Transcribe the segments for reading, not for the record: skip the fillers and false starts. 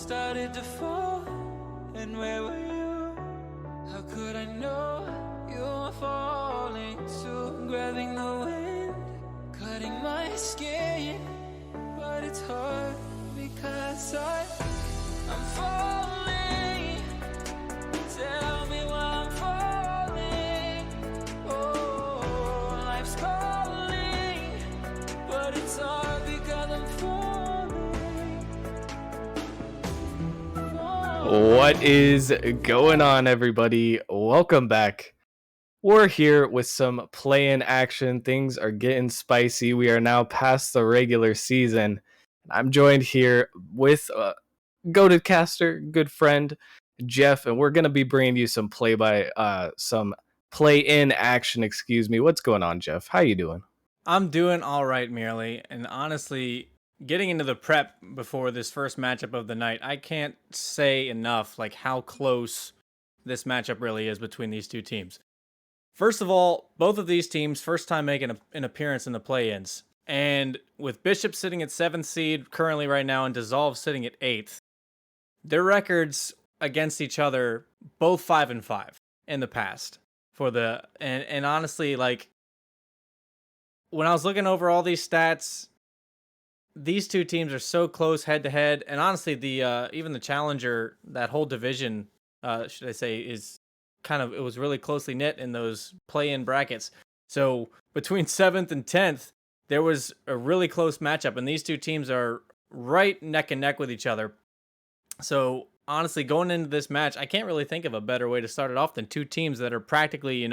started to fall, and where were you? How could I know you were falling too? Grabbing the wind, cutting my skin, but it's hard because I'm falling. Tell me why I'm falling. Oh, life's calling, but it's hard because I'm falling. What is going on, everybody? Welcome back. We're here with some play-in action. Things are getting spicy. We are now past the regular season. I'm joined here with goated caster, good friend Jeff, and we're gonna be bringing you some play-in action. Excuse me. What's going on, Jeff? How you doing? I'm doing all right, merely, and honestly, getting into the prep before this first matchup of the night, I can't say enough like how close this matchup really is between these two teams. First of all, both of these teams first time making an appearance in the play-ins, and with Bishop sitting at 7th seed currently right now and Dissolve sitting at 8th, their records against each other both 5-5 in the past for and honestly, like, when I was looking over all these stats, these two teams are so close head to head, and honestly, the even the challenger, that whole division, should I say, is it was really closely knit in those play-in brackets. So between 7th and 10th, there was a really close matchup, and these two teams are right neck and neck with each other. So honestly, going into this match, I can't really think of a better way to start it off than two teams that are practically,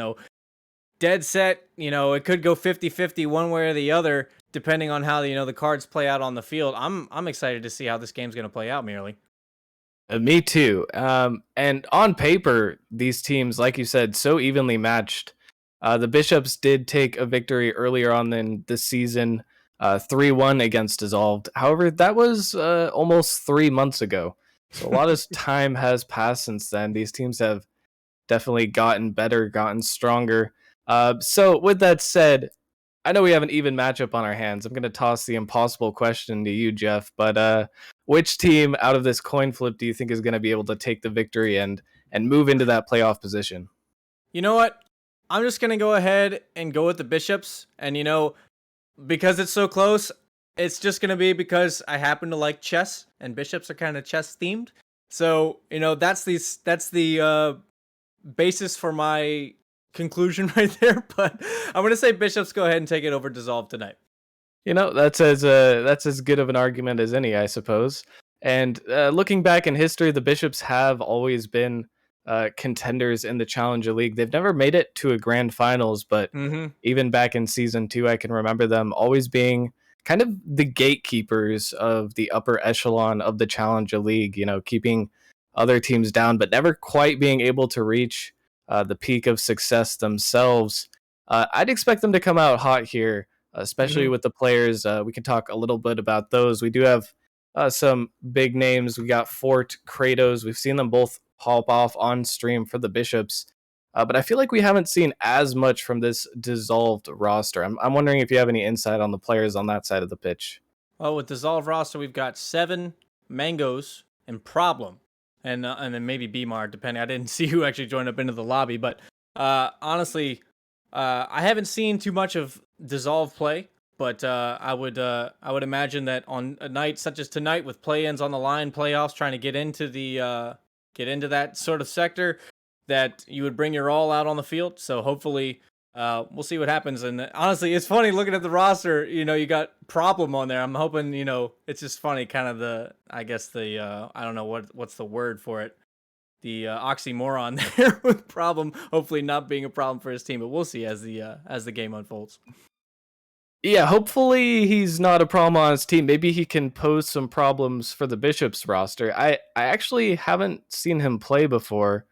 dead set. It could go 50-50 one way or the other, depending on how the cards play out on the field. I'm excited to see how this game's going to play out, merely. Me too. And on paper, these teams, like you said, so evenly matched. The Bishops did take a victory earlier on in the season, 3-1 against Dissolved. However, that was almost 3 months ago. So a lot of time has passed since then. These teams have definitely gotten better, gotten stronger. So with that said, I know we have an even matchup on our hands. I'm going to toss the impossible question to you, Jeff. But which team out of this coin flip do you think is going to be able to take the victory and move into that playoff position? You know what? I'm just going to go ahead and go with the Bishops. And, because it's so close, it's just going to be because I happen to like chess, and Bishops are kind of chess themed. So, that's the basis for my conclusion right there. But I'm going to say Bishops go ahead and take it over Dissolve tonight. That's as good of an argument as any, I suppose. And looking back in history, the Bishops have always been contenders in the Challenger League. They've never made it to a grand finals, but even back in season 2, I can remember them always being kind of the gatekeepers of the upper echelon of the Challenger League, keeping other teams down, but never quite being able to reach the peak of success themselves. I'd expect them to come out hot here, especially with the players. We can talk a little bit about those. We do have some big names. We got Fort, Kratos. We've seen them both pop off on stream for the Bishops. But I feel like we haven't seen as much from this Dissolved roster. I'm wondering if you have any insight on the players on that side of the pitch. Well, with Dissolved roster, we've got 7 Mangoes and Problem. And then maybe BMAR, depending. I didn't see who actually joined up into the lobby. But honestly, I haven't seen too much of Dissolve play. But I would imagine that on a night such as tonight, with play-ins on the line, playoffs, trying to get into that sort of sector, that you would bring your all out on the field. So hopefully, we'll see what happens. And honestly, it's funny looking at the roster. You got Problem on there. I'm hoping, it's just funny, kind of I don't know what's the word for it. The oxymoron there with Problem, hopefully not being a problem for his team, but we'll see as the game unfolds. Yeah, hopefully he's not a problem on his team. Maybe he can pose some problems for the Bishops roster. I actually haven't seen him play before,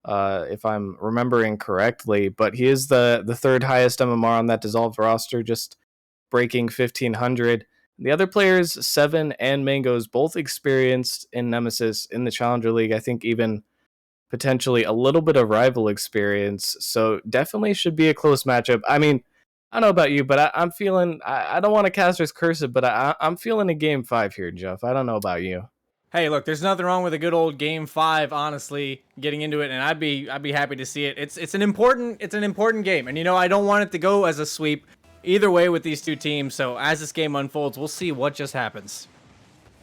if I'm remembering correctly, but he is the third highest MMR on that Dissolved roster, just breaking 1,500. The other players, 7 and Mangoes, both experienced in Nemesis in the Challenger League. I think even potentially a little bit of rival experience. So definitely should be a close matchup. I mean, I don't know about you, but I'm feeling, I don't want to caster's curse it, but I'm feeling a game 5 here, Jeff. I don't know about you. Hey, look, there's nothing wrong with a good old game 5, honestly, getting into it, and I'd be happy to see it. It's an important game, and I don't want it to go as a sweep either way with these two teams. So as this game unfolds, we'll see what just happens.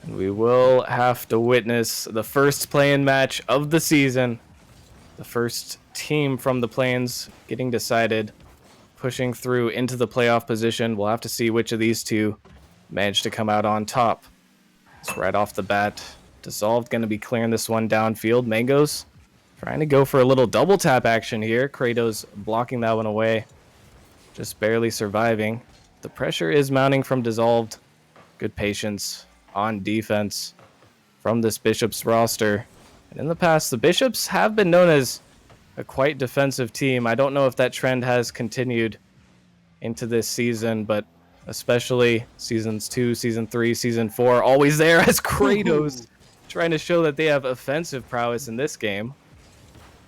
We will have to witness the first play-in match of the season. The first team from the play-ins getting decided, pushing through into the playoff position. We'll have to see which of these two manage to come out on top. It's right off the bat. Dissolved going to be clearing this one downfield. Mangoes trying to go for a little double tap action here. Kratos blocking that one away. Just barely surviving. The pressure is mounting from Dissolved. Good patience on defense from this Bishops roster. And in the past, the Bishops have been known as a quite defensive team. I don't know if that trend has continued into this season, but especially seasons 2, season 3, season 4, always there as Kratos trying to show that they have offensive prowess in this game.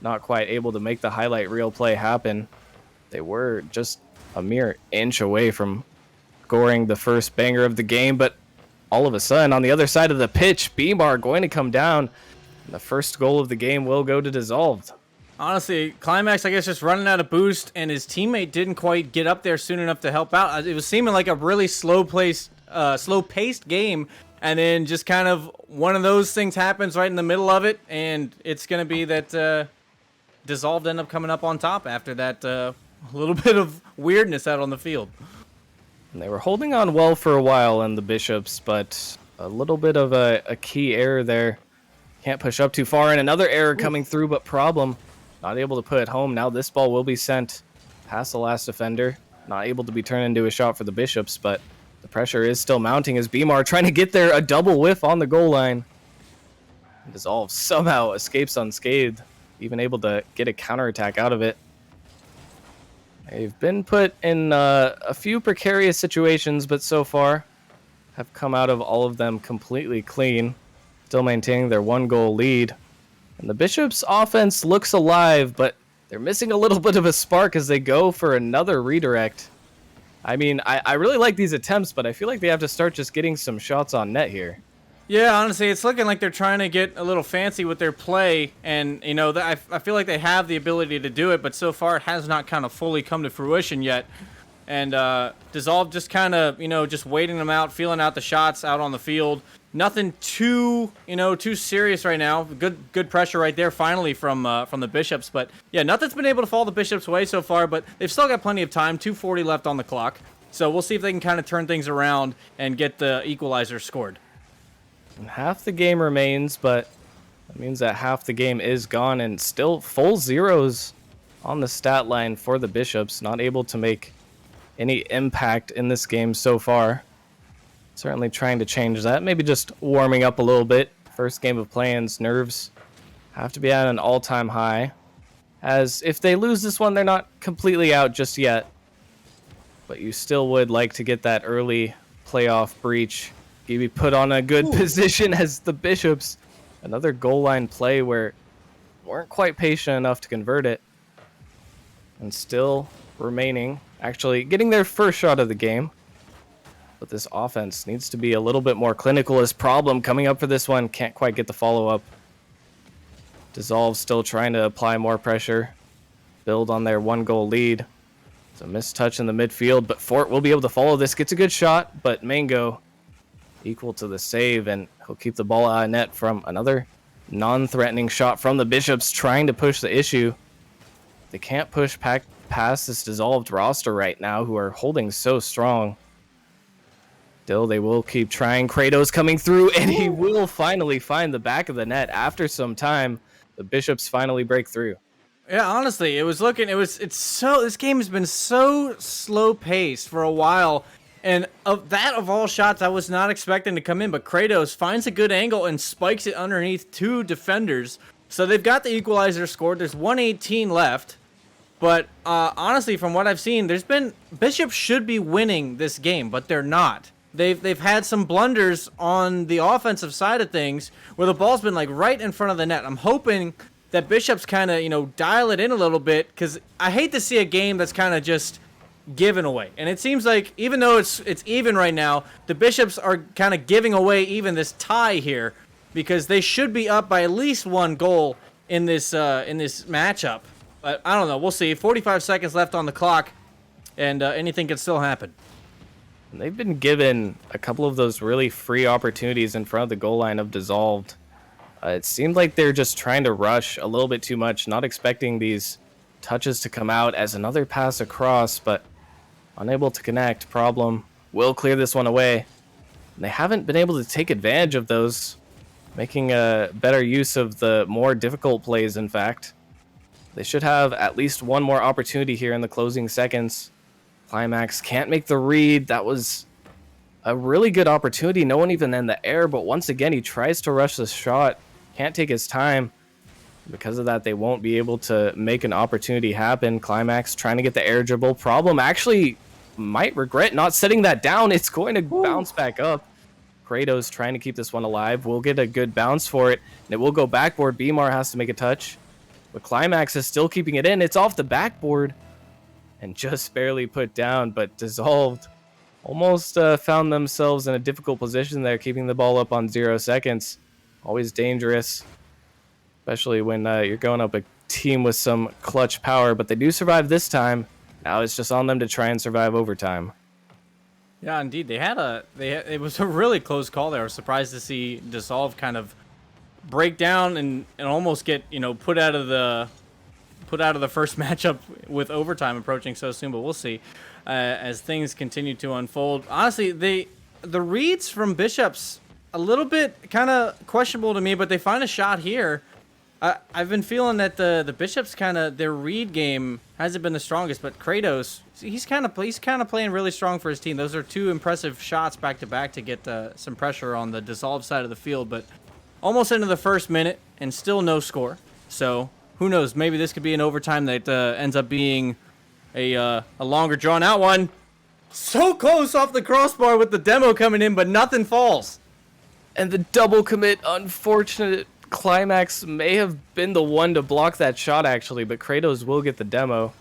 Not quite able to make the highlight reel play happen. They were just a mere inch away from scoring the first banger of the game, but all of a sudden on the other side of the pitch, Beamar going to come down. The first goal of the game will go to Dissolved. Honestly, Climax, I guess, just running out of boost, and his teammate didn't quite get up there soon enough to help out. It was seeming like a really slow-paced game, and then just kind of one of those things happens right in the middle of it, and it's going to be that Dissolved end up coming up on top after that little bit of weirdness out on the field. And they were holding on well for a while in the Bishops, but a little bit of a key error there. Can't push up too far, and another error coming through, but Problem not able to put it home. Now this ball will be sent past the last defender. Not able to be turned into a shot for the Bishops, but the pressure is still mounting as Beamar trying to get there. A double whiff on the goal line. Dissolve somehow escapes unscathed, even able to get a counterattack out of it. They've been put in a few precarious situations, but so far have come out of all of them completely clean, still maintaining their 1-goal lead. And the Bishops' offense looks alive, but they're missing a little bit of a spark as they go for another redirect. I mean, I really like these attempts, but I feel like they have to start just getting some shots on net here. Yeah, honestly, it's looking like they're trying to get a little fancy with their play, and I feel like they have the ability to do it, but so far it has not kind of fully come to fruition yet. And Dissolve just kind of just waiting them out, feeling out the shots out on the field. Nothing too serious right now. Good pressure right there finally from the Bishops, but yeah, nothing's been able to fall the Bishops' way so far. But they've still got plenty of time. 2:40 left on the clock, so we'll see if they can kind of turn things around and get the equalizer scored. And half the game remains, but that means that half the game is gone, and still full zeros on the stat line for the Bishops. Not able to make any impact in this game so far. Certainly trying to change that. Maybe just warming up a little bit. First game of play-ins, nerves have to be at an all-time high. As if they lose this one, they're not completely out just yet. But you still would like to get that early playoff breach. Be put on a good position as the Bishops. Another goal line play where weren't quite patient enough to convert it. And still remaining, actually getting their first shot of the game. But this offense needs to be a little bit more clinical. As Problem coming up for this one, can't quite get the follow-up. Dissolve still trying to apply more pressure, build on their 1-goal lead. It's a missed touch in the midfield, but Fort will be able to follow this. Gets a good shot, but Mango equal to the save, and he'll keep the ball out of net from another non-threatening shot from the Bishops, trying to push the issue. They can't push past this Dissolved roster right now, who are holding so strong. Still, they will keep trying. Kratos coming through, and he will finally find the back of the net after some time. The Bishops finally break through. Yeah, honestly, this game has been so slow paced for a while. And of all shots, I was not expecting to come in, but Kratos finds a good angle and spikes it underneath 2 defenders. So they've got the equalizer scored. There's 1:18 left. But honestly, from what I've seen, Bishops should be winning this game, but they're not. They've had some blunders on the offensive side of things where the ball's been like right in front of the net. I'm hoping that Bishops kind of dial it in a little bit, because I hate to see a game that's kind of just given away. And it seems like even though it's even right now, the Bishops are kind of giving away even this tie here. because they should be up by at least 1 goal in this matchup. But I don't know. We'll see. 45 seconds left on the clock, and anything can still happen. And they've been given a couple of those really free opportunities in front of the goal line of Dissolved. It seemed like they're just trying to rush a little bit too much, not expecting these touches to come out as another pass across, but unable to connect. Problem. Will clear this one away. And they haven't been able to take advantage of those, making a better use of the more difficult plays, in fact. They should have at least one more opportunity here in the closing seconds. Climax can't make the read. That was a really good opportunity. No one even in the air, but once again, he tries to rush the shot. Can't take his time. Because of that, they won't be able to make an opportunity happen. Climax trying to get the air dribble. Problem actually might regret not setting that down. It's going to bounce back up. Kratos trying to keep this one alive. We'll get a good bounce for it, and it will go backboard. Beemar has to make a touch. But Climax is still keeping it in. It's off the backboard and just barely put down, but Dissolved almost found themselves in a difficult position there, keeping the ball up on 0 seconds. Always dangerous, especially when you're going up a team with some clutch power, but they do survive this time. Now it's just on them to try and survive overtime. Yeah, indeed. It was a really close call there. I was surprised to see Dissolve kind of break down and almost get, put out of the first matchup with overtime approaching so soon, but we'll see as things continue to unfold. Honestly, the reads from Bishops a little bit kind of questionable to me, but they find a shot here. I've been feeling that the Bishops their read game hasn't been the strongest, but Kratos, he's kind of playing really strong for his team. Those are 2 impressive shots back to back to get some pressure on the Dissolve side of the field, but almost into the first minute and still no score. So who knows? Maybe this could be an overtime that ends up being a longer drawn out one. So close off the crossbar with the demo coming in, but nothing falls. And the double commit, unfortunate. Climax may have been the one to block that shot, actually, but Kratos will get the demo.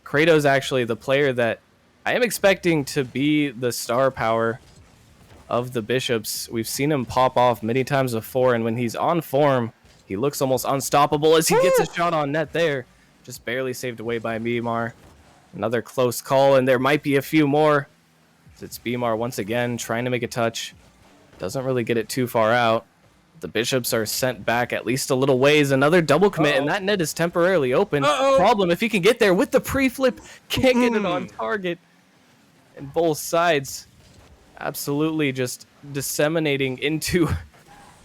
Kratos, actually, the player that I am expecting to be the star power of the Bishops. We've seen him pop off many times before, and when he's on form, he looks almost unstoppable as he gets a shot on net there. Just barely saved away by Beemar. Another close call, and there might be a few more. It's Beemar once again trying to make a touch. Doesn't really get it too far out. The Bishops are sent back at least a little ways. Another double commit, and that net is temporarily open. Problem if he can get there with the pre-flip. Can't get it on target. And both sides absolutely just disseminating into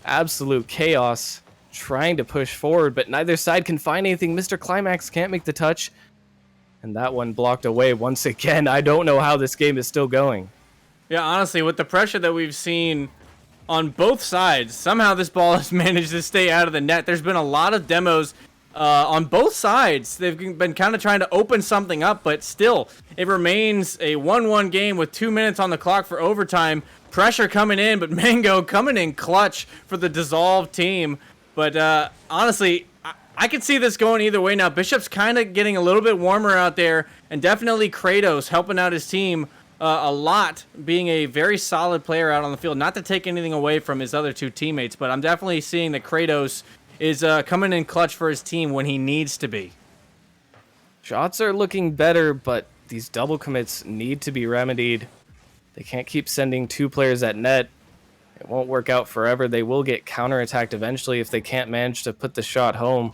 absolute chaos, trying to push forward, but neither side can find anything. Mr. Climax can't make the touch. And that one blocked away once again. I don't know how this game is still going. Yeah, honestly, with the pressure that we've seen on both sides, somehow this ball has managed to stay out of the net. There's been a lot of demos on both sides. They've been kind of trying to open something up, but still, it remains a 1-1 game with 2 minutes on the clock for overtime. Pressure coming in, but Mango coming in clutch for the Dissolve team. But honestly, I could see this going either way now. Bishop's kind of getting a little bit warmer out there, and definitely Kratos helping out his team a lot, being a very solid player out on the field. Not to take anything away from his other 2 teammates, but I'm definitely seeing that Kratos is coming in clutch for his team when he needs to be. Shots are looking better, but these double commits need to be remedied. They can't keep sending 2 players at net. It won't work out forever. They will get counterattacked eventually if they can't manage to put the shot home.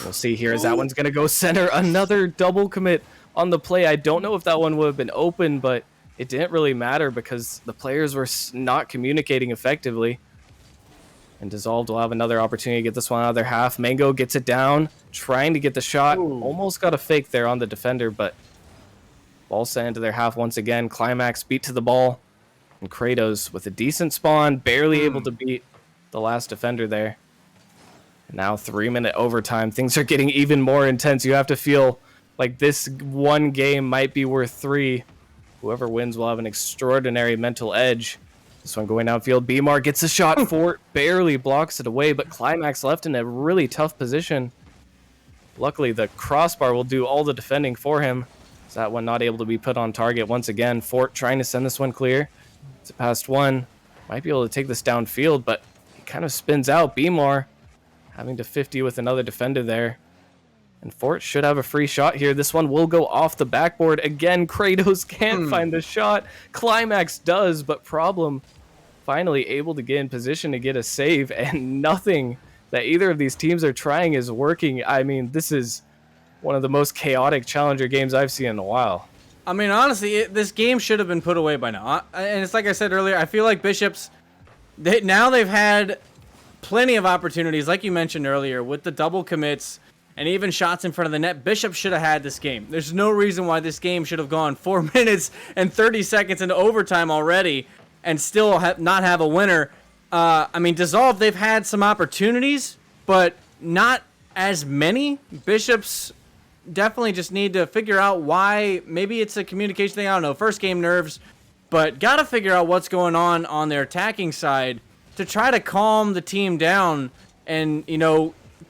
We'll see here as that one's going to go center. Another double commit on the play. I don't know if that one would have been open, but it didn't really matter because the players were not communicating effectively. And Dissolved will have another opportunity to get this one out of their half. Mango gets it down, trying to get the shot. Almost got a fake there on the defender, but ball sent into their half once again. Climax beat to the ball. And Kratos with a decent spawn, barely able to beat the last defender there. And now 3-minute overtime. Things are getting even more intense. You have to feel like this one game might be worth 3. Whoever wins will have an extraordinary mental edge. This one going downfield. Beemar gets a shot for it, barely blocks it away, but Climax left in a really tough position. Luckily, the crossbar will do all the defending for him. So that one not able to be put on target once again. Fort trying to send this one clear. It's a past one. Might be able to take this downfield, but he kind of spins out. Beemore having to 50 with another defender there. And Fort should have a free shot here. This one will go off the backboard. Again, Kratos can't find the shot. Climax does, but Problem finally able to get in position to get a save, and nothing that either of these teams are trying is working. I mean, this is one of the most chaotic Challenger games I've seen in a while. I mean, honestly, this game should have been put away by now. And it's like I said earlier, I feel like Bishops, they've had plenty of opportunities, like you mentioned earlier, with the double commits and even shots in front of the net. Bishop should have had this game. There's no reason why this game should have gone 4 minutes and 30 seconds into overtime already and still not have a winner. I mean, Dissolve, they've had some opportunities, but not as many. Bishops definitely just need to figure out why. Maybe it's a communication thing. I don't know. First game nerves, but got to figure out what's going on their attacking side to try to calm the team down and,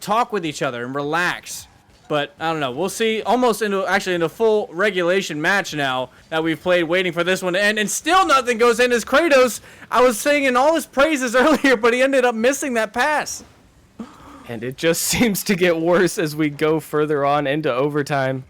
talk with each other and relax. But I don't know. We'll see. Almost into full regulation match now that we've played, waiting for this one to end, and still nothing goes in. As Kratos, I was singing all his praises earlier, but he ended up missing that pass. And it just seems to get worse as we go further on into overtime.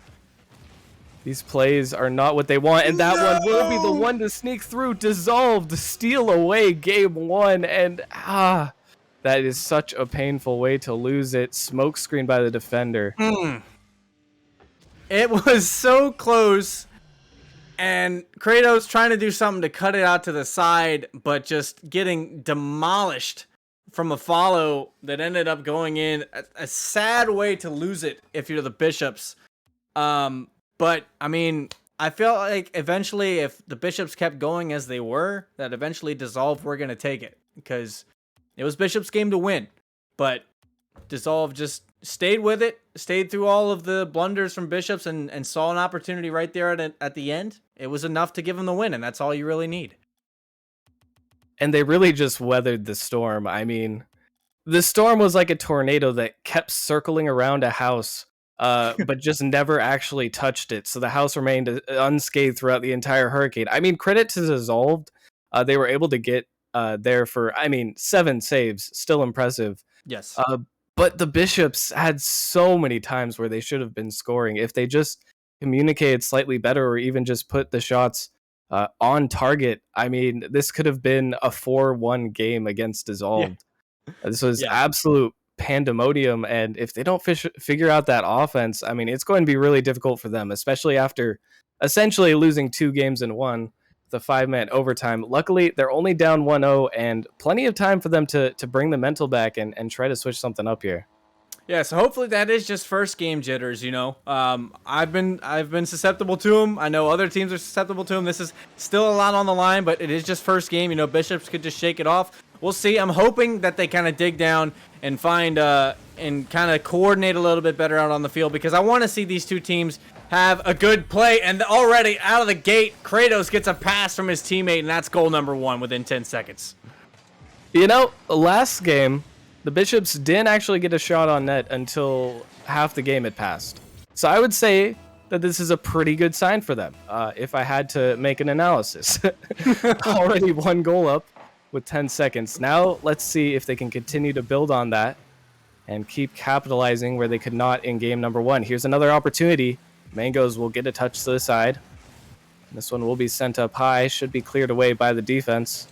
These plays are not what they want, and that one will be the one to sneak through. Dissolve to steal away game one, and that is such a painful way to lose it. Smoke screen by the defender. It was so close, and Kratos trying to do something to cut it out to the side, but just getting demolished from a follow that ended up going in. A sad way to lose it if you're the Bishops. But, I mean, I feel like eventually if the Bishops kept going as they were, that eventually Dissolve were going to take it. Because it was Bishop's game to win. But Dissolve just stayed with it, stayed through all of the blunders from Bishops, and saw an opportunity right there at the end. It was enough to give them the win, and that's all you really need. And they really just weathered the storm. I mean, the storm was like a tornado that kept circling around a house, but just never actually touched it. So the house remained unscathed throughout the entire hurricane. I mean, credit to Dissolved. They were able to get there for, 7 saves. Still impressive. Yes. But the Bishops had so many times where they should have been scoring. If they just communicated slightly better, or even just put the shots on target, this could have been a 4-1 game against Dissolved. Yeah. This was absolute pandemonium, and if they don't figure out that offense, it's going to be really difficult for them, especially after essentially losing 2 games in one, the 5-minute overtime. Luckily, they're only down 1-0, and plenty of time for them to bring the mental back and try to switch something up here. Yeah, so hopefully that is just first game jitters, I've been susceptible to them. I know other teams are susceptible to them. This is still a lot on the line, but it is just first game. Bishops could just shake it off. We'll see. I'm hoping that they kind of dig down and find and kind of coordinate a little bit better out on the field, because I want to see these two teams have a good play. And already out of the gate, Kratos gets a pass from his teammate, and that's goal number 1 within 10 seconds. Last game, the Bishops didn't actually get a shot on net until half the game had passed. So I would say that this is a pretty good sign for them, if I had to make an analysis. Already 1 goal up with 10 seconds. Now let's see if they can continue to build on that and keep capitalizing where they could not in game number 1. Here's another opportunity. Mangoes will get a touch to the side. This one will be sent up high, should be cleared away by the defense.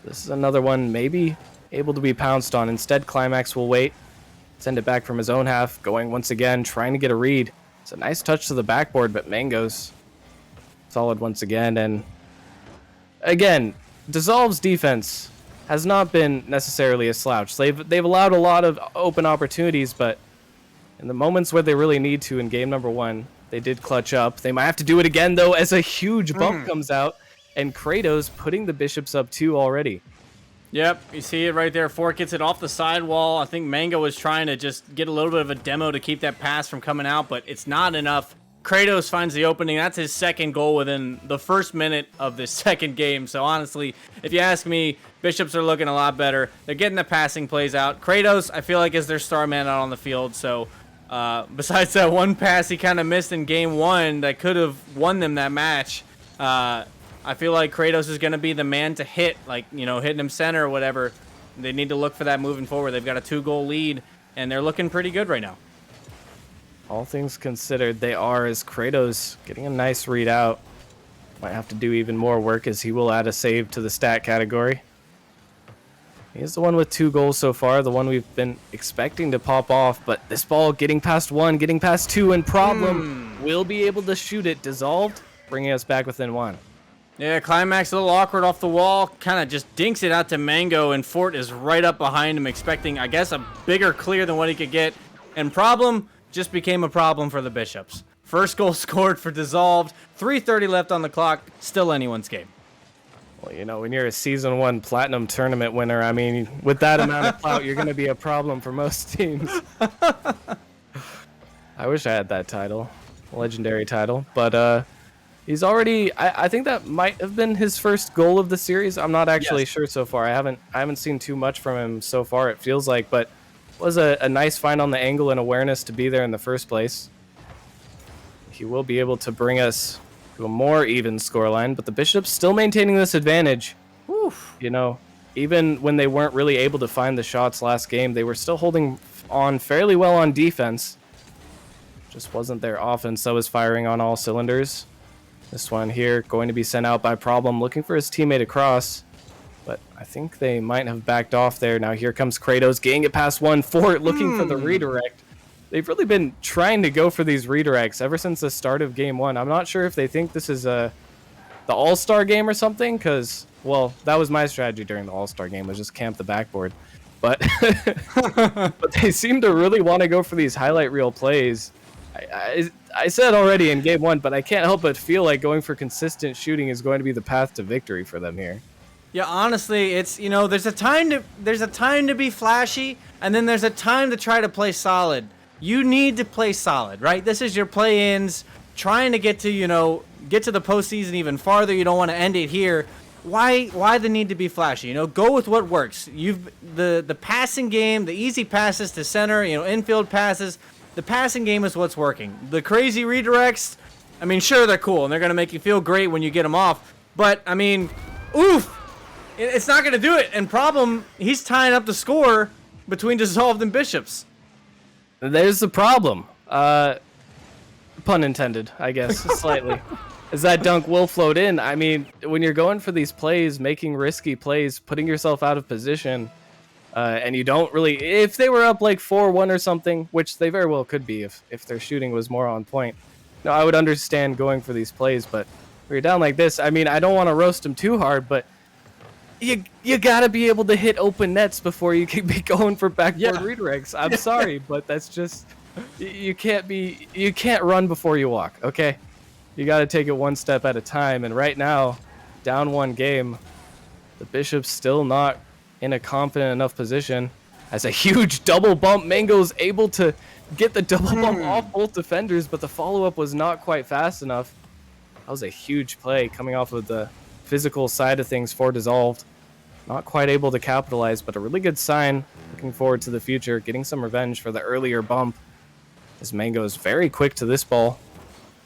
This is another one maybe able to be pounced on. Instead, Climax will wait, send it back from his own half, going once again, trying to get a read. It's a nice touch to the backboard, but Mangoes solid once again. And again, Dissolve's defense has not been necessarily a slouch. They've allowed a lot of open opportunities, but in the moments where they really need to in game number 1, they did clutch up. They might have to do it again, though, as a huge bump comes out, and Kratos putting the Bishops up 2 already. Yep, you see it right there. Fort gets it off the sidewall. I think Mango was trying to just get a little bit of a demo to keep that pass from coming out, but it's not enough. Kratos finds the opening. That's his second goal within the first minute of this second game. So honestly, if you ask me, Bishops are looking a lot better. They're getting the passing plays out. Kratos, I feel like, is their star man out on the field. So besides that one pass he kind of missed in game 1 that could have won them that match, I feel like Kratos is going to be the man to hit, hitting him center or whatever. They need to look for that moving forward. They've got a 2-goal lead, and they're looking pretty good right now. All things considered, they are, as Kratos getting a nice read out. Might have to do even more work as he will add a save to the stat category. He's the one with 2 goals so far, the one we've been expecting to pop off, but this ball getting past 1, getting past 2, and Problem will be able to shoot it. Dissolved, bringing us back within 1. Yeah, Climax a little awkward off the wall, kind of just dinks it out to Mango, and Fort is right up behind him, expecting, I guess, a bigger clear than what he could get. And Problem just became a problem for the Bishops. First goal scored for Dissolved, 3:30 left on the clock, still anyone's game. Well, you know, when you're a Season 1 Platinum Tournament winner, I mean, with that amount of clout, you're going to be a problem for most teams. I wish I had that title, legendary title, but he's already, I think that might have been his first goal of the series. I'm not actually sure so far. I haven't seen too much from him so far, it feels like, but was a nice find on the angle and awareness to be there in the first place. He will be able to bring us to a more even scoreline, but the Bishops still maintaining this advantage. Oof. You know, even when they weren't really able to find the shots last game, they were still holding on fairly well on defense. Just wasn't their offense that was firing on all cylinders. This one here going to be sent out by Problem, looking for his teammate across, but I think they might have backed off there. Now here comes Kratos, getting it past 1, Fort looking for the redirect. They've really been trying to go for these redirects ever since the start of Game 1. I'm not sure if they think this is the All-Star game or something, because, well, that was my strategy during the All-Star game, was just camp the backboard. But, but they seem to really want to go for these highlight reel plays. I said already in Game 1, but I can't help but feel like going for consistent shooting is going to be the path to victory for them here. Yeah, honestly, it's, you know, there's a time to be flashy, and then there's a time to try to play solid. You need to play solid, right? This is your play-ins, trying to get to, you know, get to the postseason even farther. You don't want to end it here. Why the need to be flashy? You know, go with what works. The passing game, the easy passes to center, you know, infield passes. The passing game is what's working. The crazy redirects, I mean, sure, they're cool, and they're going to make you feel great when you get them off. But, I mean, oof, it's not going to do it. And Problem, he's tying up the score between Dissolved and Bishops. There's the problem. Pun intended, I guess, slightly. As that dunk will float in. I mean, when you're going for these plays, making risky plays, putting yourself out of position, and you don't really, if they were up like 4-1 or something, which they very well could be if their shooting was more on point, no, I would understand going for these plays, but when you're down like this, I mean, I don't want to roast them too hard, but you gotta be able to hit open nets before you can be going for backboard redirects. I'm sorry, but that's just, you can't run before you walk, okay? You gotta take it one step at a time, and right now, down 1 game, the Bishop's still not in a confident enough position. As a huge double bump, Mango's able to get the double bump off both defenders, but the follow-up was not quite fast enough. That was a huge play coming off of the physical side of things for Dissolved. Not quite able to capitalize, but a really good sign. Looking forward to the future, getting some revenge for the earlier bump. As Mango is very quick to this ball.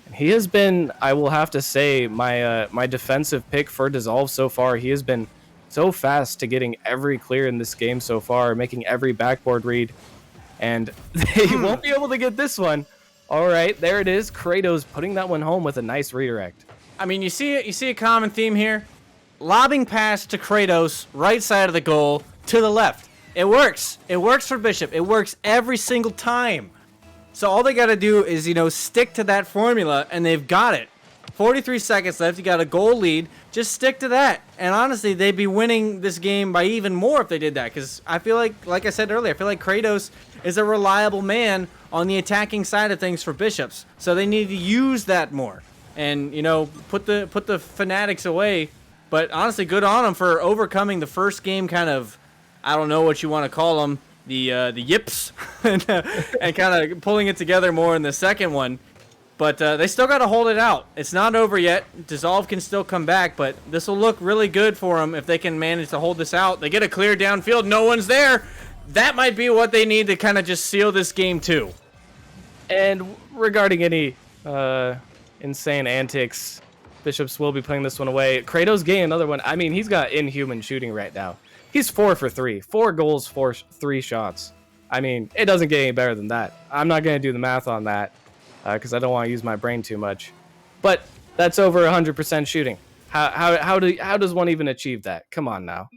And he has been, I will have to say, my defensive pick for Dissolve so far. He has been so fast to getting every clear in this game so far, making every backboard read. And they won't be able to get this one. All right, there it is. Kratos putting that one home with a nice redirect. I mean, you see a common theme here. Lobbing pass to Kratos, right side of the goal, to the left. It works. It works for Bishop. It works every single time. So all they got to do is, you know, stick to that formula, and they've got it. 43 seconds left. You got a goal lead. Just stick to that. And honestly, they'd be winning this game by even more if they did that. Because I feel like I said earlier, I feel like Kratos is a reliable man on the attacking side of things for Bishops. So they need to use that more. And, you know, put the fanatics away. But honestly, good on them for overcoming the first game kind of, I don't know what you want to call them, the yips, and kind of pulling it together more in the second one. But they still got to hold it out. It's not over yet. Dissolve can still come back, but this will look really good for them if they can manage to hold this out. They get a clear downfield. No one's there. That might be what they need to kind of just seal this game too. And regarding any insane antics, Bishops will be playing this one away. Kratos getting another one. I mean, he's got inhuman shooting right now. He's 4 for 3. 4 goals, 3 shots. I mean, it doesn't get any better than that. I'm not going to do the math on that because I don't want to use my brain too much. But that's over 100% shooting. How does one even achieve that? Come on now.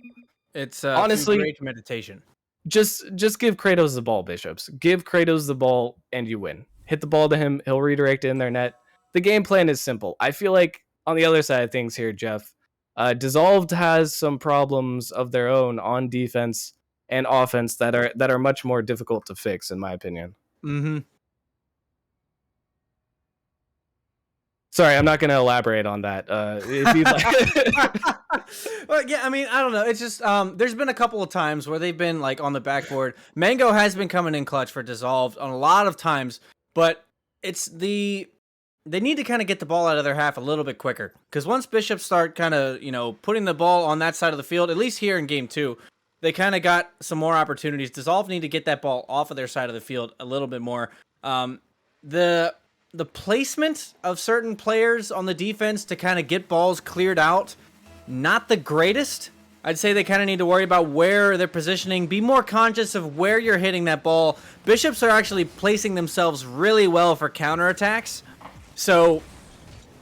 It's honestly great meditation. Just give Kratos the ball, Bishops. Give Kratos the ball and you win. Hit the ball to him. He'll redirect it in their net. The game plan is simple. I feel like on the other side of things here, Jeff, Dissolved has some problems of their own on defense and offense that are much more difficult to fix, in my opinion. Mm-hmm. Sorry, I'm not going to elaborate on that. If you'd like. Well, yeah, I mean, I don't know. It's just there's been a couple of times where they've been like on the backboard. Mango has been coming in clutch for Dissolved on a lot of times, but they need to kind of get the ball out of their half a little bit quicker. Because once Bishops start kind of, putting the ball on that side of the field, at least here in game 2, they kind of got some more opportunities. Dissolve need to get that ball off of their side of the field a little bit more. The placement of certain players on the defense to kind of get balls cleared out, not the greatest. I'd say they kind of need to worry about where they're positioning. Be more conscious of where you're hitting that ball. Bishops are actually placing themselves really well for counterattacks. So,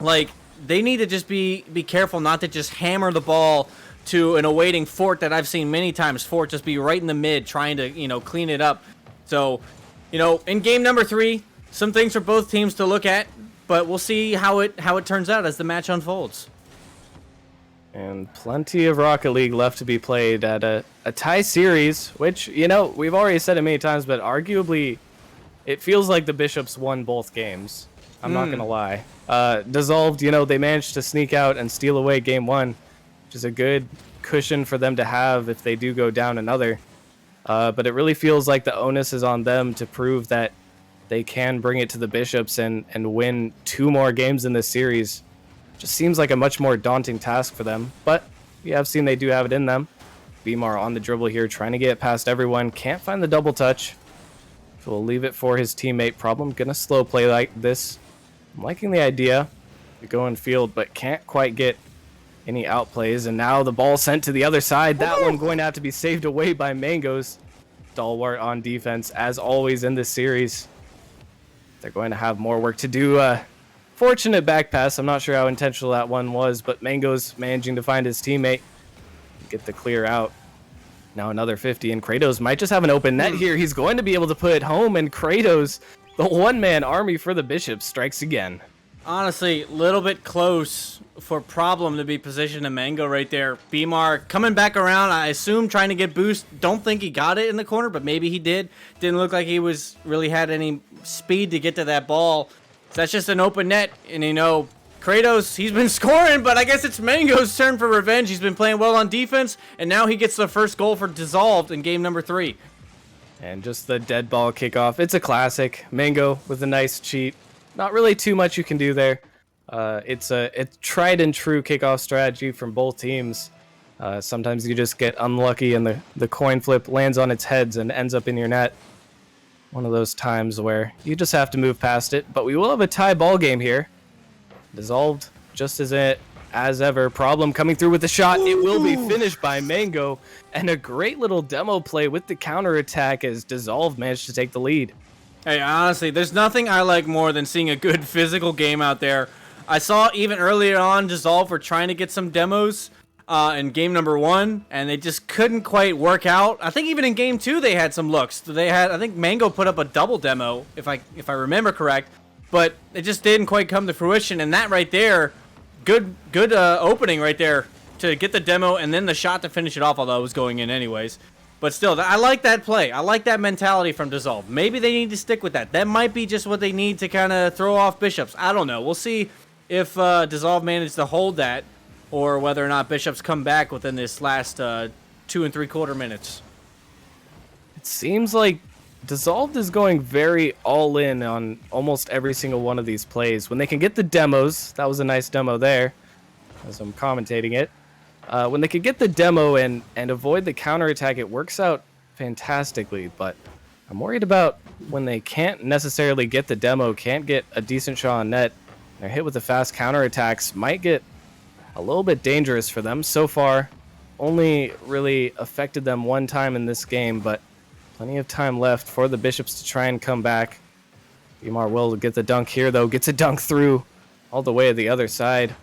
they need to just be careful not to just hammer the ball to an awaiting Fort that I've seen many times. Fort just be right in the mid trying to, clean it up. So, in game number 3, some things for both teams to look at, but we'll see how it turns out as the match unfolds. And plenty of Rocket League left to be played at a tie series, which, we've already said it many times, but arguably it feels like the Bishops won both games. I'm not going to lie. Dissolved, they managed to sneak out and steal away game 1, which is a good cushion for them to have if they do go down another. But it really feels like the onus is on them to prove that they can bring it to the Bishops and win 2 more games in this series. Just seems like a much more daunting task for them. But we have seen they do have it in them. Beamar on the dribble here, trying to get past everyone. Can't find the double touch. So we'll leave it for his teammate. Problem, gonna slow play like this. I'm liking the idea to go in field, but can't quite get any outplays. And now the ball sent to the other side. That one going to have to be saved away by Mangoes. Stalwart on defense, as always in this series. They're going to have more work to do. Fortunate back pass. I'm not sure how intentional that one was, but Mango's managing to find his teammate. Get the clear out. Now another 50, and Kratos might just have an open net here. He's going to be able to put it home, and Kratos, the one-man army for the Bishops, strikes again. Honestly, a little bit close for Problem to be positioned in Mango right there. Beamar coming back around, I assume trying to get boost. Don't think he got it in the corner, but maybe he did. Didn't look like he really had any speed to get to that ball. So that's just an open net, and Kratos, he's been scoring, but I guess it's Mango's turn for revenge. He's been playing well on defense, and now he gets the first goal for Dissolved in game number 3. And just the dead ball kickoff. It's a classic. Mango with a nice cheat. Not really too much you can do there. It's a tried and true kickoff strategy from both teams. Sometimes you just get unlucky and the coin flip lands on its heads and ends up in your net. One of those times where you just have to move past it. But we will have a tie ball game here. Dissolved just as ever. Problem coming through with the shot. It will be finished by Mango. And a great little demo play with the counterattack as Dissolved managed to take the lead. Hey, honestly, there's nothing I like more than seeing a good physical game out there. I saw even earlier on Dissolve were trying to get some demos in game number 1, and they just couldn't quite work out. I think even in game 2 they had some looks. I think Mango put up a double demo, if I remember correct, but it just didn't quite come to fruition. And that right there, good opening right there to get the demo and then the shot to finish it off, although it was going in anyways. But still, I like that play. I like that mentality from Dissolve. Maybe they need to stick with that. That might be just what they need to kind of throw off Bishops. I don't know. We'll see if Dissolve manages to hold that or whether or not Bishops come back within this last 2 3/4 minutes. It seems like Dissolved is going very all in on almost every single one of these plays. When they can get the demos, that was a nice demo there as I'm commentating it. When they could get the demo and avoid the counterattack, it works out fantastically. But I'm worried about when they can't necessarily get the demo, can't get a decent shot on net. They're hit with the fast counterattacks, might get a little bit dangerous for them. So far, only really affected them one time in this game, but plenty of time left for the Bishops to try and come back. Bmar will get the dunk here, though. Gets a dunk through all the way to the other side.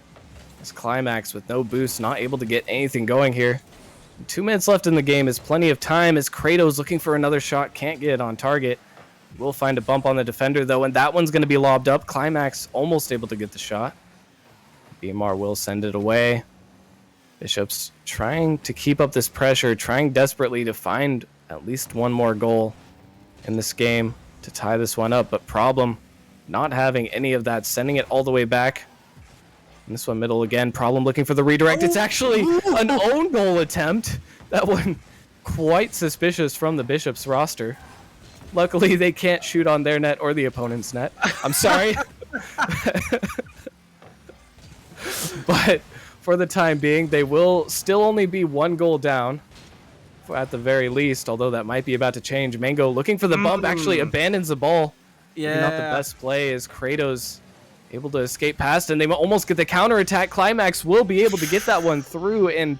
This Climax with no boost, not able to get anything going here. 2 minutes left in the game is plenty of time as Kratos looking for another shot, can't get it on target. Will find a bump on the defender, though, and that one's going to be lobbed up. Climax almost able to get the shot. Bmar will send it away. Bishops trying to keep up this pressure, trying desperately to find at least one more goal in this game to tie this one up, but Problem not having any of that, sending it all the way back. And this one middle again, Problem looking for the redirect. It's actually an own goal attempt. That one quite suspicious from the Bishops roster. Luckily, they can't shoot on their net or the opponent's net. I'm sorry. But for the time being, they will still only be 1 goal down at the very least, although that might be about to change. Mango looking for the bump, actually abandons the ball. Yeah. Maybe not the best play as Kratos able to escape past, and they almost get the counterattack. Climax will be able to get that one through, and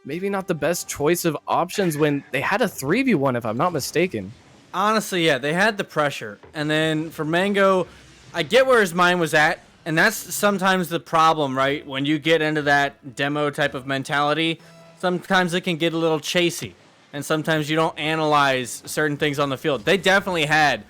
maybe not the best choice of options when they had a 3v1, if I'm not mistaken. Honestly, yeah, they had the pressure. And then for Mango, I get where his mind was at, and that's sometimes the problem, right? When you get into that demo type of mentality, sometimes it can get a little chasey, and sometimes you don't analyze certain things on the field. They definitely had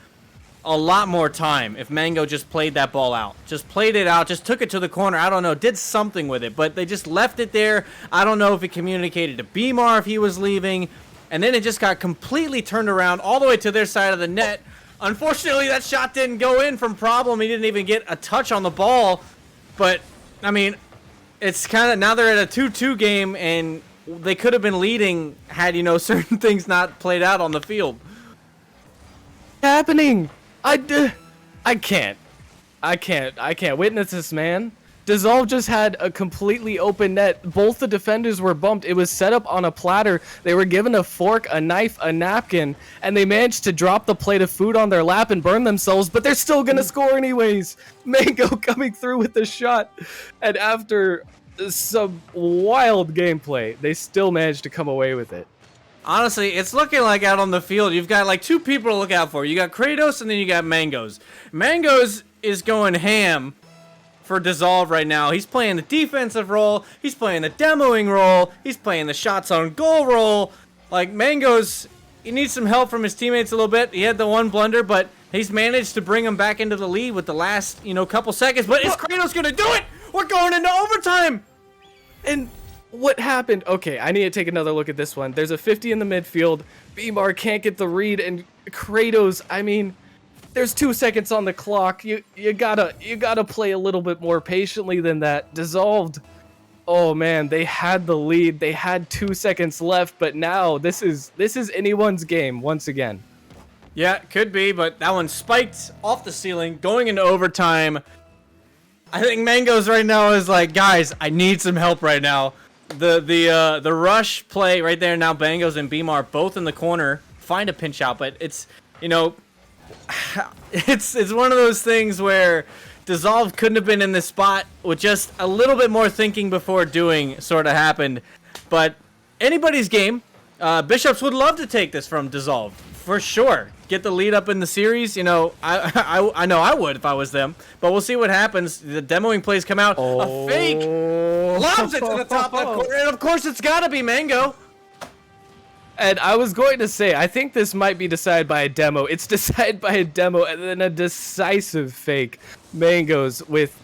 a lot more time if Mango just played that ball out. Just played it out, just took it to the corner, I don't know, did something with it, but they just left it there. I don't know if it communicated to Bmar if he was leaving, and then it just got completely turned around all the way to their side of the net. Unfortunately, that shot didn't go in from Problem. He didn't even get a touch on the ball, but, I mean, it's kind of, now they're at a 2-2 game, and they could have been leading had, you know, certain things not played out on the field. Happening. I can't witness this, man. Dissolve just had a completely open net. Both the defenders were bumped. It was set up on a platter. They were given a fork, a knife, a napkin, and they managed to drop the plate of food on their lap and burn themselves, but they're still gonna score anyways. Mango coming through with the shot, and after some wild gameplay, they still managed to come away with it. Honestly, it's looking like out on the field, you've got like 2 people to look out for. You got Kratos and then you got Mangos. Mangos is going ham for Dissolve right now. He's playing the defensive role. He's playing the demoing role. He's playing the shots on goal role. Like, Mangos, he needs some help from his teammates a little bit. He had the one blunder, but he's managed to bring him back into the lead with the last, you know, couple seconds. But is Kratos going to do it? We're going into overtime. And what happened? Okay, I need to take another look at this one. There's a 50 in the midfield. Bmar can't get the read, and Kratos, I mean, there's 2 seconds on the clock. You gotta play a little bit more patiently than that. Dissolved. Oh man, they had the lead. They had 2 seconds left, but now this is anyone's game once again. Yeah, could be, but that one spiked off the ceiling, going into overtime. I think Mango's right now is like, guys, I need some help right now. The rush play right there now, Bangos and Bmar both in the corner, find a pinch out, but it's, you know, it's one of those things where Dissolve couldn't have been in this spot with just a little bit more thinking before doing sort of happened. But anybody's game. Bishops would love to take this from Dissolve, for sure. Get the lead up in the series. You know, I know I would if I was them. But we'll see what happens. The demoing plays come out. A fake. Lobs it to the top left corner. And of course it's got to be Mango. And I was going to say, I think this might be decided by a demo. It's decided by a demo and then a decisive fake. Mangoes with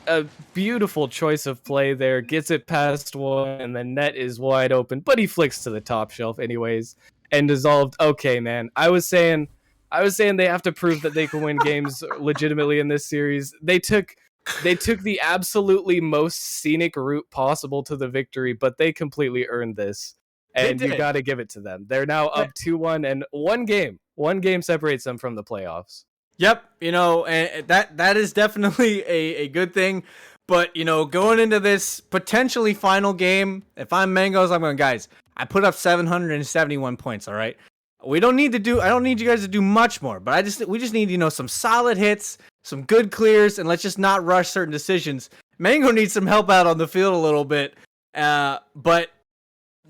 a beautiful choice of play there. Gets it past one and the net is wide open. But he flicks to the top shelf anyways. And Dissolved. Okay, man. I was saying they have to prove that they can win games legitimately in this series. They took the absolutely most scenic route possible to the victory, but they completely earned this. And you got to give it to them. They're now up 2-1, and one game separates them from the playoffs. Yep, you know, and that is definitely a good thing. But, you know, going into this potentially final game, if I'm Mangos, I'm going, guys, I put up 771 points, all right? I don't need you guys to do much more, but we just need, you know, some solid hits, some good clears, and let's just not rush certain decisions. Mango needs some help out on the field a little bit, but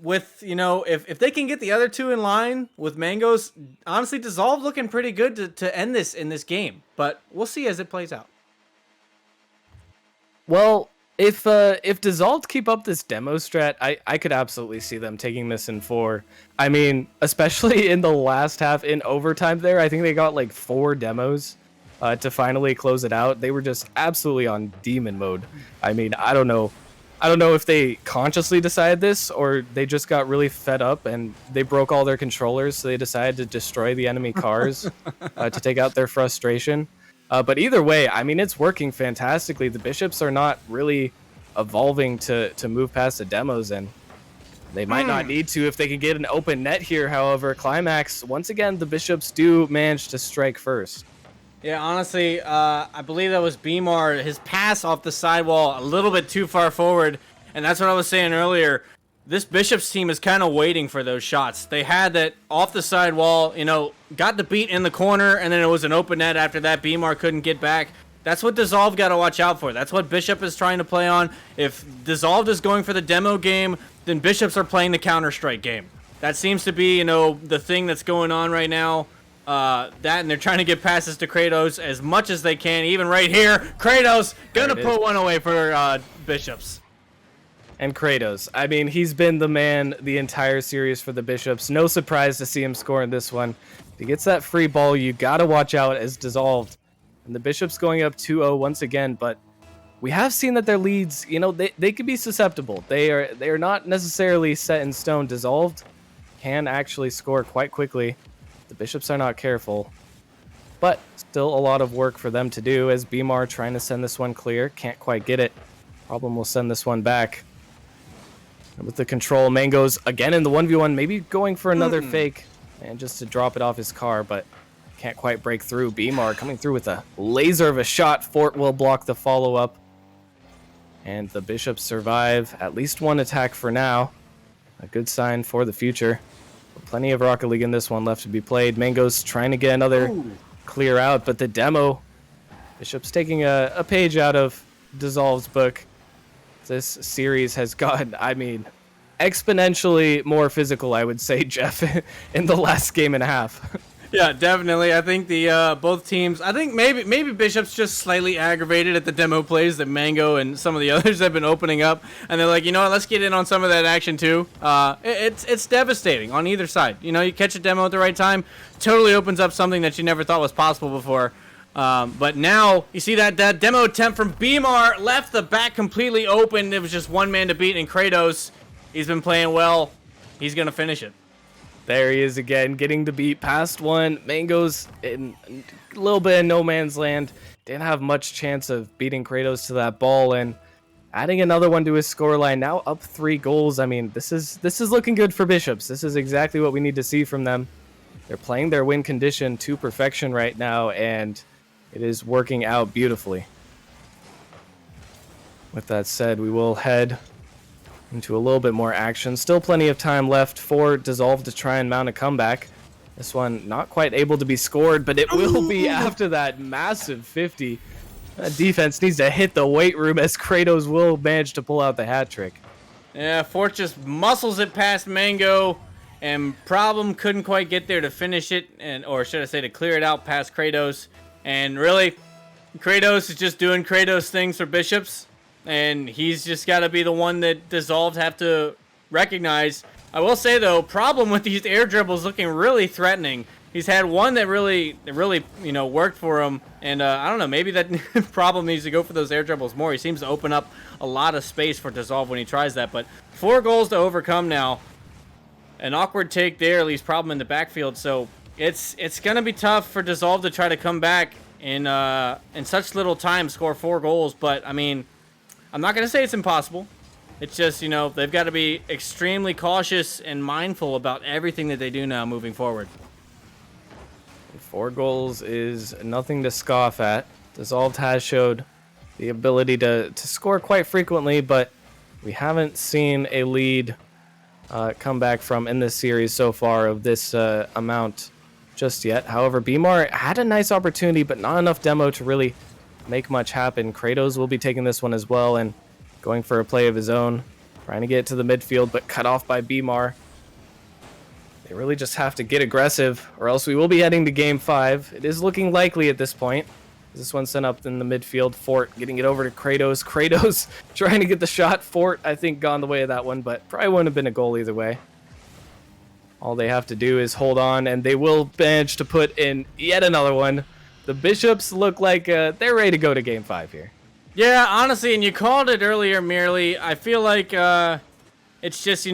with, if they can get the other two in line with Mangoes, honestly, Dissolve looking pretty good to end this in this game. But we'll see as it plays out. Well, if Dissolved keep up this demo strat, I could absolutely see them taking this in 4. I mean, especially in the last half in overtime there, I think they got like 4 demos to finally close it out. They were just absolutely on demon mode. I mean, I don't know if they consciously decided this or they just got really fed up and they broke all their controllers, so they decided to destroy the enemy cars to take out their frustration. But either way, I mean, it's working fantastically. The Bishops are not really evolving to move past the demos, and they might not need to if they can get an open net here. However, Climax, once again, the Bishops do manage to strike first. Yeah, honestly, I believe that was Beamar. His pass off the sidewall a little bit too far forward, and that's what I was saying earlier. This Bishops team is kind of waiting for those shots. They had that off the sidewall, got the beat in the corner, and then it was an open net after that. Beamar couldn't get back. That's what Dissolve got to watch out for. That's what Bishop is trying to play on. If Dissolved is going for the demo game, then Bishops are playing the Counter-Strike game. That seems to be, the thing that's going on right now. And they're trying to get passes to Kratos as much as they can. Even right here, Kratos gonna put one away for Bishops. And Kratos, I mean, he's been the man the entire series for the Bishops. No surprise to see him score in this one. If he gets that free ball, you gotta watch out as Dissolved. And the Bishops going up 2-0 once again, but we have seen that their leads, they can be susceptible. They are not necessarily set in stone. Dissolved can actually score quite quickly. The Bishops are not careful, but still a lot of work for them to do as Beamar trying to send this one clear. Can't quite get it. Problem will send this one back. And with the control, Mangoes again in the 1v1, maybe going for another fake and just to drop it off his car, but can't quite break through. Beamar coming through with a laser of a shot. Fort will block the follow-up. And the Bishops survive at least one attack for now. A good sign for the future. Plenty of Rocket League in this one left to be played. Mango's trying to get another clear out, but the demo, Bishop's taking a page out of Dissolved's book. This series has gotten, exponentially more physical, I would say, Jeff, in the last game and a half. Yeah, definitely. I think the both teams. I think maybe Bishop's just slightly aggravated at the demo plays that Mango and some of the others have been opening up, and they're like, you know what? Let's get in on some of that action too. It's devastating on either side. You catch a demo at the right time, totally opens up something that you never thought was possible before. But now you see that demo attempt from Beamar left the back completely open. It was just one man to beat, and Kratos, he's been playing well. He's gonna finish it. There he is again, getting the beat past one. Mango's in a little bit of no man's land. Didn't have much chance of beating Kratos to that ball and adding another one to his scoreline. Now up 3 goals. I mean, this is looking good for Bishops. This is exactly what we need to see from them. They're playing their win condition to perfection right now, and it is working out beautifully. With that said, we will head into a little bit more action. Still plenty of time left for Dissolve to try and mount a comeback. This one not quite able to be scored, but it will be after that massive 50. That defense needs to hit the weight room as Kratos will manage to pull out the hat trick. Yeah, Fort just muscles it past Mango, and Problem couldn't quite get there to finish it, or should I say to clear it out past Kratos. And really, Kratos is just doing Kratos things for Bishops. And he's just got to be the one that Dissolved have to recognize. I will say, though, Problem with these air dribbles looking really threatening. He's had one that really worked for him. And I don't know, maybe that Problem needs to go for those air dribbles more. He seems to open up a lot of space for Dissolve when he tries that. But 4 goals to overcome now. An awkward take there, at least Problem in the backfield. So it's going to be tough for Dissolve to try to come back in such little time, score 4 goals. But, I mean, I'm not going to say it's impossible. It's just, they've got to be extremely cautious and mindful about everything that they do now moving forward. 4 goals is nothing to scoff at. Dissolved has showed the ability to score quite frequently, but we haven't seen a lead come back from in this series so far of this amount just yet. However, Beamar had a nice opportunity, but not enough demo to really make much happen. Kratos will be taking this one as well and going for a play of his own. Trying to get to the midfield, but cut off by Bmar. They really just have to get aggressive, or else we will be heading to game 5. It is looking likely at this point. This one sent up in the midfield. Fort getting it over to Kratos. Kratos trying to get the shot. Fort, I think, gone the way of that one, but probably wouldn't have been a goal either way. All they have to do is hold on, and they will manage to put in yet another one. The Bishops look like they're ready to go to game 5 here. Yeah, honestly, and you called it earlier, merely. I feel like it's just,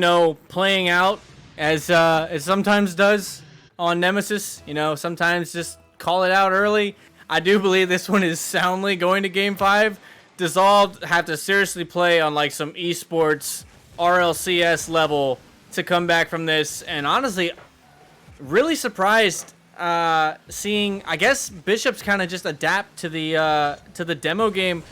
playing out as it sometimes does on Nemesis. Sometimes just call it out early. I do believe this one is soundly going to game 5. Dissolved have to seriously play on like some esports RLCS level to come back from this, and honestly, really surprised seeing, I guess, Bishops kind of just adapt to the demo game.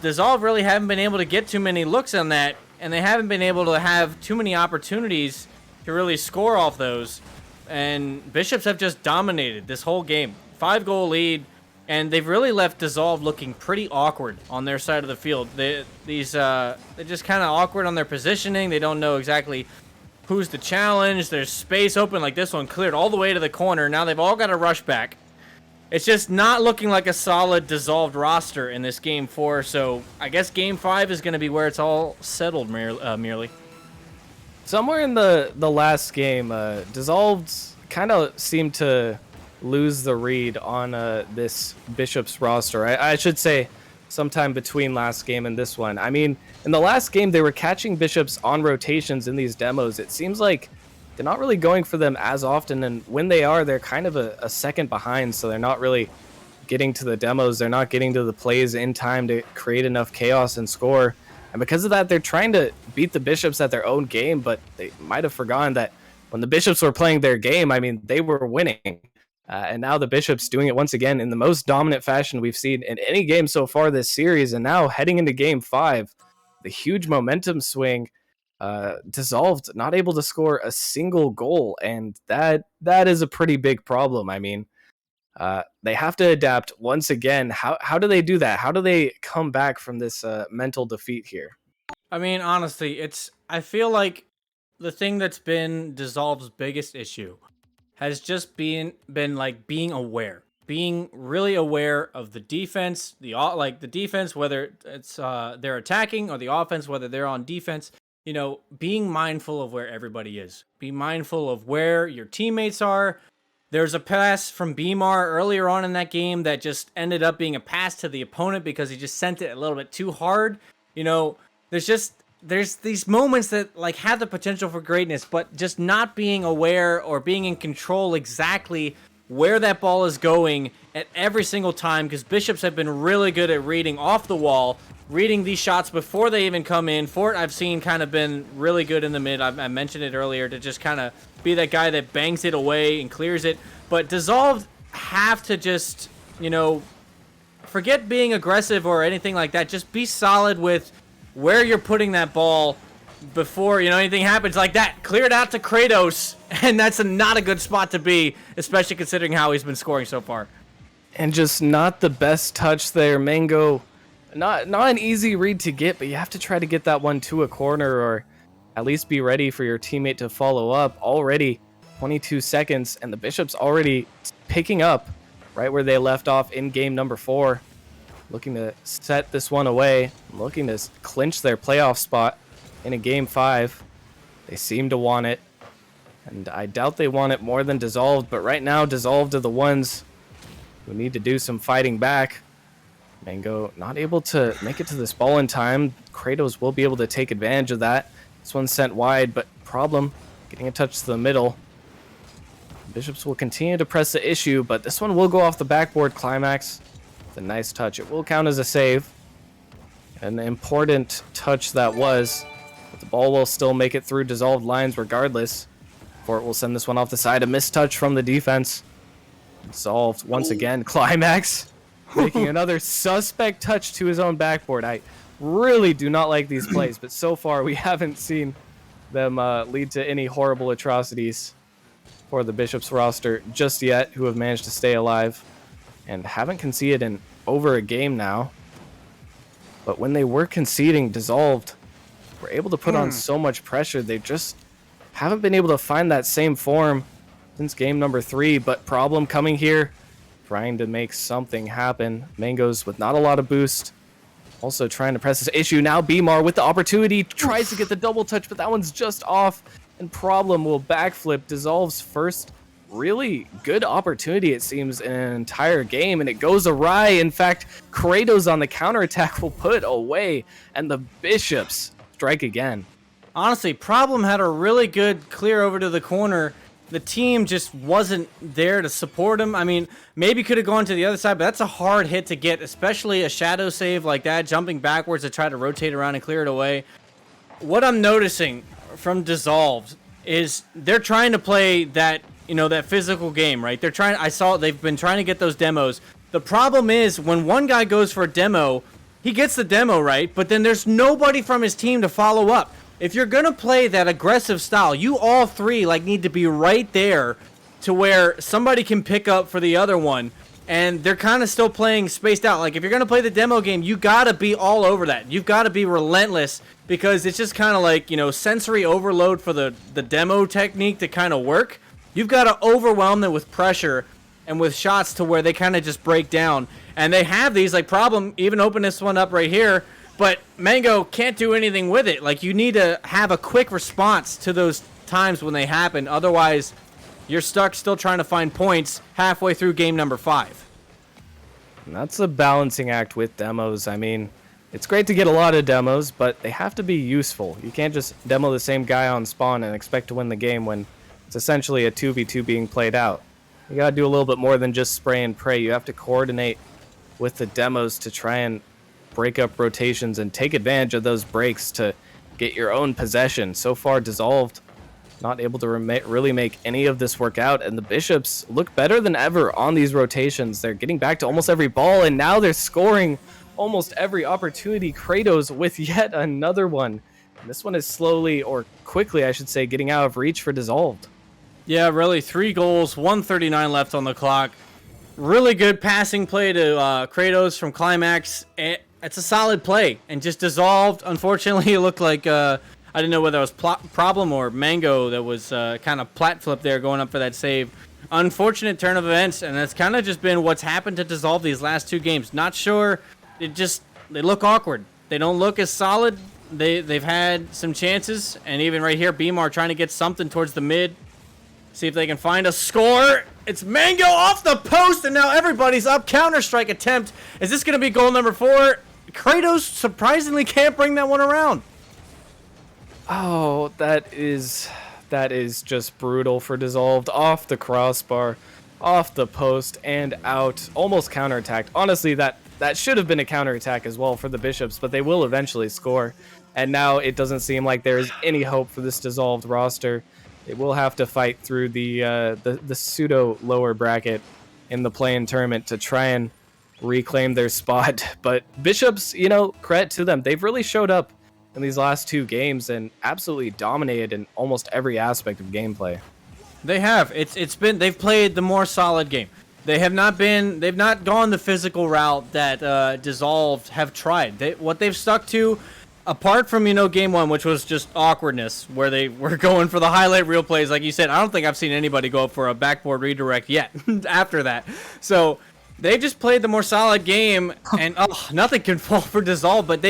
Dissolve really haven't been able to get too many looks on that, and they haven't been able to have too many opportunities to really score off those. And Bishops have just dominated this whole game. 5-goal lead, and they've really left Dissolve looking pretty awkward on their side of the field. They're just kind of awkward on their positioning. They don't know exactly who's the challenge. There's space open, like this one cleared all the way to the corner. Now they've all got to rush back. It's just not looking like a solid Dissolved roster in this game 4. So I guess game 5 is going to be where it's all settled merely. Somewhere in the last game, Dissolved kind of seemed to lose the read on this Bishops roster. I should say sometime between last game and this one. I mean, in the last game, they were catching Bishops on rotations in these demos. It seems like they're not really going for them as often, and when they are, they're kind of a second behind, so they're not really getting to the demos. They're not getting to the plays in time to create enough chaos and score. And because of that, they're trying to beat the Bishops at their own game, but they might have forgotten that when the Bishops were playing their game, I mean, they were winning. And now the Bishops doing it once again in the most dominant fashion we've seen in any game so far this series. And now heading into game 5, the huge momentum swing, Dissolved not able to score a single goal. And that is a pretty big problem. I mean, they have to adapt once again. How do they do that? How do they come back from this mental defeat here? I mean, honestly, I feel like the thing that's been Dissolved's biggest issue has just been like being aware, being really aware of the defense, the defense, whether it's they're attacking, or the offense, whether they're on defense. Being mindful of where everybody is. Be mindful of where your teammates are. There's a pass from Bmar earlier on in that game that just ended up being a pass to the opponent because he just sent it a little bit too hard. There's these moments that like have the potential for greatness, but just not being aware or being in control exactly where that ball is going at every single time, because Bishops have been really good at reading off the wall, reading these shots before they even come in. Fort, I've seen, kind of been really good in the mid. I mentioned it earlier, to just kind of be that guy that bangs it away and clears it. But Dissolved have to just, forget being aggressive or anything like that. Just be solid with where you're putting that ball before anything happens like that. Clear it out to Kratos, and that's not a good spot to be, especially considering how he's been scoring so far. And just not the best touch there. Mango, not an easy read to get, but you have to try to get that one to a corner, or at least be ready for your teammate to follow up. Already 22 seconds, and the Bishops already picking up right where they left off in game number 4. Looking to set this one away, looking to clinch their playoff spot in a game 5. They seem to want it, and I doubt they want it more than Dissolved, but right now Dissolved are the ones who need to do some fighting back. Mango not able to make it to this ball in time. Kratos will be able to take advantage of that. This one's sent wide, but problem getting a touch to the middle. Bishops will continue to press the issue, but this one will go off the backboard. Climax, it's a nice touch. It will count as a save. An important touch that was, but the ball will still make it through Dissolved lines regardless. Fort will send this one off the side. A missed touch from the defense. Dissolved once again. Climax making another suspect touch to his own backboard. I really do not like these plays, but so far we haven't seen them lead to any horrible atrocities for the Bishops roster just yet, who have managed to stay alive and haven't conceded in over a game now. But when they were conceding, Dissolved were able to put on so much pressure. They just haven't been able to find that same form since game number 3, but Problem coming here, trying to make something happen. Mangoes with not a lot of boost, also trying to press this issue. Now Bmar with the opportunity, tries to get the double touch, but that one's just off, and Problem will backflip. Dissolve's first really good opportunity, it seems, in an entire game, and it goes awry. In fact, Kratos on the counterattack will put away, and the Bishops strike again. Honestly, Problem had a really good clear over to the corner. The team just wasn't there to support him. I mean, maybe could have gone to the other side, but that's a hard hit to get, especially a shadow save like that, jumping backwards to try to rotate around and clear it away. What I'm noticing from Dissolved is they're trying to play that, that physical game, right? They've been trying to get those demos. The problem is when one guy goes for a demo, he gets the demo, right? But then there's nobody from his team to follow up. If you're going to play that aggressive style, you all three need to be right there to where somebody can pick up for the other one. And they're kind of still playing spaced out. Like, if you're going to play the demo game, you got to be all over that. You've got to be relentless, because it's just kind of like, sensory overload for the demo technique to kind of work. You've got to overwhelm them with pressure and with shots to where they kind of just break down. And they have these, like Problem even opened this one up right here. But Mango can't do anything with it. Like, you need to have a quick response to those times when they happen. Otherwise, you're stuck still trying to find points halfway through game number 5. And that's a balancing act with demos. I mean, it's great to get a lot of demos, but they have to be useful. You can't just demo the same guy on spawn and expect to win the game when it's essentially a 2v2 being played out. You gotta do a little bit more than just spray and pray. You have to coordinate with the demos to try and break up rotations and take advantage of those breaks to get your own possession. So far, Dissolved not able to really make any of this work out, and the Bishops look better than ever on these rotations. They're getting back to almost every ball, and now they're scoring almost every opportunity. Kratos with yet another one. And this one is slowly, or quickly I should say, getting out of reach for Dissolved. Yeah, really, 3 goals, 1:39 left on the clock. Really good passing play to Kratos from Climax. It's a solid play, and just Dissolved. Unfortunately, it looked like I didn't know whether it was Problem or Mango that was kind of plat flip there going up for that save. Unfortunate turn of events, and that's kind of just been what's happened to Dissolve these last 2 games. Not sure. They look awkward. They don't look as solid. They've had some chances, and even right here, Bmar trying to get something towards the mid. See if they can find a score. It's Mango off the post, and now everybody's up. Counter-strike attempt. Is this going to be goal number 4? Kratos surprisingly can't bring that one around. Oh, that is just brutal for Dissolved. Off the crossbar, off the post, and out. Almost counterattacked. Honestly, that should have been a counterattack as well for the Bishops, but they will eventually score. And now it doesn't seem like there is any hope for this Dissolved roster. They will have to fight through the pseudo lower bracket in the play-in tournament to try and reclaim their spot. But Bishops, credit to them. They've really showed up in these last 2 games and absolutely dominated in almost every aspect of gameplay. They have. They've played the more solid game. They've not gone the physical route that Dissolved have tried. What they've stuck to, apart from, game 1, which was just awkwardness, where they were going for the highlight reel plays, like you said. I don't think I've seen anybody go up for a backboard redirect yet after that. So they just played the more solid game, and nothing can fall for Dissolve, but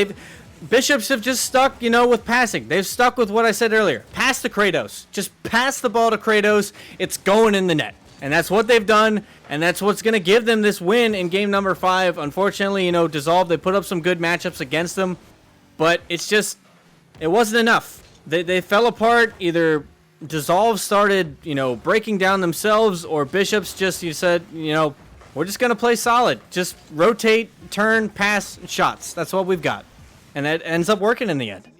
Bishops have just stuck, with passing. They've stuck with what I said earlier. Pass to Kratos. Just pass the ball to Kratos. It's going in the net. And that's what they've done, and that's what's going to give them this win in game number 5. Unfortunately, Dissolve, they put up some good matchups against them, but it wasn't enough. They fell apart. Either Dissolve started, breaking down themselves, or Bishops just, we're just going to play solid. Just rotate, turn, pass, shots. That's what we've got. And that ends up working in the end.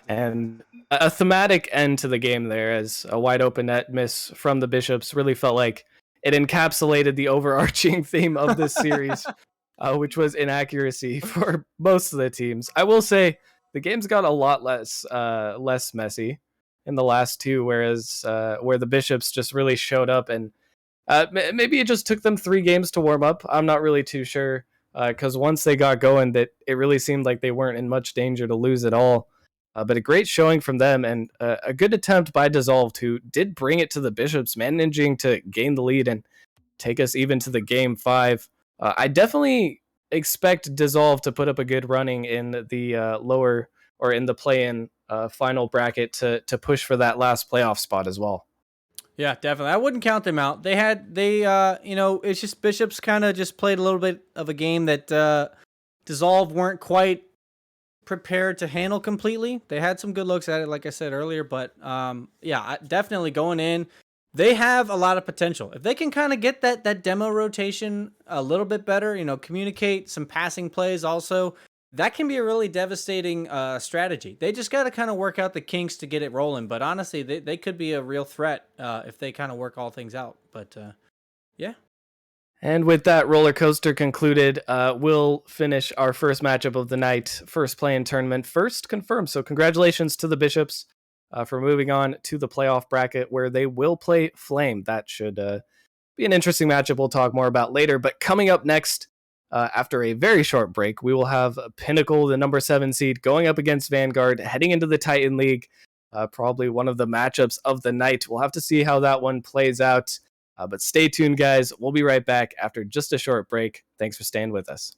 And a thematic end to the game there, as a wide open net miss from the Bishops really felt like it encapsulated the overarching theme of this series, which was inaccuracy for most of the teams. I will say the games got a lot less messy in the last 2, whereas where the Bishops just really showed up, and maybe it just took them 3 games to warm up. I'm not really too sure. Because once they got going, that it really seemed like they weren't in much danger to lose at all. But a great showing from them, and a good attempt by Dissolved, who did bring it to the Bishops, managing to gain the lead and take us even to the game 5. I definitely expect Dissolve to put up a good running in the lower or in the play-in final bracket to push for that last playoff spot as well. Yeah, definitely. I wouldn't count them out. It's just Bishops kind of just played a little bit of a game that Dissolve weren't quite prepared to handle completely. They had some good looks at it, like I said earlier, but definitely going in, they have a lot of potential. If they can kind of get that demo rotation a little bit better, communicate some passing plays also, that can be a really devastating strategy. They just got to kind of work out the kinks to get it rolling, but honestly, they could be a real threat if they kind of work all things out. But yeah. And with that roller coaster concluded, we'll finish our first matchup of the night, first play-in tournament, first confirmed. So congratulations to the Bishops for moving on to the playoff bracket where they will play Flame. That should be an interesting matchup we'll talk more about later. But coming up next, after a very short break, we will have Pinnacle, the number 7 seed, going up against Vanguard, heading into the Titan League. Probably one of the matchups of the night. We'll have to see how that one plays out. But stay tuned, guys. We'll be right back after just a short break. Thanks for staying with us.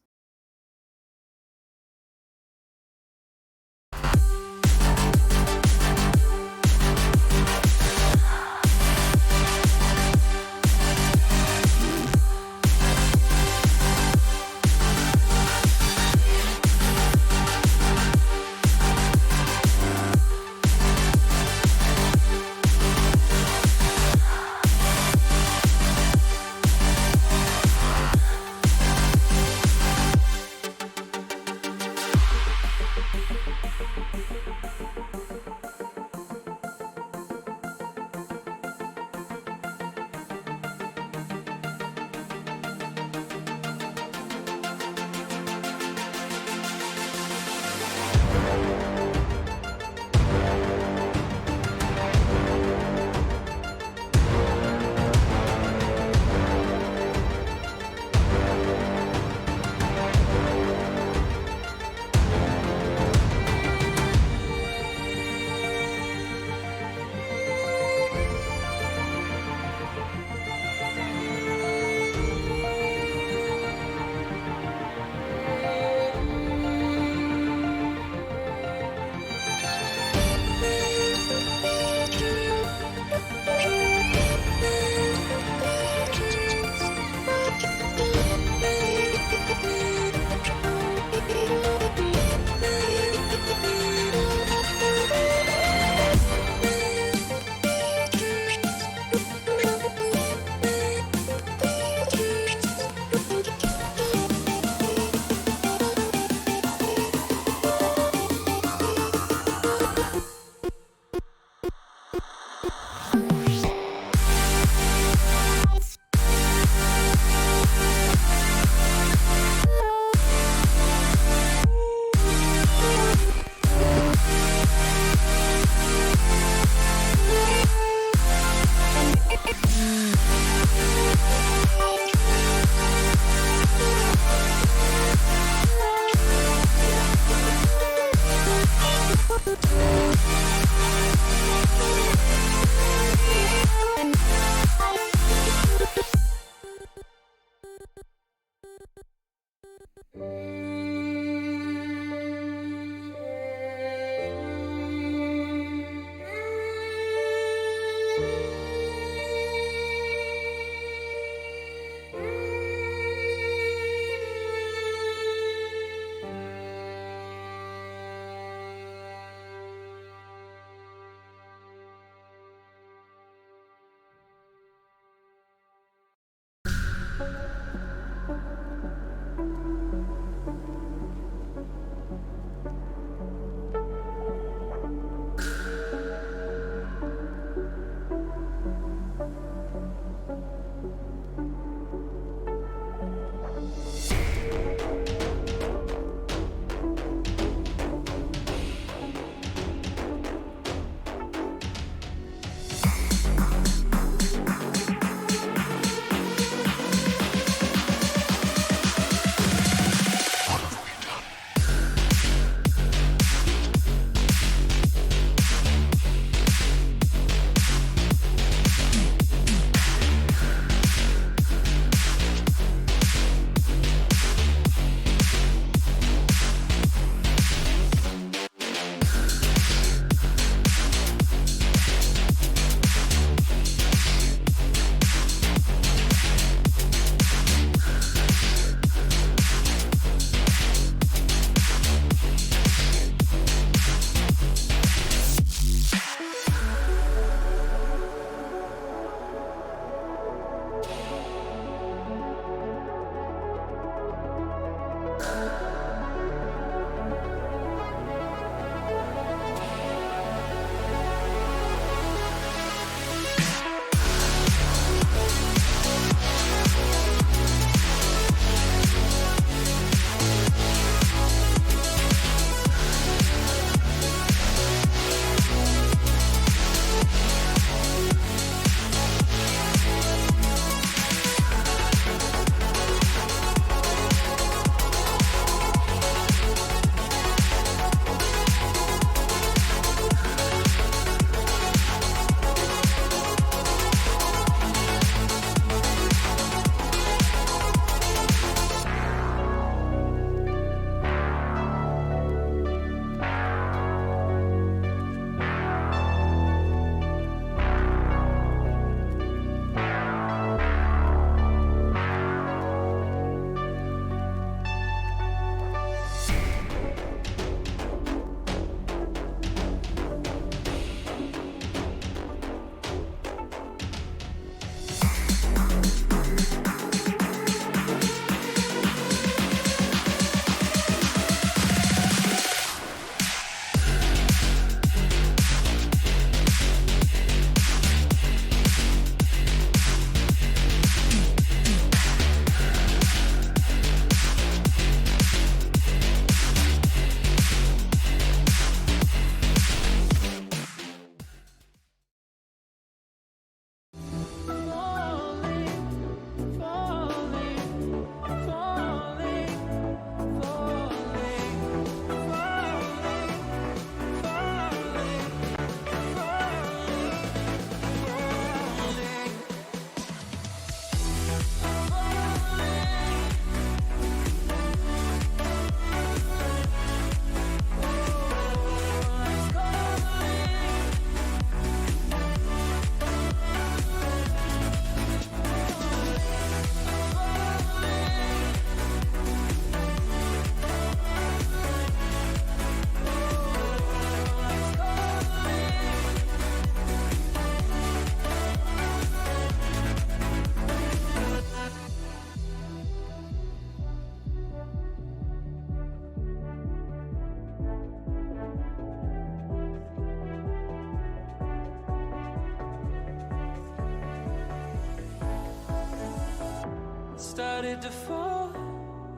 started to fall,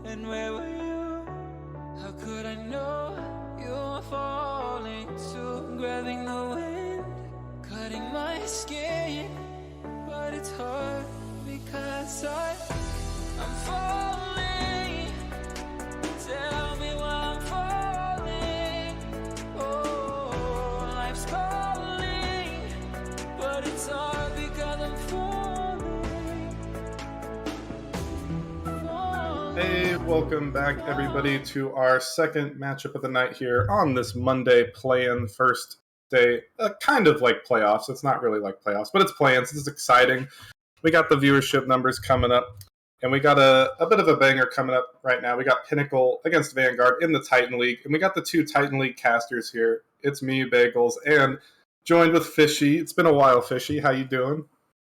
and where were you? How could I know you were falling too? Grabbing the wind, cutting my skin, but it's hard because I'm falling. Tell me why I'm falling. Oh, life's calling, but it's hard because I'm falling. Hey, welcome back everybody to our second matchup of the night here on this Monday play-in first day, kind of like playoffs. It's not really like playoffs, but it's play-in, so it's exciting. We got the viewership numbers coming up, and we got a bit of a banger coming up right now. We got Pinnacle against Vanguard in the Titan League, and we got the two Titan League casters here. It's me, Bagels, and joined with Fishy. It's been a while, Fishy. How you doing?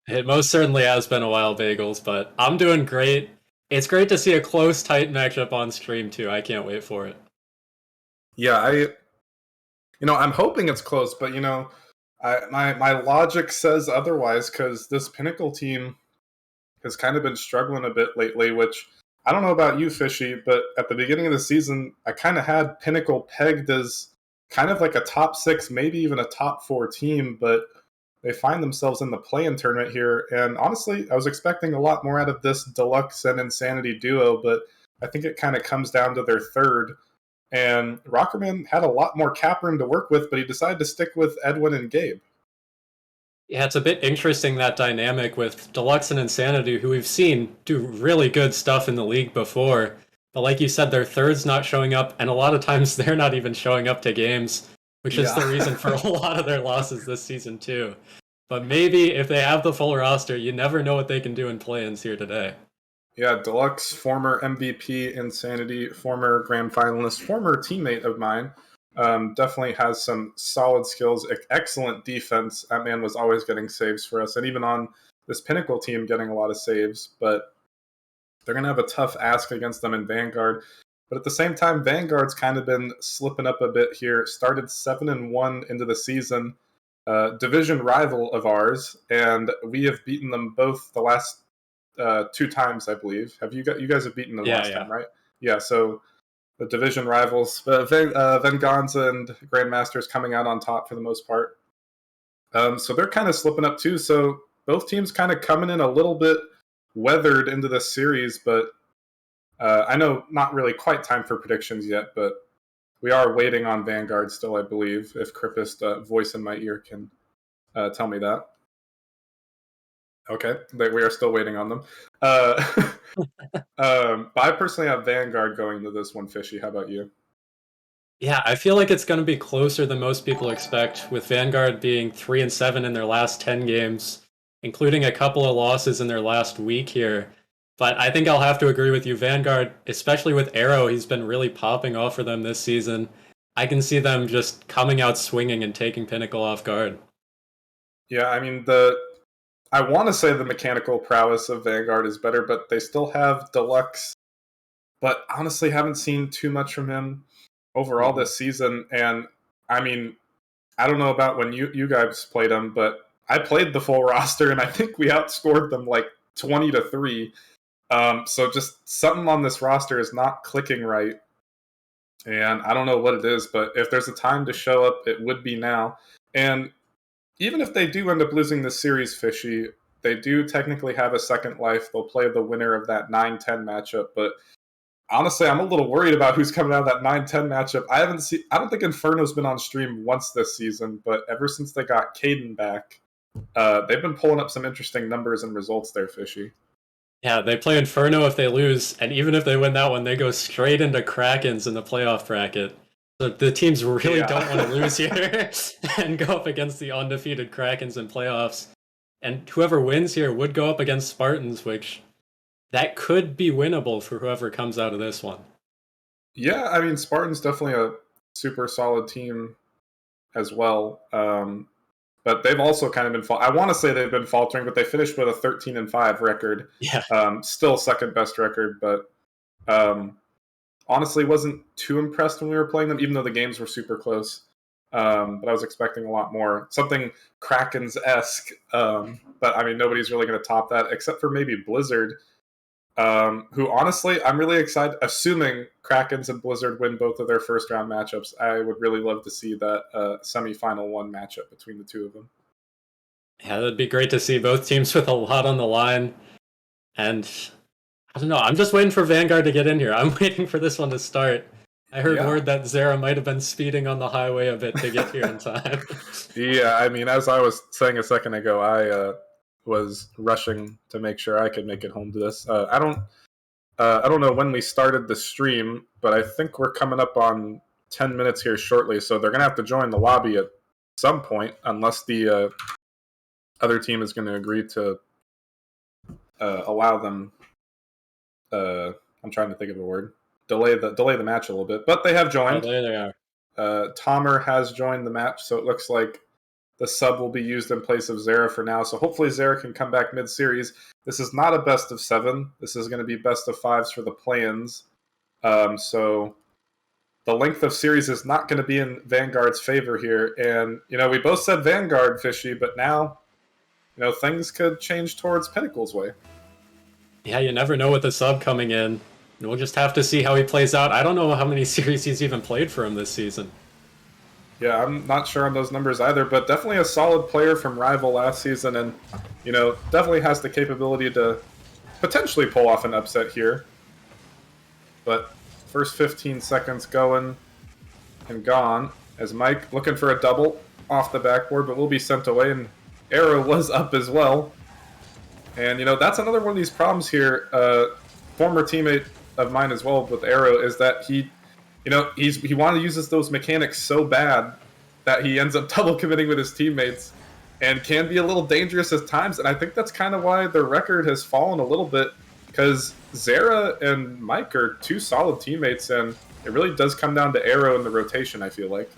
It most certainly has been a while, Bagels, but I'm doing great. It's great to see a close, tight matchup on stream, too. I can't wait for it. Yeah, I'm hoping it's close, but my logic says otherwise because this Pinnacle team has kind of been struggling a bit lately, which I don't know about you, Fishy, but at the beginning of the season, I kind of had Pinnacle pegged as kind of like a top 6, maybe even a top 4 team, but they find themselves in the play-in tournament here, and honestly, I was expecting a lot more out of this Deluxe and Insanity duo, but I think it kind of comes down to their third. And Rockerman had a lot more cap room to work with, but he decided to stick with Edwin and Gabe. Yeah, it's a bit interesting, that dynamic with Deluxe and Insanity, who we've seen do really good stuff in the league before. But like you said, their third's not showing up, and a lot of times they're not even showing up to games, which is the reason for a lot of their losses this season too. But maybe if they have the full roster, you never know what they can do in play-ins here today. Yeah, Deluxe, former MVP, Insanity, former grand finalist, former teammate of mine, definitely has some solid skills, excellent defense. That man was always getting saves for us, and even on this Pinnacle team getting a lot of saves, but they're going to have a tough ask against them in Vanguard. But at the same time, Vanguard's kind of been slipping up a bit here. Started 7-1 into the season, division rival of ours, and we have beaten them both the last 2 times, I believe. Have you guys have beaten them last time, right? Yeah. So the division rivals, Venganza and Grandmasters coming out on top for the most part. So they're kind of slipping up too. So both teams kind of coming in a little bit weathered into this series, but I know not really quite time for predictions yet, but we are waiting on Vanguard still, I believe, if Crippist voice in my ear can tell me that. Okay, we are still waiting on them. But I personally have Vanguard going into this one, Fishy. How about you? Yeah, I feel like it's going to be closer than most people expect, with Vanguard being 3-7 in their last 10 games, including a couple of losses in their last week here. But I think I'll have to agree with you. Vanguard, especially with Arrow, he's been really popping off for them this season. I can see them just coming out swinging and taking Pinnacle off guard. Yeah, I mean, I want to say the mechanical prowess of Vanguard is better, but they still have Deluxe. But honestly, haven't seen too much from him overall this season. And I mean, I don't know about when you guys played him, but I played the full roster, and I think we outscored them like 20-3. So just something on this roster is not clicking right. And I don't know what it is, but if there's a time to show up, it would be now. And even if they do end up losing this series, Fishy, they do technically have a second life. They'll play the winner of that 9-10 matchup. But honestly, I'm a little worried about who's coming out of that 9-10 matchup. I don't think Inferno's been on stream once this season, but ever since they got Caden back, they've been pulling up some interesting numbers and results there, Fishy. Yeah, they play Inferno if they lose, and even if they win that one, they go straight into Krakens in the playoff bracket. So the teams really don't want to lose here and go up against the undefeated Krakens in playoffs. And whoever wins here would go up against Spartans, which that could be winnable for whoever comes out of this one. Yeah, I mean, Spartan's definitely a super solid team as well. But they've also kind of been I want to say they've been faltering, but they finished with a 13-5 record. Yeah. Still second best record, but honestly wasn't too impressed when we were playing them, even though the games were super close. But I was expecting a lot more. Something Krakens-esque. But I mean, nobody's really going to top that, except for maybe Blizzard. who honestly, I'm really excited. Assuming Krakens and Blizzard win both of their first round matchups, I would really love to see that semifinal one matchup between the two of them. Yeah, that'd be great to see both teams with a lot on the line. And I don't know, I'm just waiting for Vanguard to get in here. I'm waiting for this one to start. I heard word that Zera might have been speeding on the highway a bit to get here in time. Yeah, I mean, as I was saying a second ago, I was rushing to make sure I could make it home to this. I don't know when we started the stream, but I think we're coming up on 10 minutes here shortly, so they're going to have to join the lobby at some point, unless the other team is going to agree to allow them. I'm trying to think of a word. Delay the match a little bit, but they have joined. Oh, there they are. Tomer has joined the match, so it looks like the sub will be used in place of Zera for now. So hopefully Zera can come back mid-series. This is not a best of 7. This is going to be best of 5s for the play-ins. So the length of series is not going to be in Vanguard's favor here. And, we both said Vanguard, Fishy, but now, things could change towards Pinnacle's way. Yeah, you never know with the sub coming in. And we'll just have to see how he plays out. I don't know how many series he's even played for him this season. Yeah, I'm not sure on those numbers either, but definitely a solid player from Rival last season, and, definitely has the capability to potentially pull off an upset here. But first 15 seconds going and gone, as Mike looking for a double off the backboard, but will be sent away, and Arrow was up as well. And, that's another one of these problems here. Former teammate of mine as well with Arrow is that he wanted to use those mechanics so bad that he ends up double committing with his teammates and can be a little dangerous at times. And I think that's kind of why their record has fallen a little bit, because Zera and Mike are two solid teammates, and it really does come down to Arrow in the rotation, I feel like.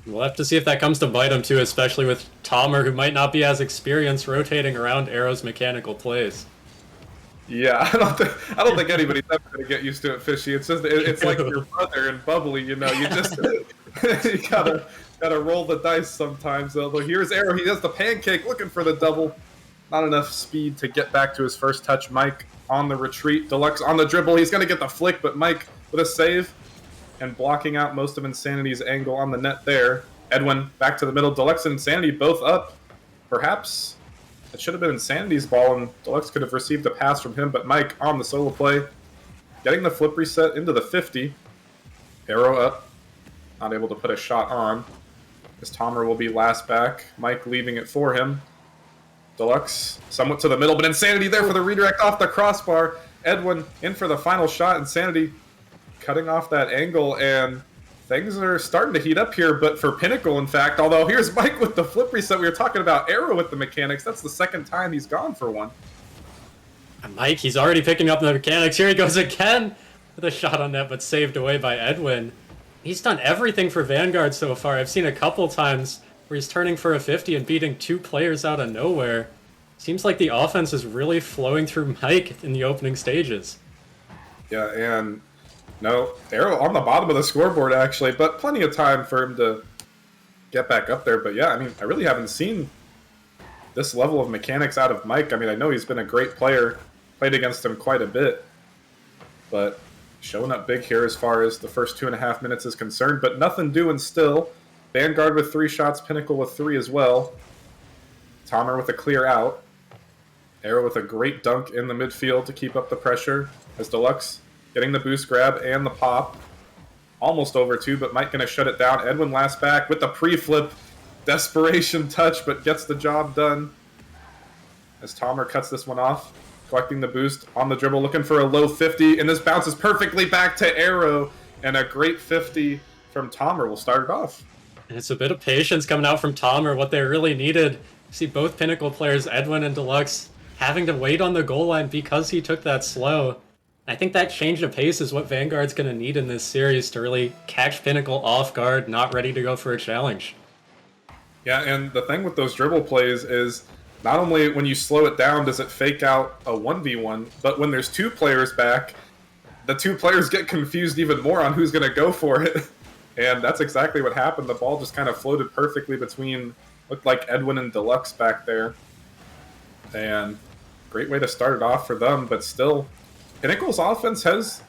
We'll have to see if that comes to bite him too, especially with Tomer, who might not be as experienced rotating around Arrow's mechanical plays. Yeah, I don't think anybody's ever going to get used to it, Fishy. It's just it's like your brother and Bubbly, you just you gotta roll the dice sometimes. Although here's Arrow, he does the pancake, looking for the double. Not enough speed to get back to his first touch. Mike on the retreat, Deluxe on the dribble. He's going to get the flick, but Mike with a save and blocking out most of Insanity's angle on the net there. Edwin back to the middle. Deluxe and Insanity both up. Perhaps it should have been Insanity's ball, and Deluxe could have received a pass from him, but Mike on the solo play, getting the flip reset into the 50. Arrow up. Not able to put a shot on, as Tomer will be last back. Mike leaving it for him. Deluxe somewhat to the middle, but Insanity there for the redirect off the crossbar. Edwin in for the final shot. Insanity cutting off that angle, and things are starting to heat up here, but for Pinnacle, in fact, although here's Mike with the flip reset. We were talking about Arrow with the mechanics. That's the second time he's gone for one. And Mike, he's already picking up the mechanics. Here he goes again with a shot on net, but saved away by Edwin. He's done everything for Vanguard so far. I've seen a couple times where he's turning for a 50 and beating two players out of nowhere. Seems like the offense is really flowing through Mike in the opening stages. Yeah, and no, Arrow on the bottom of the scoreboard, actually, but plenty of time for him to get back up there. But yeah, I mean, I really haven't seen this level of mechanics out of Mike. I mean, I know he's been a great player, played against him quite a bit, but showing up big here as far as the first 2.5 minutes is concerned, but nothing doing still. Vanguard with 3 shots, Pinnacle with 3 as well. Tomer with a clear out. Arrow with a great dunk in the midfield to keep up the pressure, as Deluxe getting the boost grab and the pop. Almost over too, but Mike gonna shut it down. Edwin last back with the pre-flip. Desperation touch, but gets the job done. As Tomer cuts this one off. Collecting the boost on the dribble, looking for a low 50, and this bounces perfectly back to Arrow, and a great 50 from Tomer will start it off. And it's a bit of patience coming out from Tomer, what they really needed. See both Pinnacle players, Edwin and Deluxe, having to wait on the goal line because he took that slow. I think that change of pace is what Vanguard's going to need in this series to really catch Pinnacle off guard, not ready to go for a challenge. Yeah, and the thing with those dribble plays is not only when you slow it down does it fake out a 1v1, but when there's 2 players back, the 2 players get confused even more on who's going to go for it. And that's exactly what happened. The ball just kind of floated perfectly between, looked like Edwin and Deluxe back there. And great way to start it off for them, but still, Pinnacle's offense has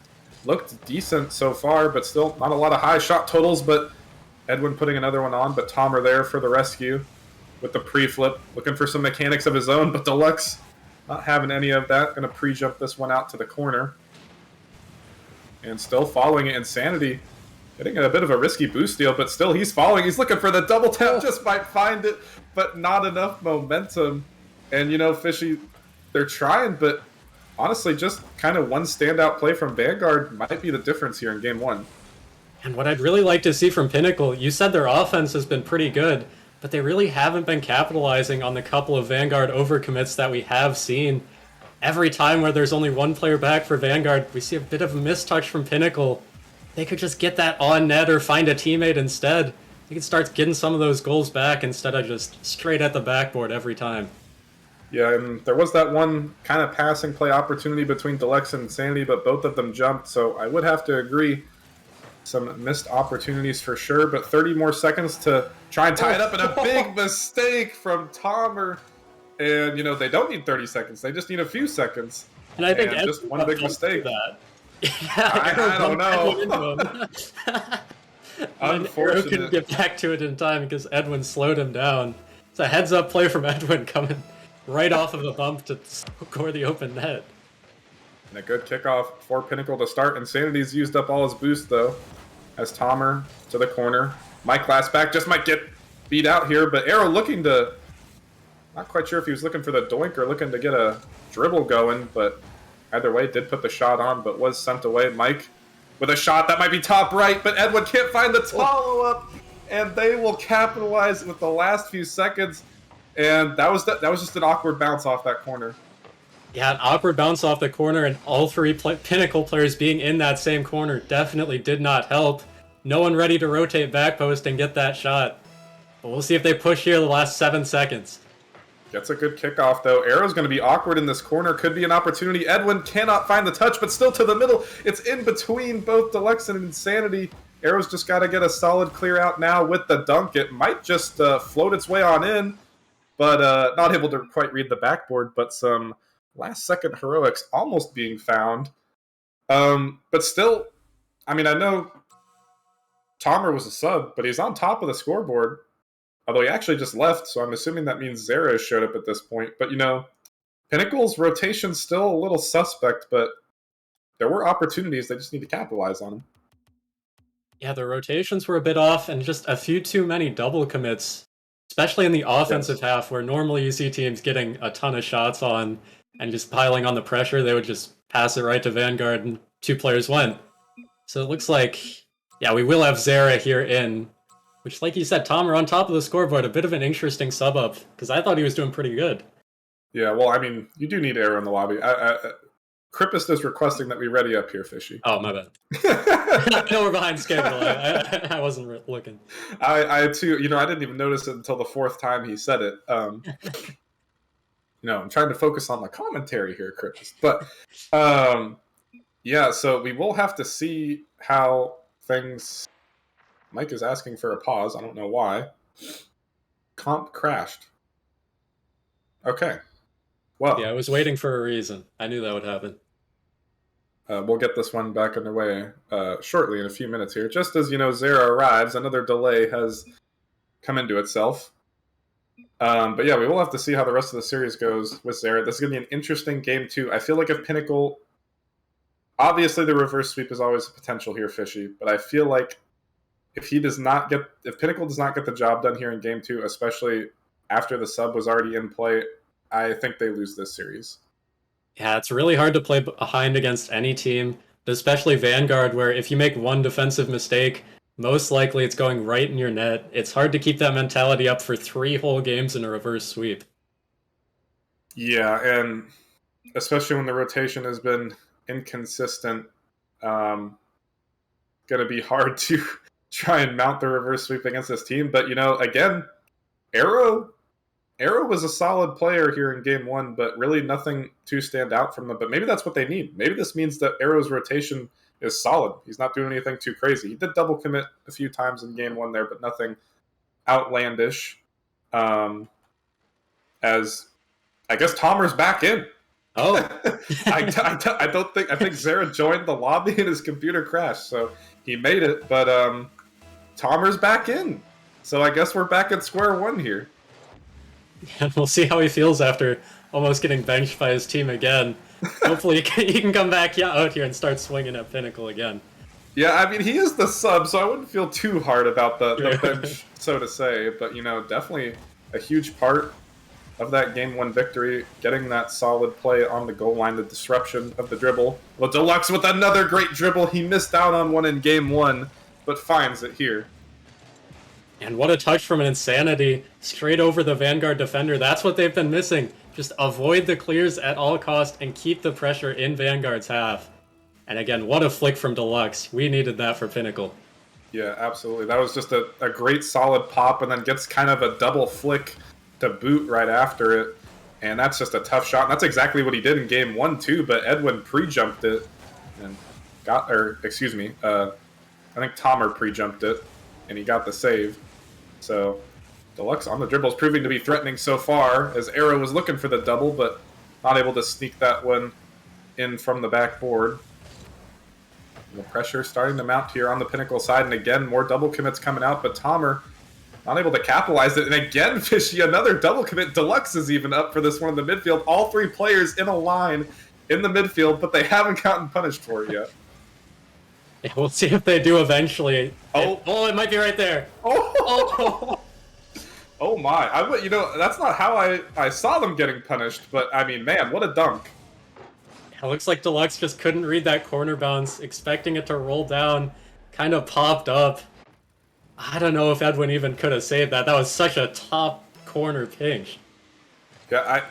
looked decent so far, but still not a lot of high shot totals, but Edwin putting another one on, but Tomer there for the rescue with the pre-flip, looking for some mechanics of his own, but Deluxe not having any of that. Going to pre-jump this one out to the corner. And still following it, Insanity getting a bit of a risky boost deal, but still he's following. He's looking for the double tap, just might find it, but not enough momentum. And, you know, Fishy, they're trying, but honestly, just kind of one standout play from Vanguard might be the difference here in game one. And what I'd really like to see from Pinnacle, you said their offense has been pretty good, but they really haven't been capitalizing on the couple of Vanguard overcommits that we have seen. Every time where there's only one player back for Vanguard, we see a bit of a mistouch from Pinnacle. They could just get that on net or find a teammate instead. They could start getting some of those goals back instead of just straight at the backboard every time. Yeah, and there was that one kind of passing play opportunity between Deluxe and Insanity, but both of them jumped, so I would have to agree. Some missed opportunities for sure, but 30 more seconds to try and tie it up, and a big mistake from Tomer. And, you know, they don't need 30 seconds. They just need a few seconds. And I think just one big mistake. That. I don't know. Unfortunate. Couldn't get back to it in time because Edwin slowed him down. It's a heads-up play from Edwin coming right off of the bump to score the open net. And a good kickoff for Pinnacle to start. Insanity's used up all his boost, though, as Tomer to the corner. Mike last back just might get beat out here, but Arrow looking to... Not quite sure if he was looking for the doink or looking to get a dribble going, but either way, did put the shot on, but was sent away. Mike with a shot that might be top right, but Edwin can't find the follow-up, and they will capitalize with the last few seconds. And that was just an awkward bounce off that corner. Yeah, an awkward bounce off the corner, and all three Pinnacle players being in that same corner definitely did not help. No one ready to rotate back post and get that shot. But we'll see if they push here the last 7 seconds. Gets a good kickoff, though. Arrow's going to be awkward in this corner. Could be an opportunity. Edwin cannot find the touch, but still to the middle. It's in between both Deluxe and Insanity. Arrow's just got to get a solid clear out now with the dunk. It might just float its way on in, but not able to quite read the backboard. But some last-second heroics almost being found. But still, I mean, I know Tomer was a sub, but he's on top of the scoreboard. Although he actually just left, so I'm assuming that means Zera showed up at this point. But, you know, Pinnacle's rotation's still a little suspect, but there were opportunities. They just need to capitalize on them. Yeah, the rotations were a bit off, and just a few too many double commits, especially in the offensive half, where normally you see teams getting a ton of shots on and just piling on the pressure. They would just pass it right to Vanguard, and 2 players went. So it looks like, yeah, we will have Zera here in... Which, like you said, Tomer on top of the scoreboard, a bit of an interesting sub-up, because I thought he was doing pretty good. Yeah, well, I mean, you do need Arrow in the lobby. Crippist is requesting that we ready up here, Fishy. Oh, my bad. I know we're behind schedule. I wasn't looking. I too, you know, I didn't even notice it until the 4th time he said it. You know, I'm trying to focus on the commentary here, Crippist. But, yeah, so we will have to see how things... Mike is asking for a pause. I don't know why. Comp crashed. Okay. Well. Yeah, I was waiting for a reason. I knew that would happen. We'll get this one back underway shortly in a few minutes here. Just as, you know, Zera arrives, another delay has come into itself. But yeah, we will have to see how the rest of the series goes with Zera. This is going to be an interesting game, too. I feel like if Pinnacle... Obviously, the reverse sweep is always a potential here, Fishy. But I feel like if Pinnacle does not get the job done here in game 2, especially after the sub was already in play, I think they lose this series. Yeah, it's really hard to play behind against any team, but especially Vanguard, where if you make one defensive mistake, most likely it's going right in your net. It's hard to keep that mentality up for 3 whole games in a reverse sweep. Yeah, and especially when the rotation has been inconsistent, going to be hard to try and mount the reverse sweep against this team. But, you know, again, Arrow was a solid player here in game 1, but really nothing to stand out from them. But maybe that's what they need. Maybe this means that Arrow's rotation is solid. He's not doing anything too crazy. He did double commit a few times in game 1 there, but nothing outlandish. As I guess Tomer's back in. Oh, I don't think I think Zara joined the lobby and his computer crashed, so he made it. But Tomer's back in, so I guess we're back at square one here. and we'll see how he feels after almost getting benched by his team again. Hopefully, he can come back out here and start swinging at Pinnacle again. Yeah, I mean, he is the sub, so I wouldn't feel too hard about the bench, so to say. But, definitely a huge part of that Game 1 victory, getting that solid play on the goal line, the disruption of the dribble. Well, Deluxe with another great dribble. He missed out on one in Game 1, but finds it here. And what a touch from an Insanity, straight over the Vanguard defender. That's what they've been missing. Just avoid the clears at all costs and keep the pressure in Vanguard's half. And again, what a flick from Deluxe. We needed that for Pinnacle. Yeah, absolutely. That was just a great solid pop, and then gets kind of a double flick to boot right after it. And that's just a tough shot. And that's exactly what he did in Game 1 too, but Edwin pre-jumped it and I think Tomer pre-jumped it, and he got the save. So Deluxe on the dribble is proving to be threatening so far, as Arrow was looking for the double, but not able to sneak that one in from the backboard. The pressure starting to mount here on the Pinnacle side, and again, more double commits coming out, but Tomer not able to capitalize it. And again, Fishy, another double commit. Deluxe is even up for this one in the midfield. All three players in a line in the midfield, but they haven't gotten punished for it yet. Yeah, we'll see if they do eventually. Oh, it might be right there. Oh, oh my. That's not how I saw them getting punished, but I mean, man, what a dunk. It looks like Deluxe just couldn't read that corner bounce, expecting it to roll down, kind of popped up. I don't know if Edwin even could have saved that. That was such a top corner pinch. Yeah,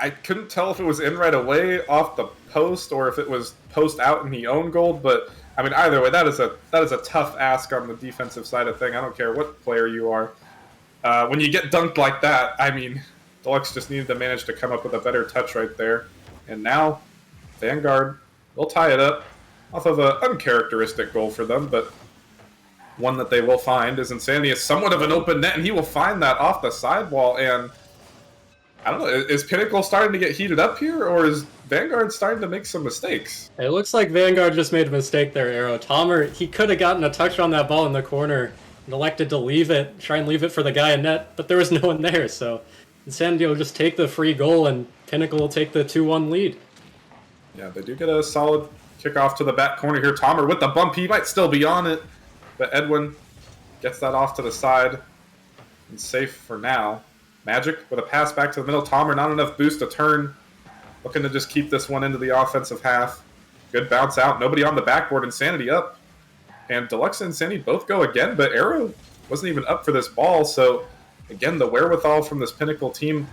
I couldn't tell if it was in right away off the post or if it was post out and he owned goal, but I mean, either way, that is a tough ask on the defensive side of thing. I don't care what player you are. When you get dunked like that, I mean, Deluxe just needed to manage to come up with a better touch right there. And now, Vanguard will tie it up off of an uncharacteristic goal for them, but one that they will find, is Insanity is somewhat of an open net, and he will find that off the sidewall. And I don't know, is Pinnacle starting to get heated up here, or is Vanguard starting to make some mistakes? It looks like Vanguard just made a mistake there, Arrow. Tomer, he could have gotten a touch on that ball in the corner and elected to leave it, try and leave it for the guy in net, but there was no one there, so Insanity will just take the free goal, and Pinnacle will take the 2-1 lead. Yeah, they do get a solid kickoff to the back corner here. Tomer with the bump, he might still be on it, but Edwin gets that off to the side and safe for now. Magic with a pass back to the middle. Tomer, not enough boost to turn. Looking to just keep this one into the offensive half. Good bounce out. Nobody on the backboard. Insanity up. And Deluxe and Insanity both go again, but Arrow wasn't even up for this ball. So, again, the wherewithal from this Pinnacle team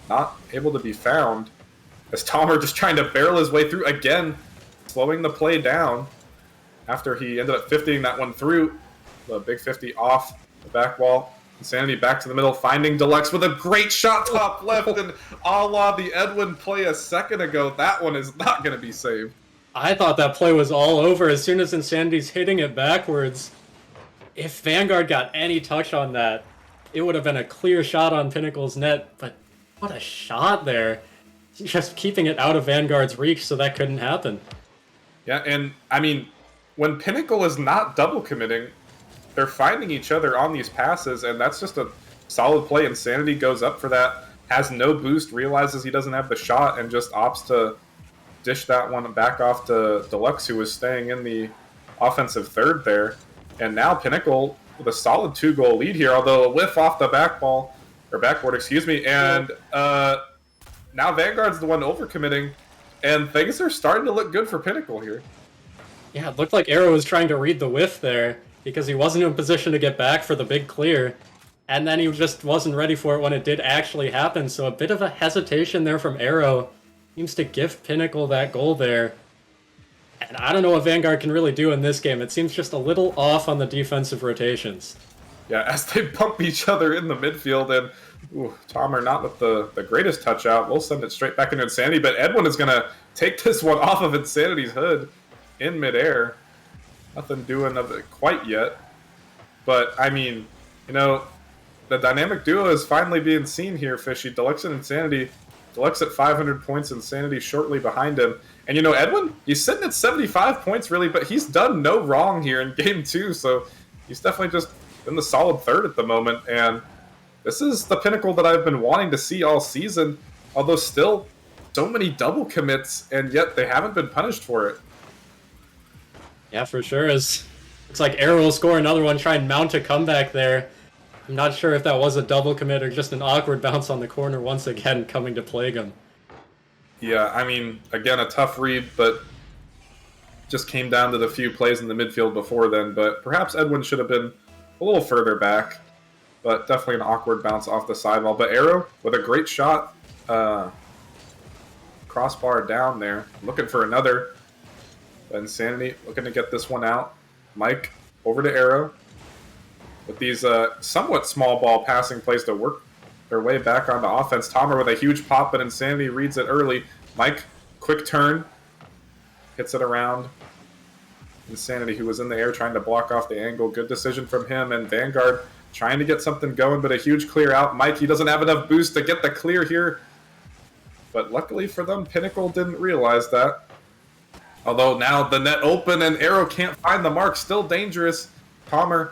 not able to be found. As Tomer just trying to barrel his way through again, slowing the play down after he ended up 50ing that one through. The big 50 off the back wall. Insanity back to the middle, finding Deluxe with a great shot top left, and a la the Edwin play a second ago, that one is not going to be saved. I thought that play was all over as soon as Insanity's hitting it backwards. If Vanguard got any touch on that, it would have been a clear shot on Pinnacle's net, but what a shot there. Just keeping it out of Vanguard's reach so that couldn't happen. Yeah, and I mean, when Pinnacle is not double committing, they're finding each other on these passes, and that's just a solid play. Insanity goes up for that, has no boost, realizes he doesn't have the shot, and just opts to dish that one back off to Deluxe, who was staying in the offensive third there. And now Pinnacle with a solid 2-goal lead here, although a whiff off the backboard, and now Vanguard's the one overcommitting, and things are starting to look good for Pinnacle here. Yeah, it looked like Arrow was trying to read the whiff there, because he wasn't in position to get back for the big clear, and then he just wasn't ready for it when it did actually happen, so a bit of a hesitation there from Arrow seems to gift Pinnacle that goal there. And I don't know what Vanguard can really do in this game. It seems just a little off on the defensive rotations. Yeah, as they bump each other in the midfield, and Tomer not with the greatest touch out. We'll send it straight back into Insanity, but Edwin is going to take this one off of Insanity's hood in midair. Nothing doing of it quite yet. But, I mean, the dynamic duo is finally being seen here, Fishy. Deluxe and Insanity Deluxe at 500 points, Insanity shortly behind him. And Edwin, he's sitting at 75 points really, but he's done no wrong here in game 2, so he's definitely just in the solid third at the moment. And this is the pinnacle that I've been wanting to see all season, although still so many double commits, and yet they haven't been punished for it. Yeah, for sure. It's like Arrow will score another one, try and mount a comeback there. I'm not sure if that was a double commit or just an awkward bounce on the corner once again coming to plague him. Yeah, I mean, again, a tough read, but just came down to the few plays in the midfield before then. But perhaps Edwin should have been a little further back, but definitely an awkward bounce off the sidewall. But Arrow with a great shot, crossbar down there, looking for another. Insanity looking to get this one out. Mike over to Arrow with these somewhat small ball passing plays to work their way back onto offense. Tomer with a huge pop, but Insanity reads it early. Mike, quick turn, hits it around. Insanity, who was in the air trying to block off the angle. Good decision from him. And Vanguard trying to get something going, but a huge clear out. Mike, he doesn't have enough boost to get the clear here. But luckily for them, Pinnacle didn't realize that. Although now the net open and Arrow can't find the mark. Still dangerous. Tomer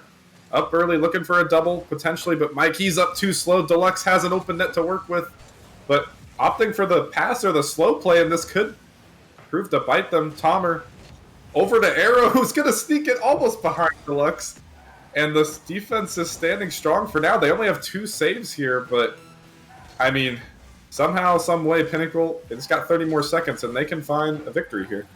up early, looking for a double, potentially, but Mike, he's up too slow. Deluxe has an open net to work with, but opting for the pass or the slow play, and this could prove to bite them. Tomer over to Arrow, who's going to sneak it almost behind Deluxe, and this defense is standing strong for now. They only have 2 saves here, but, I mean, somehow, some way, Pinnacle, it's got 30 more seconds, and they can find a victory here.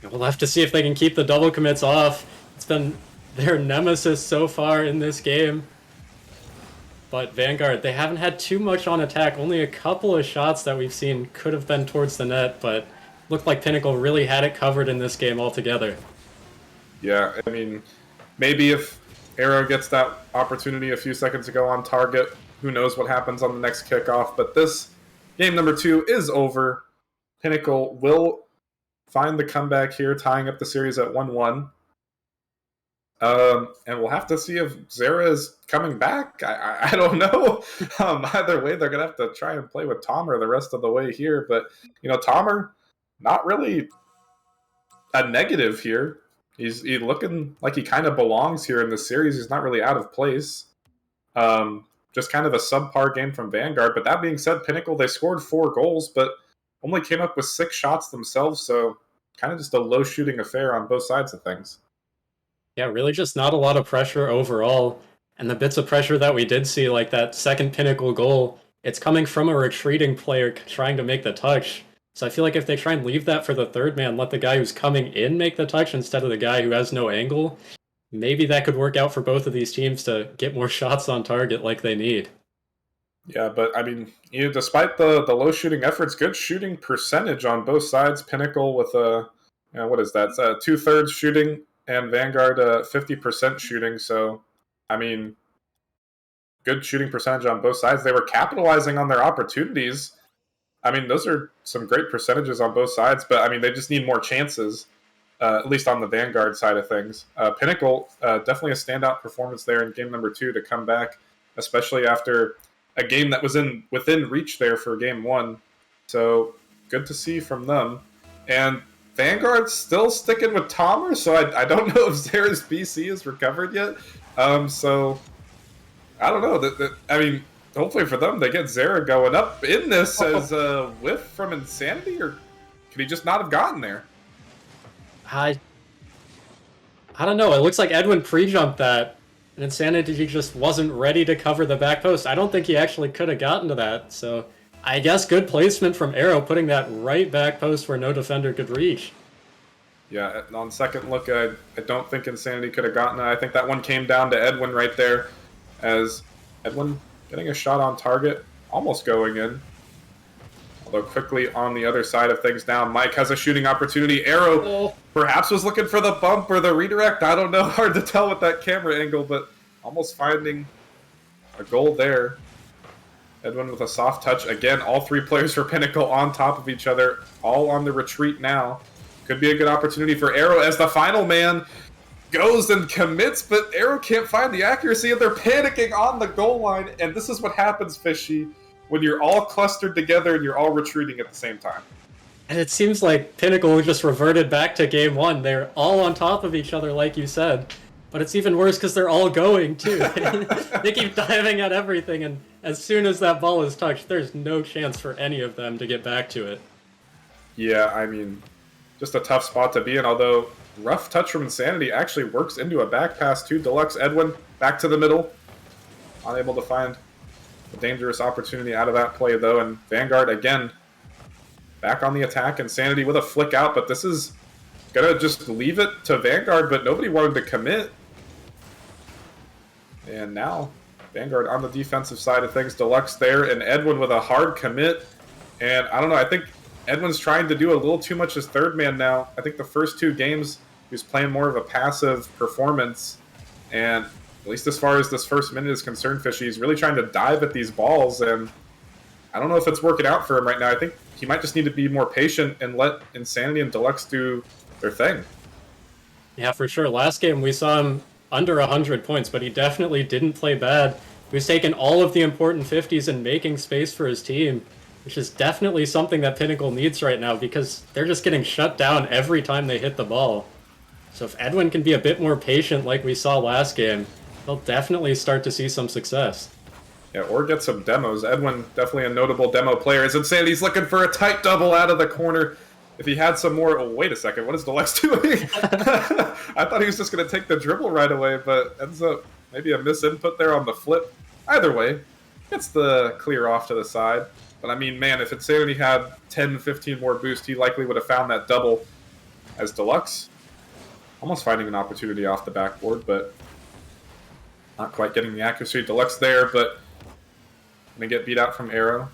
We'll have to see if they can keep the double commits off. It's been their nemesis so far in this game. But Vanguard, they haven't had too much on attack. Only a couple of shots that we've seen could have been towards the net, but looked like Pinnacle really had it covered in this game altogether. Yeah, I mean, maybe if Arrow gets that opportunity a few seconds ago on target, who knows what happens on the next kickoff. But this game number 2 is over. Pinnacle will find the comeback here, tying up the series at 1-1. And we'll have to see if Zera is coming back. I don't know. Either way, they're going to have to try and play with Tomer the rest of the way here. But, Tomer, not really a negative here. He's looking like he kind of belongs here in the series. He's not really out of place. Just kind of a subpar game from Vanguard. But that being said, Pinnacle, they scored 4 goals, but only came up with 6 shots themselves. So kind of just a low shooting affair on both sides of things. Yeah, really just not a lot of pressure overall. And the bits of pressure that we did see, like that second Pinnacle goal, it's coming from a retreating player trying to make the touch. So I feel like if they try and leave that for the third man, let the guy who's coming in make the touch instead of the guy who has no angle, maybe that could work out for both of these teams to get more shots on target like they need. Yeah, but I mean, despite the low shooting efforts, good shooting percentage on both sides. Pinnacle with what is that? 2/3 shooting, and Vanguard 50% shooting. So, I mean, good shooting percentage on both sides. They were capitalizing on their opportunities. I mean, those are some great percentages on both sides, but I mean, they just need more chances, at least on the Vanguard side of things. Pinnacle, definitely a standout performance there in game number 2 to come back, especially after a game that was within reach there for game 1. So, good to see from them. And Vanguard's still sticking with Tomer, so I don't know if Zera's BC is recovered yet. So, I don't know. I mean, hopefully for them, they get Zera going up in this as a whiff from Insanity, or could he just not have gotten there? I don't know. It looks like Edwin pre-jumped that, and Insanity just wasn't ready to cover the back post. I don't think he actually could have gotten to that, so I guess good placement from Arrow, putting that right back post where no defender could reach. Yeah, on second look, I don't think Insanity could have gotten it. I think that one came down to Edwin right there, as Edwin getting a shot on target, almost going in. Although quickly on the other side of things now, Mike has a shooting opportunity. Arrow perhaps was looking for the bump or the redirect. I don't know, hard to tell with that camera angle, but almost finding a goal there. Edwin with a soft touch. Again, all 3 players for Pinnacle on top of each other, all on the retreat now. Could be a good opportunity for Arrow as the final man goes and commits, but Arrow can't find the accuracy, and they're panicking on the goal line. And this is what happens, Fishy. when you're all clustered together and you're all retreating at the same time. And it seems like Pinnacle just reverted back to game one. They're all on top of each other, like you said. But it's even worse because they're all going, too. They keep diving at everything, and as soon as that ball is touched, there's no chance for any of them to get back to it. Yeah, I mean, just a tough spot to be in, although rough touch from Insanity actually works into a back pass to Deluxe. Edwin back to the middle. Unable to find a dangerous opportunity out of that play, though, and Vanguard, again, back on the attack. Insanity with a flick out, but this is gonna just leave it to Vanguard, but nobody wanted to commit. And now Vanguard on the defensive side of things. Deluxe there, and Edwin with a hard commit. And I don't know, I think Edwin's trying to do a little too much as third man now. I think the first two games he was playing more of a passive performance, and at least as far as this first minute is concerned, Fishy, he's really trying to dive at these balls, and I don't know if it's working out for him right now. I think he might just need to be more patient and let Insanity and Deluxe do their thing. Yeah, for sure. Last game we saw him under 100 points, but he definitely didn't play bad. He was taking all of the important 50s and making space for his team, which is definitely something that Pinnacle needs right now because they're just getting shut down every time they hit the ball. So if Edwin can be a bit more patient like we saw last game, they'll definitely start to see some success. Yeah, or get some demos. Edwin, definitely a notable demo player. As Insanity's looking for a tight double out of the corner. If he had some more... Oh, wait a second. What is Deluxe doing? I thought he was just going to take the dribble right away, but ends up maybe a misinput there on the flip. Either way, gets the clear off to the side. But I mean, man, if Insanity had 10, 15 more boost, he likely would have found that double as Deluxe. Almost finding an opportunity off the backboard, but not quite getting the accuracy. Deluxe there, but going to get beat out from Arrow.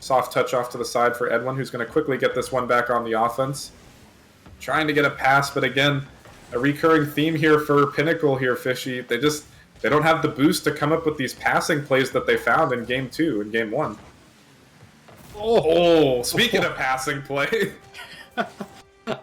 Soft touch off to the side for Edwin, who's going to quickly get this one back on the offense. Trying to get a pass, but again, a recurring theme here for Pinnacle here, Fishy. They don't have the boost to come up with these passing plays that they found in Game 2 and Game 1. Oh, speaking of passing play.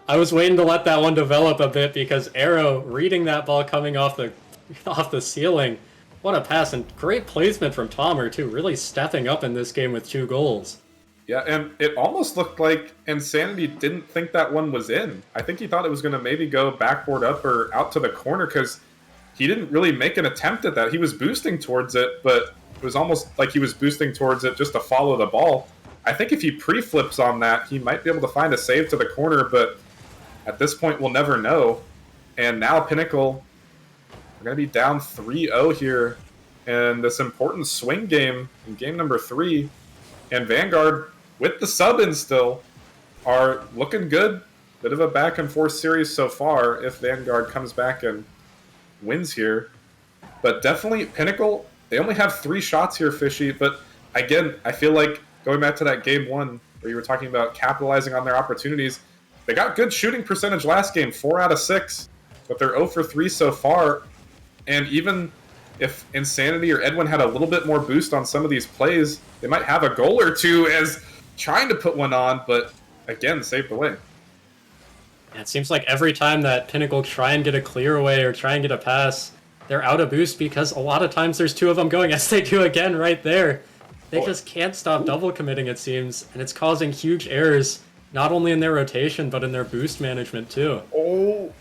I was waiting to let that one develop a bit because Arrow reading that ball coming off the ceiling. What a pass, and great placement from Tomer, too, really stepping up in this game with 2 goals. Yeah, and it almost looked like Insanity didn't think that one was in. I think he thought it was going to maybe go backboard up or out to the corner because he didn't really make an attempt at that. He was boosting towards it, but it was almost like he was boosting towards it just to follow the ball. I think if he pre-flips on that, he might be able to find a save to the corner, but at this point, we'll never know. And now Pinnacle... We're going to be down 3-0 here in this important swing game in game number 3. And Vanguard, with the sub in still, are looking good. Bit of a back-and-forth series so far if Vanguard comes back and wins here. But definitely, Pinnacle, they only have 3 shots here, Fishy. But again, I feel like going back to that game 1 where you were talking about capitalizing on their opportunities, they got good shooting percentage last game, 4 out of 6. But they're 0 for 3 so far. And even if Insanity or Edwin had a little bit more boost on some of these plays, they might have a goal or two as trying to put one on, but again, saved away. Yeah, it seems like every time that Pinnacle try and get a clear away or try and get a pass, they're out of boost because a lot of times there's 2 of them going, as they do again right there. They just can't stop double committing, it seems, and it's causing huge errors, not only in their rotation, but in their boost management too. Oh,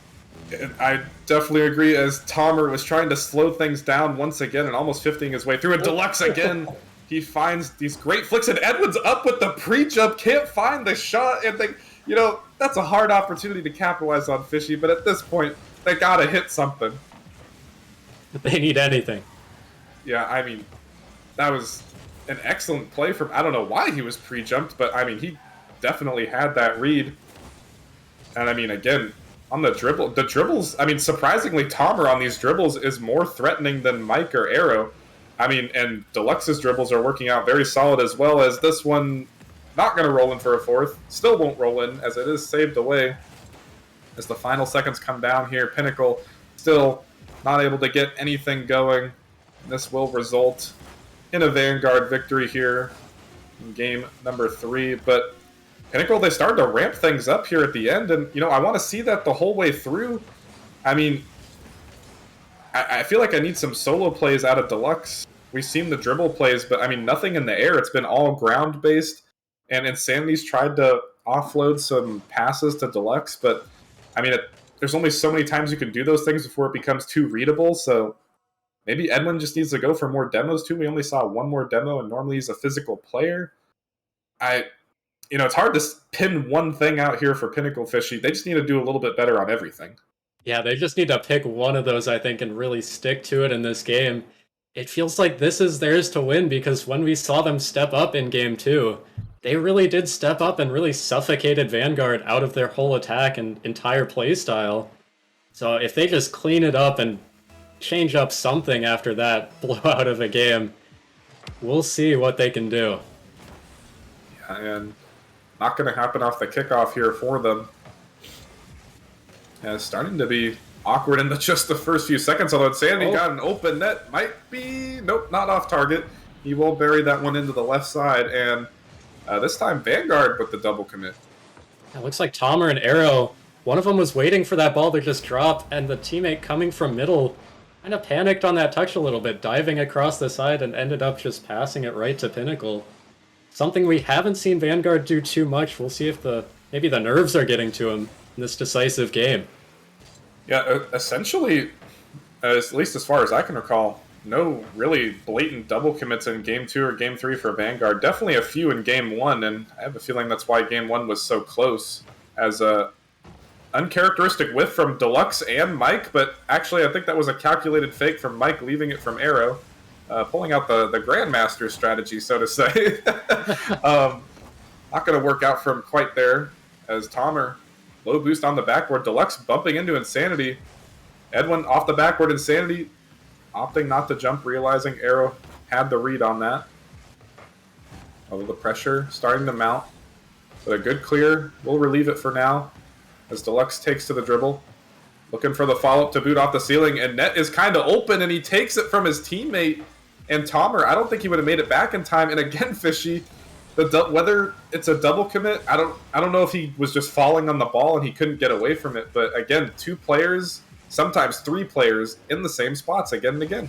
I definitely agree, as Tomer was trying to slow things down once again and almost 50ing his way through. And Deluxe again, he finds these great flicks, and Edwin's up with the pre-jump, can't find the shot, and that's a hard opportunity to capitalize on, Fishy, but at this point, they gotta hit something. They need anything. Yeah, I mean, that was an excellent play from, I don't know why he was pre-jumped, but I mean, he definitely had that read. And I mean, again, on the dribbles, I mean, surprisingly, Tomer on these dribbles is more threatening than Mike or Arrow. I mean, and Deluxe's dribbles are working out very solid as well, as this one not going to roll in for a fourth. Still won't roll in, as it is saved away. As the final seconds come down here, Pinnacle still not able to get anything going. This will result in a Vanguard victory here in game number 3, but Pinnacle, they started to ramp things up here at the end, and, I want to see that the whole way through. I mean, I feel like I need some solo plays out of Deluxe we've seen the dribble plays, but I mean, nothing in the air. It's been all ground based. And Insanity's tried to offload some passes to Deluxe, but I mean, there's only so many times you can do those things before it becomes too readable. So maybe Edwin just needs to go for more demos too. We only saw one more demo, and normally he's a physical player. It's hard to pin one thing out here for Pinnacle Fishy. They just need to do a little bit better on everything. Yeah, they just need to pick one of those, I think, and really stick to it in this game. It feels like this is theirs to win because when we saw them step up in game 2, they really did step up and really suffocated Vanguard out of their whole attack and entire playstyle. So if they just clean it up and change up something after that blowout of a game, we'll see what they can do. Yeah, and not going to happen off the kickoff here for them. Yeah, it's starting to be awkward in just the first few seconds, although Insanity got an open net. Might be... Nope, not off target. He will bury that one into the left side, and this time Vanguard with the double commit. It looks like Tomer and Arrow, one of them was waiting for that ball to just drop, and the teammate coming from middle kind of panicked on that touch a little bit, diving across the side and ended up just passing it right to Pinnacle. Something we haven't seen Vanguard do too much. We'll see if maybe the nerves are getting to him in this decisive game. Yeah, essentially, at least as far as I can recall, no really blatant double commits in Game 2 or Game 3 for Vanguard. Definitely a few in Game 1, and I have a feeling that's why Game 1 was so close. As a uncharacteristic whiff from Deluxe and Mike, but actually I think that was a calculated fake from Mike leaving it from Arrow. Pulling out the Grandmaster strategy, so to say. Not going to work out for him quite there, as Tomer, low boost on the backboard. Deluxe bumping into Insanity. Edwin off the backboard. Insanity opting not to jump, realizing Arrow had the read on that. Although the pressure starting to mount. But a good clear. We'll relieve it for now, as Deluxe takes to the dribble. Looking for the follow-up to boot off the ceiling, and net is kind of open, and he takes it from his teammate. And Tomer, I don't think he would have made it back in time. And again, Fishy, whether it's a double commit, I don't know if he was just falling on the ball and he couldn't get away from it. But again, 2 players, sometimes 3 players in the same spots again and again.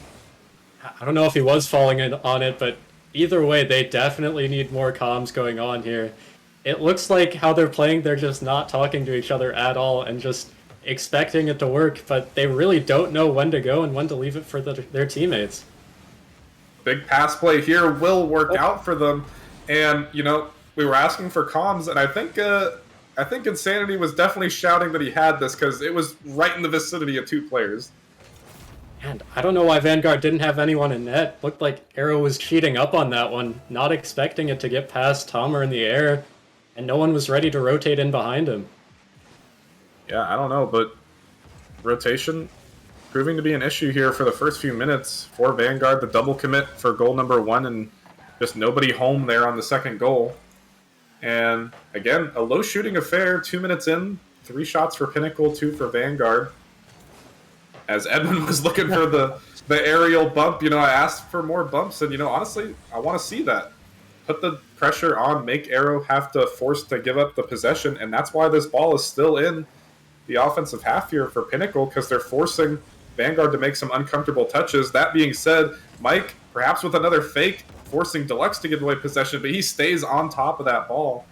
I don't know if he was falling on it, but either way, they definitely need more comms going on here. It looks like how they're playing, they're just not talking to each other at all and just expecting it to work, but they really don't know when to go and when to leave it for their teammates. Big pass play here will work out for them. And, we were asking for comms, and I think Insanity was definitely shouting that he had this because it was right in the vicinity of 2 players. And I don't know why Vanguard didn't have anyone in net. Looked like Arrow was cheating up on that one, not expecting it to get past Tomer in the air, and no one was ready to rotate in behind him. Yeah, I don't know, but rotation proving to be an issue here for the first few minutes for Vanguard. The double commit for goal number 1 and just nobody home there on the second goal. And again, a low shooting affair, 2 minutes in, 3 shots for Pinnacle, 2 for Vanguard. As Edwin was looking for the aerial bump, I asked for more bumps, and honestly, I want to see that. Put the pressure on, make Arrow have to force to give up the possession, and that's why this ball is still in the offensive half here for Pinnacle, because they're forcing Vanguard to make some uncomfortable touches. That being said, Mike, perhaps with another fake, forcing Deluxe to give away possession, but he stays on top of that ball.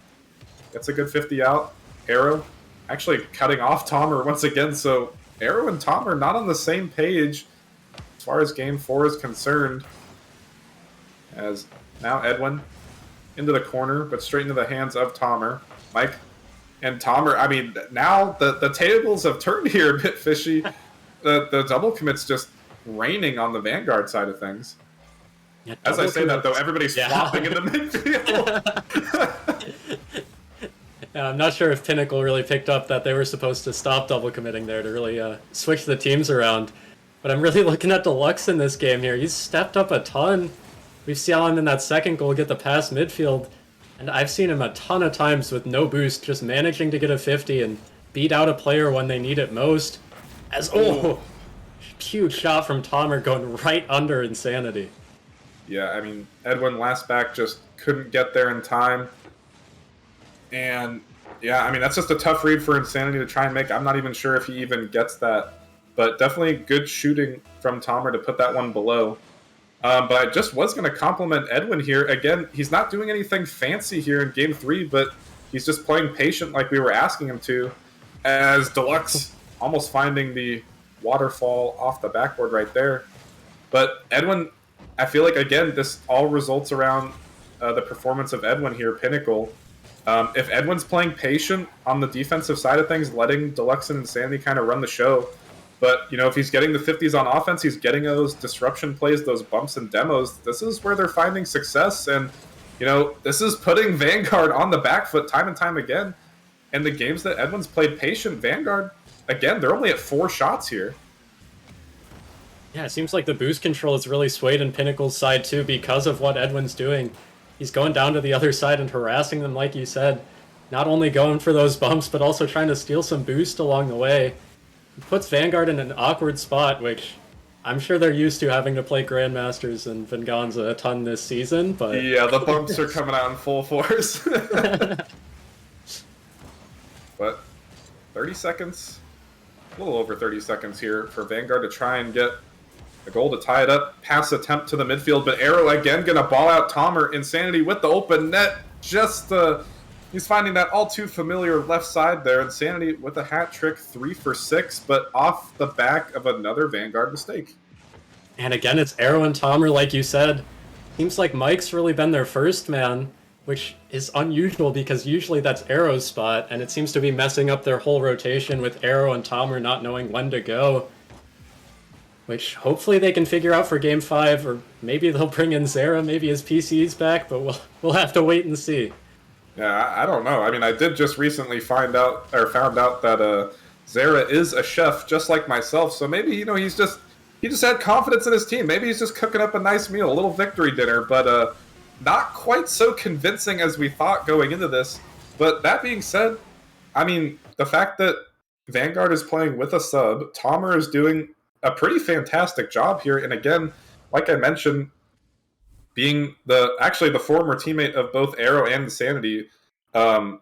Gets a good 50 out. Arrow actually cutting off Tomer once again, so Arrow and Tomer not on the same page as far as Game 4 is concerned. As now Edwin into the corner, but straight into the hands of Tomer. Mike and Tomer, I mean, now the tables have turned here a bit, Fishy. The double commit's just raining on the Vanguard side of things. Yeah, as I say that, though, everybody's flopping in the midfield. Yeah, I'm not sure if Pinnacle really picked up that they were supposed to stop double committing there to really switch the teams around. But I'm really looking at Deluxe in this game here. He's stepped up a ton. We've seen him in that second goal get the pass midfield, and I've seen him a ton of times with no boost, just managing to get a 50 and beat out a player when they need it most. Huge shot from Tomer going right under Insanity. Yeah, I mean, Edwin last back just couldn't get there in time. And yeah, I mean, that's just a tough read for Insanity to try and make. I'm not even sure if he even gets that. But definitely good shooting from Tomer to put that one below. But I just was going to compliment Edwin here. Again, he's not doing anything fancy here in Game 3, but he's just playing patient like we were asking him to, as Deluxe almost finding the waterfall off the backboard right there. But Edwin, I feel like, again, this all results around the performance of Edwin here, Pinnacle. If Edwin's playing patient on the defensive side of things, letting Deluxe and Insanity kind of run the show, but, you know, if he's getting the 50s on offense, he's getting those disruption plays, those bumps and demos, this is where they're finding success. And, you know, this is putting Vanguard on the back foot time and time again. And the games that Edwin's played patient, Vanguard, again, they're only at 4 shots here. Yeah, it seems like the boost control is really swayed in Pinnacle's side too because of what Edwin's doing. He's going down to the other side and harassing them, like you said. Not only going for those bumps, but also trying to steal some boost along the way. It puts Vanguard in an awkward spot, which I'm sure they're used to having to play Grandmasters and Venganza a ton this season, but... Yeah, the bumps are coming out in full force. But 30 seconds, a little over 30 seconds here for Vanguard to try and get a goal to tie it up. Pass attempt to the midfield, but Arrow again going to ball out Tomer. Insanity with the open net. Just he's finding that all too familiar left side there. Insanity with a hat trick, 3 for 6, but off the back of another Vanguard mistake. And again, it's Arrow and Tomer, like you said. Seems like Mike's really been their first man, which is unusual because usually that's Arrow's spot, and it seems to be messing up their whole rotation with Arrow and Tomer not knowing when to go. Which hopefully they can figure out for Game 5, or maybe they'll bring in Zera, maybe his PC's back, but we'll have to wait and see. Yeah, I don't know. I mean, I did just recently found out that Zera is a chef just like myself, so maybe, you know, he just had confidence in his team. Maybe he's just cooking up a nice meal, a little victory dinner, but not quite so convincing as we thought going into this. But that being said, I mean, the fact that Vanguard is playing with a sub, Tomer is doing a pretty fantastic job here. And again, like I mentioned, being the former teammate of both Arrow and Insanity, both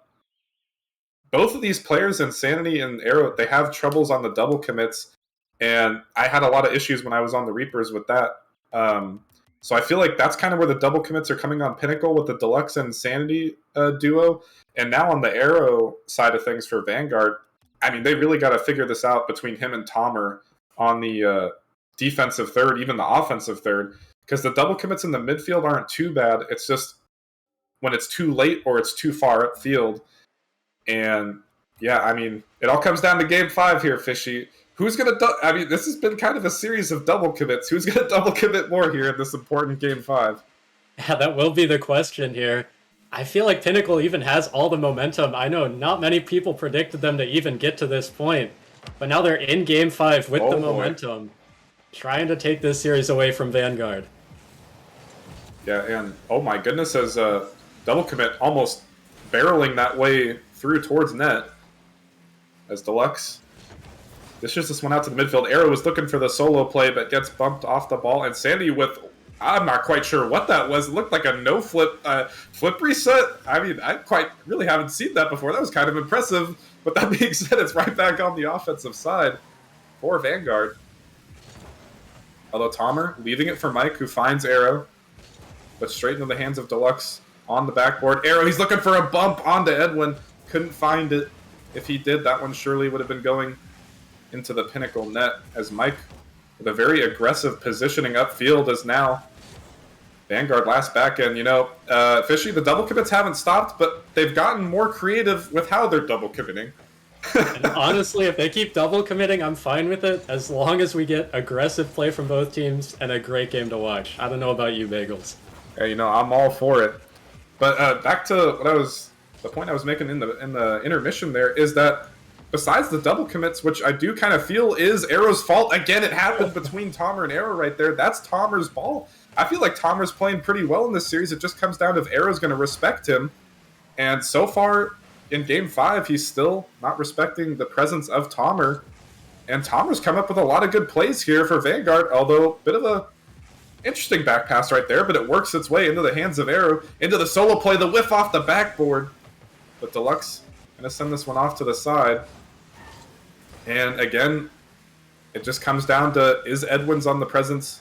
of these players, Insanity and Arrow, they have troubles on the double commits. And I had a lot of issues when I was on the Reapers with that. So I feel like that's kind of where the double commits are coming on Pinnacle with the Deluxe and Insanity duo. And now on the Arrow side of things for Vanguard, I mean, they really got to figure this out between him and Tomer on the defensive third, even the offensive third, because the double commits in the midfield aren't too bad. It's just when it's too late or it's too far upfield. And yeah, I mean, it all comes down to Game 5 here, Fishy. Who's going to... I mean, this has been kind of a series of double commits. Who's going to double commit more here in this important Game 5? Yeah, that will be the question here. I feel like Pinnacle even has all the momentum. I know not many people predicted them to even get to this point, but now they're in Game 5 with the momentum, trying to take this series away from Vanguard. Yeah, and oh my goodness, as a double commit almost barreling that way through towards net, as Deluxe dishes this one out to the midfield. Arrow was looking for the solo play, but gets bumped off the ball. And Sandy with, I'm not quite sure what that was. It looked like a no flip reset. I mean, I really haven't seen that before. That was kind of impressive. But that being said, it's right back on the offensive side for Vanguard. Although Tomer leaving it for Mike, who finds Arrow, but straight into the hands of Deluxe on the backboard. Arrow, he's looking for a bump onto Edwin. Couldn't find it. If he did, that one surely would have been going into the Pinnacle net, as Mike, with a very aggressive positioning upfield, is now Vanguard last back. And, you know, Fishy, the double commits haven't stopped, but they've gotten more creative with how they're double committing. And honestly, if they keep double committing, I'm fine with it, as long as we get aggressive play from both teams and a great game to watch. I don't know about you, Bagels. Yeah, you know, I'm all for it. But back to the point I was making in the intermission there, is that besides the double commits, which I do kind of feel is Arrow's fault, again, it happened between Tomer and Arrow right there. That's Tomer's ball. I feel like Tomer's playing pretty well in this series. It just comes down to if Arrow's going to respect him. And so far in Game 5, he's still not respecting the presence of Tomer. And Tomer's come up with a lot of good plays here for Vanguard, although a bit of a interesting back pass right there, but it works its way into the hands of Arrow, into the solo play, the whiff off the backboard. But Deluxe going to send this one off to the side. And again, it just comes down to, is Edwin's on the presence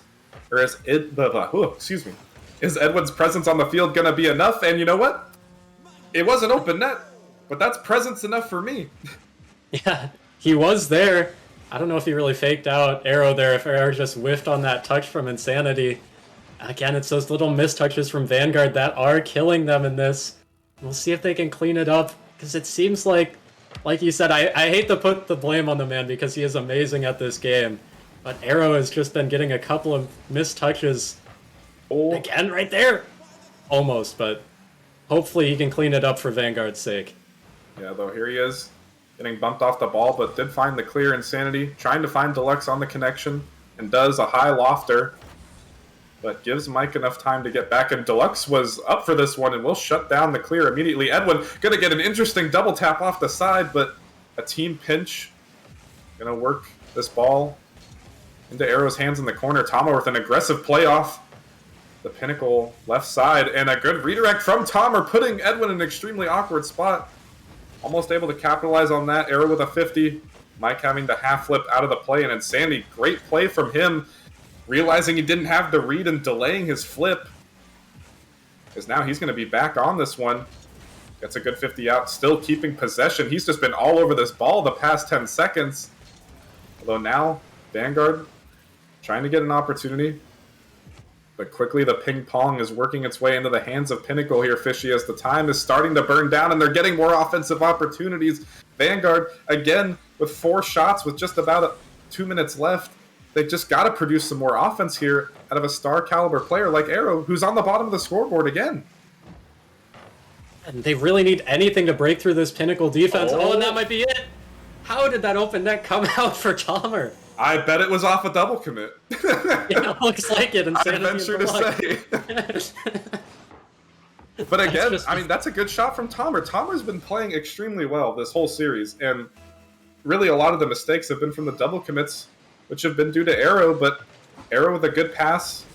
Or excuse me. Is Edwin's presence on the field going to be enough? And you know what? It was an open net, but that's presence enough for me. Yeah, he was there. I don't know if he really faked out Arrow there, if Arrow just whiffed on that touch from Insanity. Again, it's those little mistouches from Vanguard that are killing them in this. We'll see if they can clean it up, because it seems like you said, I hate to put the blame on the man because he is amazing at this game, but Arrow has just been getting a couple of missed touches. Oh. Again, right there! Almost, but hopefully he can clean it up for Vanguard's sake. Yeah, though, here he is, getting bumped off the ball, but did find the clear. Insanity, trying to find Deluxe on the connection, and does a high lofter, but gives Mike enough time to get back, and Deluxe was up for this one, and will shut down the clear immediately. Edwin gonna get an interesting double tap off the side, but a team pinch gonna work this ball into Arrow's hands in the corner. Tama with an aggressive playoff. The Pinnacle left side, and a good redirect from Tomer, putting Edwin in an extremely awkward spot. Almost able to capitalize on that. Arrow with a 50. Mike having the half flip out of the play, and Insanity, great play from him, realizing he didn't have the read and delaying his flip. Because now he's going to be back on this one. Gets a good 50 out, still keeping possession. He's just been all over this ball the past 10 seconds. Although now, Vanguard trying to get an opportunity. But quickly the ping pong is working its way into the hands of Pinnacle here, Fishy, as the time is starting to burn down and they're getting more offensive opportunities. Vanguard, again, with 4 shots with just about 2 minutes left. They've just got to produce some more offense here out of a star caliber player like Arrow, who's on the bottom of the scoreboard again. And they really need anything to break through this Pinnacle defense. Oh, and that might be it. How did that open net come out for Tomer? I bet it was off a double commit. Yeah, it looks like it. I venture to say. But again, I mean, that's a good shot from Tomer. Tomer's been playing extremely well this whole series, and really a lot of the mistakes have been from the double commits, which have been due to Arrow, but Arrow with a good pass.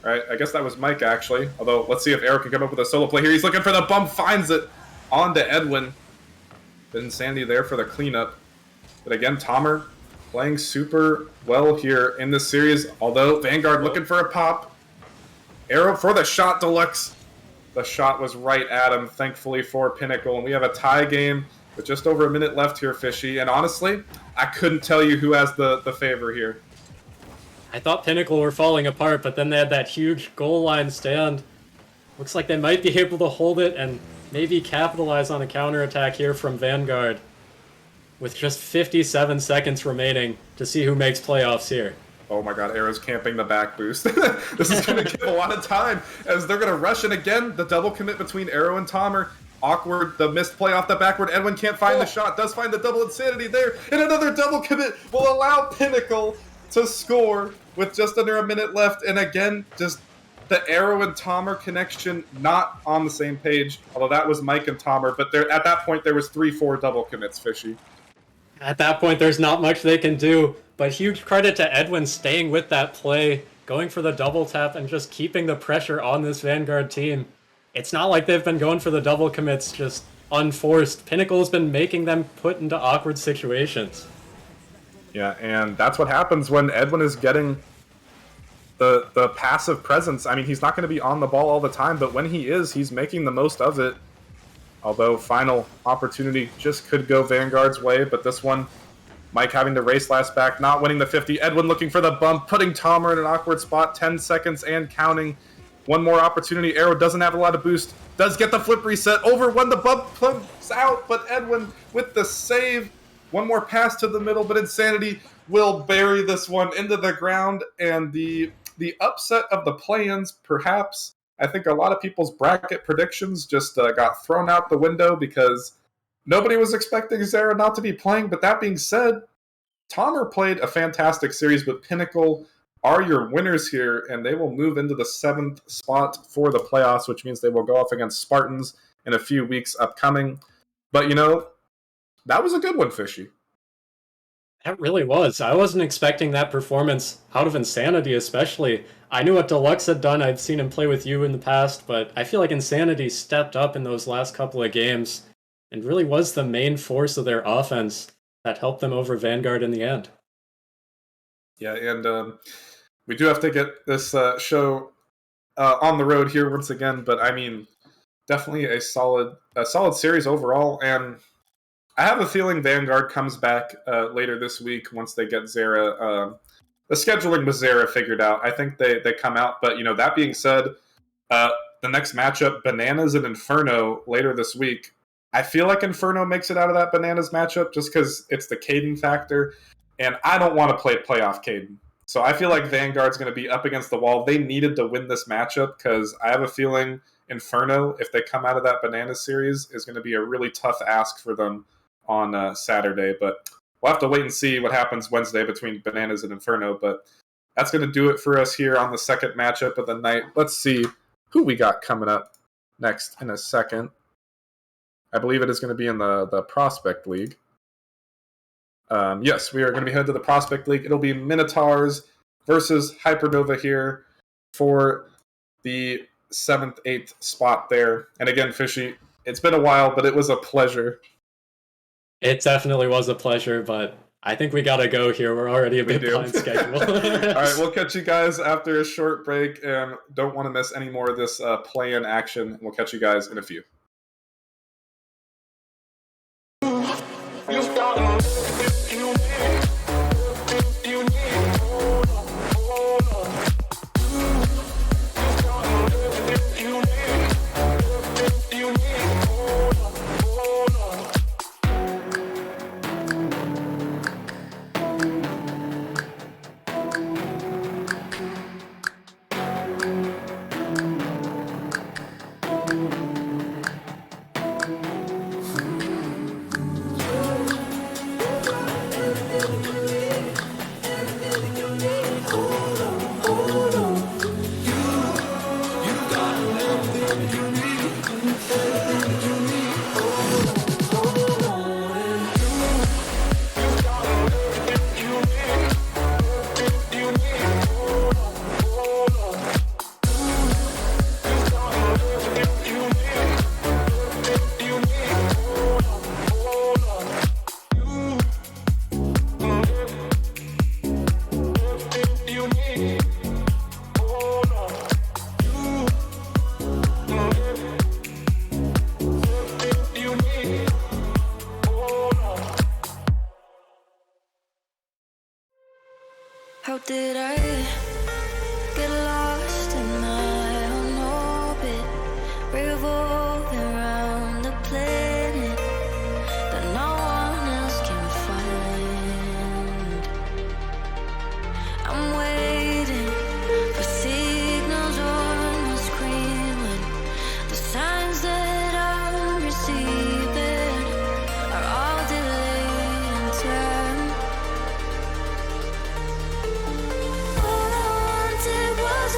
All right, I guess that was Mike, actually. Although, let's see if Arrow can come up with a solo play here. He's looking for the bump, finds it onto Edwin. Then Sandy there for the cleanup. But again, Tomer playing super well here in this series, although Vanguard looking for a pop. Arrow for the shot, Deluxe. The shot was right at him, thankfully, for Pinnacle. And we have a tie game with just over a minute left here, Fishy. And honestly, I couldn't tell you who has the favor here. I thought Pinnacle were falling apart, but then they had that huge goal line stand. Looks like they might be able to hold it and maybe capitalize on a counterattack here from Vanguard, with just 57 seconds remaining to see who makes playoffs here. Oh my god, Arrow's camping the back boost. This is going to give a lot of time as they're going to rush in again. The double commit between Arrow and Tomer. Awkward, the missed play off the backward. Edwin can't find the shot, does find the double Insanity there. And another double commit will allow Pinnacle to score with just under a minute left. And again, just the Arrow and Tomer connection not on the same page. Although that was Mike and Tomer, but there at that point there was 3-4 double commits, Fishy. At that point, there's not much they can do, but huge credit to Edwin staying with that play, going for the double tap, and just keeping the pressure on this Vanguard team. It's not like they've been going for the double commits just unforced. Pinnacle has been making them put into awkward situations. Yeah, and that's what happens when Edwin is getting the passive presence. I mean, he's not going to be on the ball all the time, but when he is, he's making the most of it. Although final opportunity just could go Vanguard's way, but this one, Mike having to race last back, not winning the 50. Edwin looking for the bump, putting Tomer in an awkward spot, 10 seconds and counting. One more opportunity. Arrow doesn't have a lot of boost, does get the flip reset over when the bump comes out, but Edwin with the save. One more pass to the middle, but Insanity will bury this one into the ground, and the upset of the play-ins, perhaps. I think a lot of people's bracket predictions just got thrown out the window because nobody was expecting Zara not to be playing. But that being said, Tomer played a fantastic series, but Pinnacle are your winners here, and they will move into the 7th spot for the playoffs, which means they will go off against Spartans in a few weeks upcoming. But, you know, that was a good one, Fishy. That really was. I wasn't expecting that performance out of Insanity, especially. I knew what Deluxe had done. I've seen him play with you in the past, but I feel like Insanity stepped up in those last couple of games and really was the main force of their offense that helped them over Vanguard in the end. Yeah, and we do have to get this show on the road here once again. But I mean, definitely a solid series overall. And I have a feeling Vanguard comes back later this week once they get Zera. The scheduling with Zera figured out. I think they come out. But that being said, the next matchup, Bananas and Inferno, later this week. I feel like Inferno makes it out of that Bananas matchup just because it's the Caden factor, and I don't want to play playoff Caden. So I feel like Vanguard's going to be up against the wall. They needed to win this matchup because I have a feeling Inferno, if they come out of that Bananas series, is going to be a really tough ask for them on Saturday. But we'll have to wait and see what happens Wednesday between Bananas and Inferno. But that's going to do it for us here on the second matchup of the night. Let's see who we got coming up next in a second. I believe it is going to be in the Prospect League. Yes, we are going to be headed to the Prospect League. It'll be Minotaurs versus Hypernova here for the 7th, 8th spot there. And again, Fishy, it's been a while, but it was a pleasure. It definitely was a pleasure, but I think we gotta go here. We're already a bit behind schedule. All right, we'll catch you guys after a short break, and don't want to miss any more of this play-in action. We'll catch you guys in a few. How did I get lost in my own orbit, revolving around the planet that no one else can find? I'm waiting for signals on my screen when the signs that I'm receiving are all delayed in time. All I wanted was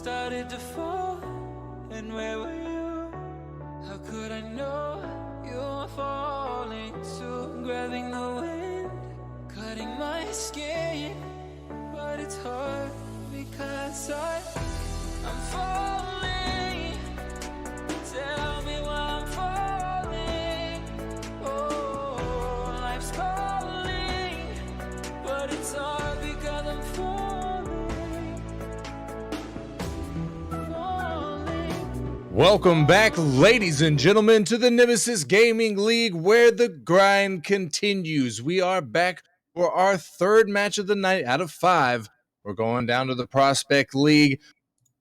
started to fall, and where were you? How could I know you were falling too? Grabbing the wind, cutting my skin, but it's hard because I'm falling. Tell me why I'm falling. Oh, life's calling, but it's hard because I'm falling. Welcome back, ladies and gentlemen, to the Nemesis Gaming League, where the grind continues. We are back for our third match of the night out of 5. We're going down to the Prospect League.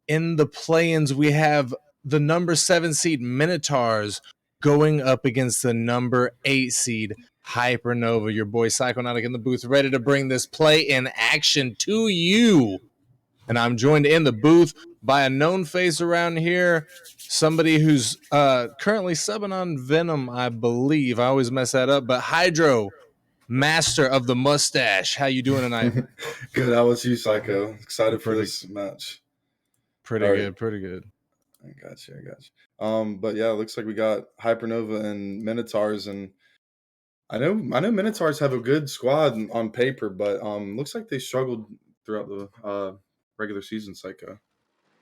In the play-ins, we have the number 7 seed Minotaurs going up against the number 8 seed Hypernova. Your boy Psychonautic in the booth, ready to bring this play-in action to you. And I'm joined in the booth by a known face around here, somebody who's currently subbing on Venom, I believe. I always mess that up, but Hydro, master of the mustache. How you doing tonight? Good. How was you, Psycho? Excited for this match. Pretty good. I got you. But yeah, it looks like we got Hypernova and Minotaurs, and I know Minotaurs have a good squad on paper, but looks like they struggled throughout the regular season, Psycho.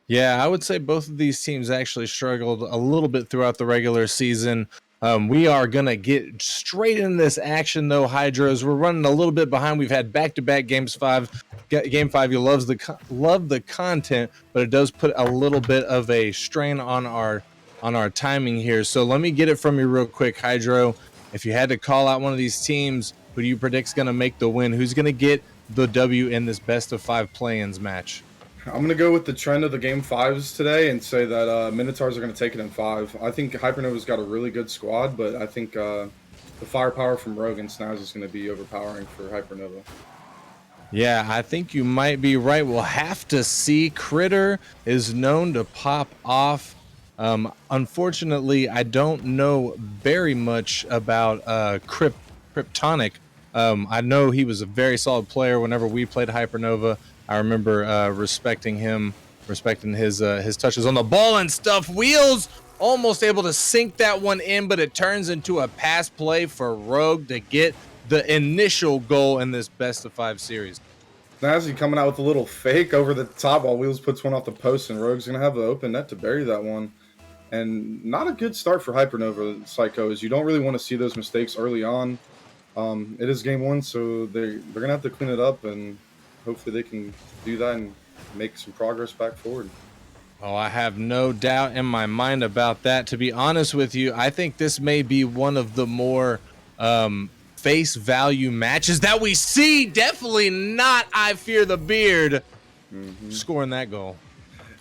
Yeah, I would say both of these teams actually struggled a little bit throughout the regular season. We are going to get straight into this action, though, Hydros. We're running a little bit behind. We've had back-to-back games 5. Game 5, you love the content, but it does put a little bit of a strain on our timing here. So let me get it from you real quick, Hydro. If you had to call out one of these teams, who do you predict's going to make the win? Who's going to get the W in this best-of-5 play-ins match? I'm going to go with the trend of the Game 5s today and say that Minotaurs are going to take it in 5. I think Hypernova's got a really good squad, but I think the firepower from Rogue and Snaz is going to be overpowering for Hypernova. Yeah, I think you might be right. We'll have to see. Critter is known to pop off. Unfortunately, I don't know very much about Kryptonic. I know he was a very solid player whenever we played Hypernova. I remember respecting him, respecting his touches on the ball and stuff. Wheels almost able to sink that one in, but it turns into a pass play for Rogue to get the initial goal in this best-of-5 series. Snazzy coming out with a little fake over the top while Wheels puts one off the post, and Rogue's going to have the open net to bury that one. And not a good start for Hypernova, Psycho, is you don't really want to see those mistakes early on. It is game 1, so they're going to have to clean it up, and hopefully they can do that and make some progress back forward. Oh, I have no doubt in my mind about that. To be honest with you, I think this may be one of the more face value matches that we see. Definitely not I Fear the Beard scoring that goal.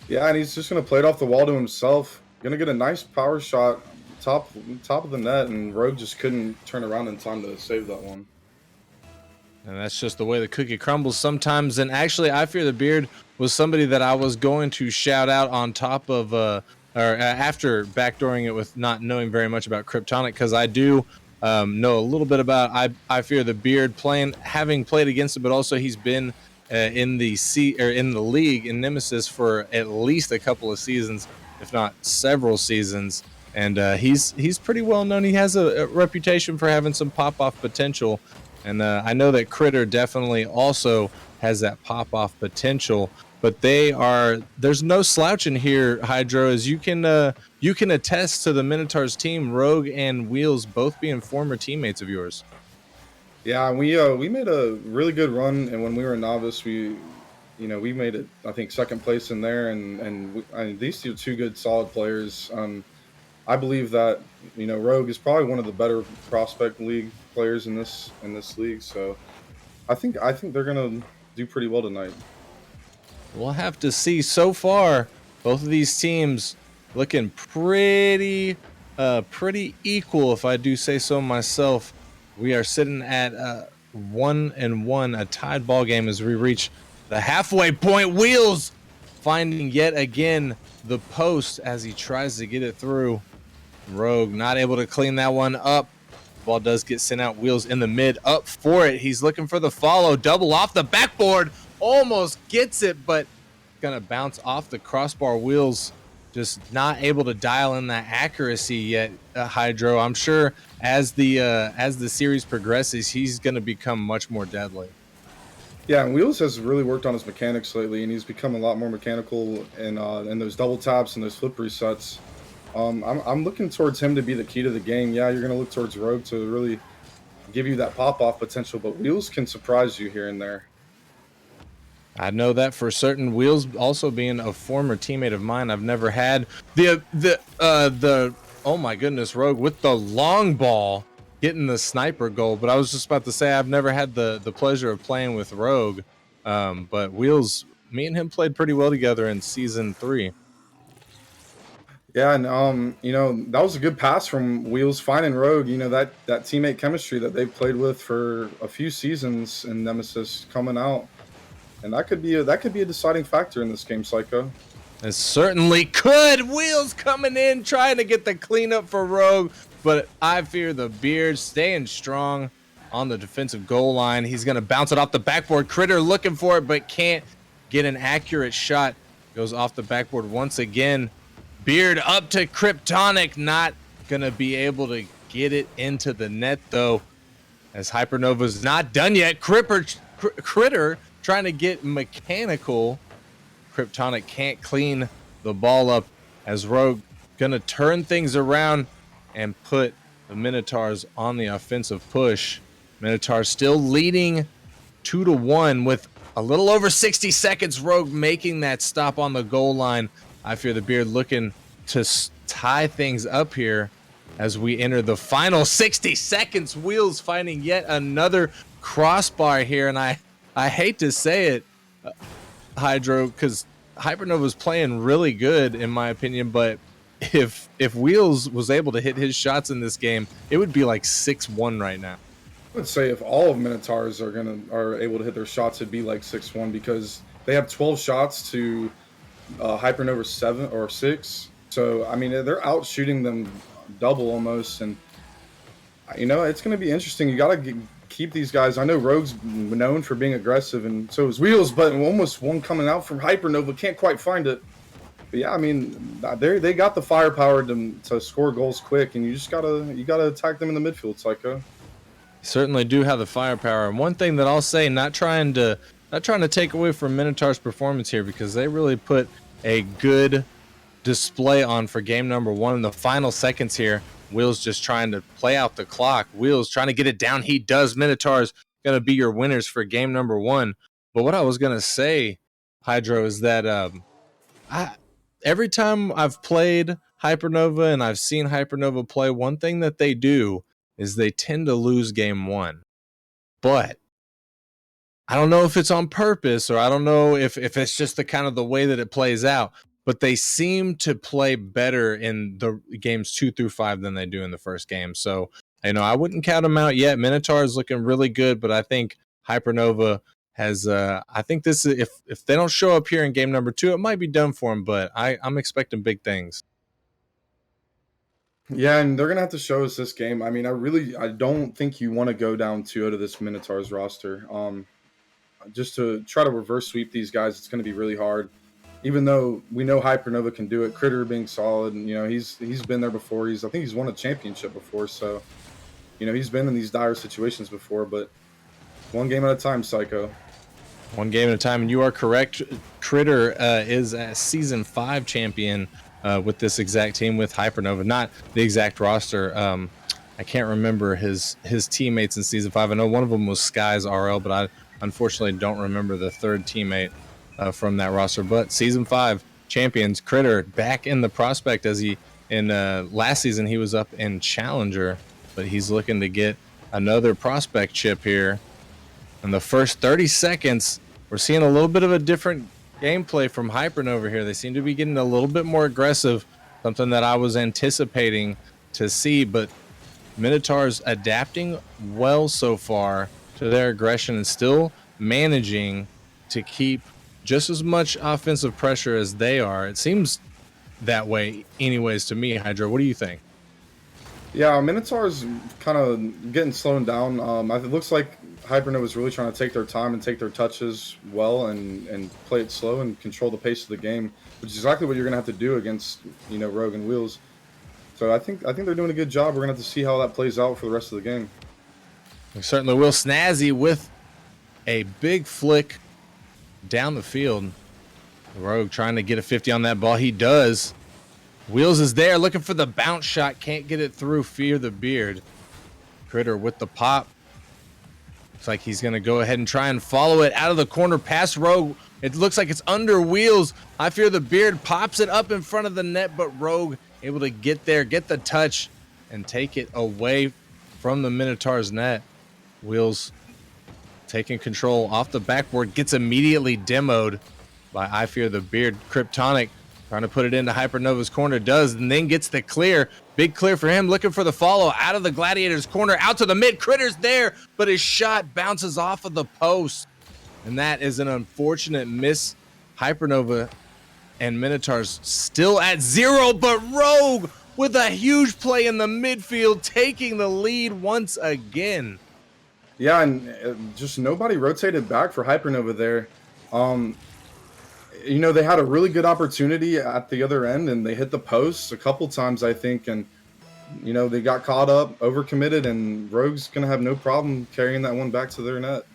Yeah, and he's just going to play it off the wall to himself. Going to get a nice power shot top of the net, and Rogue just couldn't turn around in time to save that one. And that's just the way the cookie crumbles sometimes. And actually, I Fear the Beard was somebody that I was going to shout out on top of, after backdooring it with not knowing very much about Kryptonic, because I do know a little bit about I Fear the Beard, having played against him, but also he's been in the league in Nemesis for at least a couple of seasons, if not several seasons. And he's pretty well known. He has a reputation for having some pop-off potential. And I know that Critter definitely also has that pop-off potential, but there's no slouching here, Hydro, as you can attest to the Minotaurs team, Rogue and Wheels both being former teammates of yours. Yeah, we made a really good run, and when we were a novice, we made it, I think, second place in there, and these two good solid players. I believe that Rogue is probably one of the better Prospect League players in this league, so I think they're gonna do pretty well tonight. We'll have to see. So far, both of these teams looking pretty equal, if I do say so myself. We are sitting at 1-1, a tied ball game as we reach the halfway point. Wheels finding yet again the post as he tries to get it through. Rogue not able to clean that one up. Ball does get sent out. Wheels in the mid, up for it. He's looking for the follow. Double off the backboard. Almost gets it, but gonna bounce off the crossbar. Wheels just not able to dial in that accuracy yet. Hydro, I'm sure as the series progresses, he's gonna become much more deadly. Yeah, and Wheels has really worked on his mechanics lately, and he's become a lot more mechanical in those double taps and those flip resets. I'm looking towards him to be the key to the game. Yeah, you're gonna look towards Rogue to really give you that pop off potential, but Wheels can surprise you here and there. I know that for certain. Wheels also being a former teammate of mine. I've never had the oh my goodness, Rogue with the long ball getting the sniper goal. But I was just about to say I've never had the pleasure of playing with Rogue. But Wheels, me and him played pretty well together in season 3. Yeah, and that was a good pass from Wheels finding Rogue. That teammate chemistry that they've played with for a few seasons in Nemesis coming out, and that could be a deciding factor in this game, Psycho. It certainly could. Wheels coming in, trying to get the cleanup for Rogue, but I fear the Beard staying strong on the defensive goal line. He's going to bounce it off the backboard. Critter looking for it, but can't get an accurate shot. Goes off the backboard once again. Beard up to Kryptonic, not going to be able to get it into the net, though, as Hypernova's not done yet. Critter trying to get mechanical. Kryptonic can't clean the ball up as Rogue gonna turn things around and put the Minotaurs on the offensive push. Minotaurs still leading 2-1 with a little over 60 seconds. Rogue making that stop on the goal line. I fear the Beard looking to tie things up here as we enter the final 60 seconds. Wheels finding yet another crossbar here, and I hate to say it, Hydro, because Hypernova's playing really good in my opinion, but if Wheels was able to hit his shots in this game, it would be like 6-1 right now. I would say if all of Minotaurs are able to hit their shots, it'd be like 6-1 because they have 12 shots to Hypernova's 7 or 6. So I mean they're out shooting them double almost, and it's going to be interesting. You got to keep these guys. I know Rogue's known for being aggressive, and so is Wheels, but almost one coming out from Hypernova can't quite find it. But yeah, I mean, they got the firepower to score goals quick, and you gotta attack them in the midfield, Psycho. Certainly do have the firepower. And one thing that I'll say, not trying to take away from Minotaur's performance here, because they really put a good display on for game number 1 in the final seconds here. Wheels just trying to play out the clock. Wheels trying to get it down. He does. Minotaurs going to be your winners for game number 1. But what I was going to say, Hydro, is that every time I've played Hypernova and I've seen Hypernova play, one thing that they do is they tend to lose game 1. But I don't know if it's on purpose, or I don't know if it's just the kind of the way that it plays out. But they seem to play better in the games 2 through 5 than they do in the first game. So, I wouldn't count them out yet. Minotaur is looking really good, but I think Hypernova has, I think this is, if they don't show up here in game number 2, it might be done for them, but I'm expecting big things. Yeah, and they're going to have to show us this game. I mean, I don't think you want to go down 2 out of this Minotaurs roster. Just to try to reverse sweep these guys, it's going to be really hard. Even though we know Hypernova can do it, Critter being solid, and he's been there before. I think he's won a championship before, so he's been in these dire situations before. But one game at a time, Psycho. One game at a time, and you are correct. Critter is a season 5 champion with this exact team with Hypernova, not the exact roster. I can't remember his teammates in season 5. I know one of them was Sky's RL, but I unfortunately don't remember the third teammate from that roster. But season 5 champions, Critter back in the prospect, as he in last season he was up in Challenger, but he's looking to get another prospect chip here. In the first 30 seconds, we're seeing a little bit of a different gameplay from Hypernova here. They seem to be getting a little bit more aggressive, something that I was anticipating to see, but Minotaurs adapting well so far to their aggression and still managing to keep just as much offensive pressure as they are. It seems that way anyways to me. Hydro, what do you think? Yeah, Minotaur's kind of getting slowed down. It looks like Hypernova is really trying to take their time and take their touches well and play it slow and control the pace of the game, which is exactly what you're gonna have to do against Rogue and Wheels. So I think they're doing a good job. We're gonna have to see how that plays out for the rest of the game. We certainly will. Snazzy with a big flick down the field. Rogue trying to get a 50 on that ball. He does. Wheels is there looking for the bounce shot. Can't get it through. Fear the Beard. Critter with the pop. Looks like he's going to go ahead and try and follow it out of the corner past Rogue. It looks like it's under Wheels. I Fear the Beard pops it up in front of the net, but Rogue able to get there, get the touch, and take it away from the Minotaur's net. Wheels taking control off the backboard, gets immediately demoed by I Fear the Beard. Kryptonic trying to put it into Hypernova's corner, does, and then gets the clear. Big clear for him, looking for the follow out of the Gladiator's corner, out to the mid. Critter's there, but his shot bounces off of the post. And that is an unfortunate miss. Hypernova and Minotaurs still at 0, but Rogue with a huge play in the midfield, taking the lead once again. Yeah, and just nobody rotated back for Hypernova there. They had a really good opportunity at the other end, and they hit the posts a couple times, I think, and they got caught up, overcommitted, and Rogue's gonna have no problem carrying that one back to their net.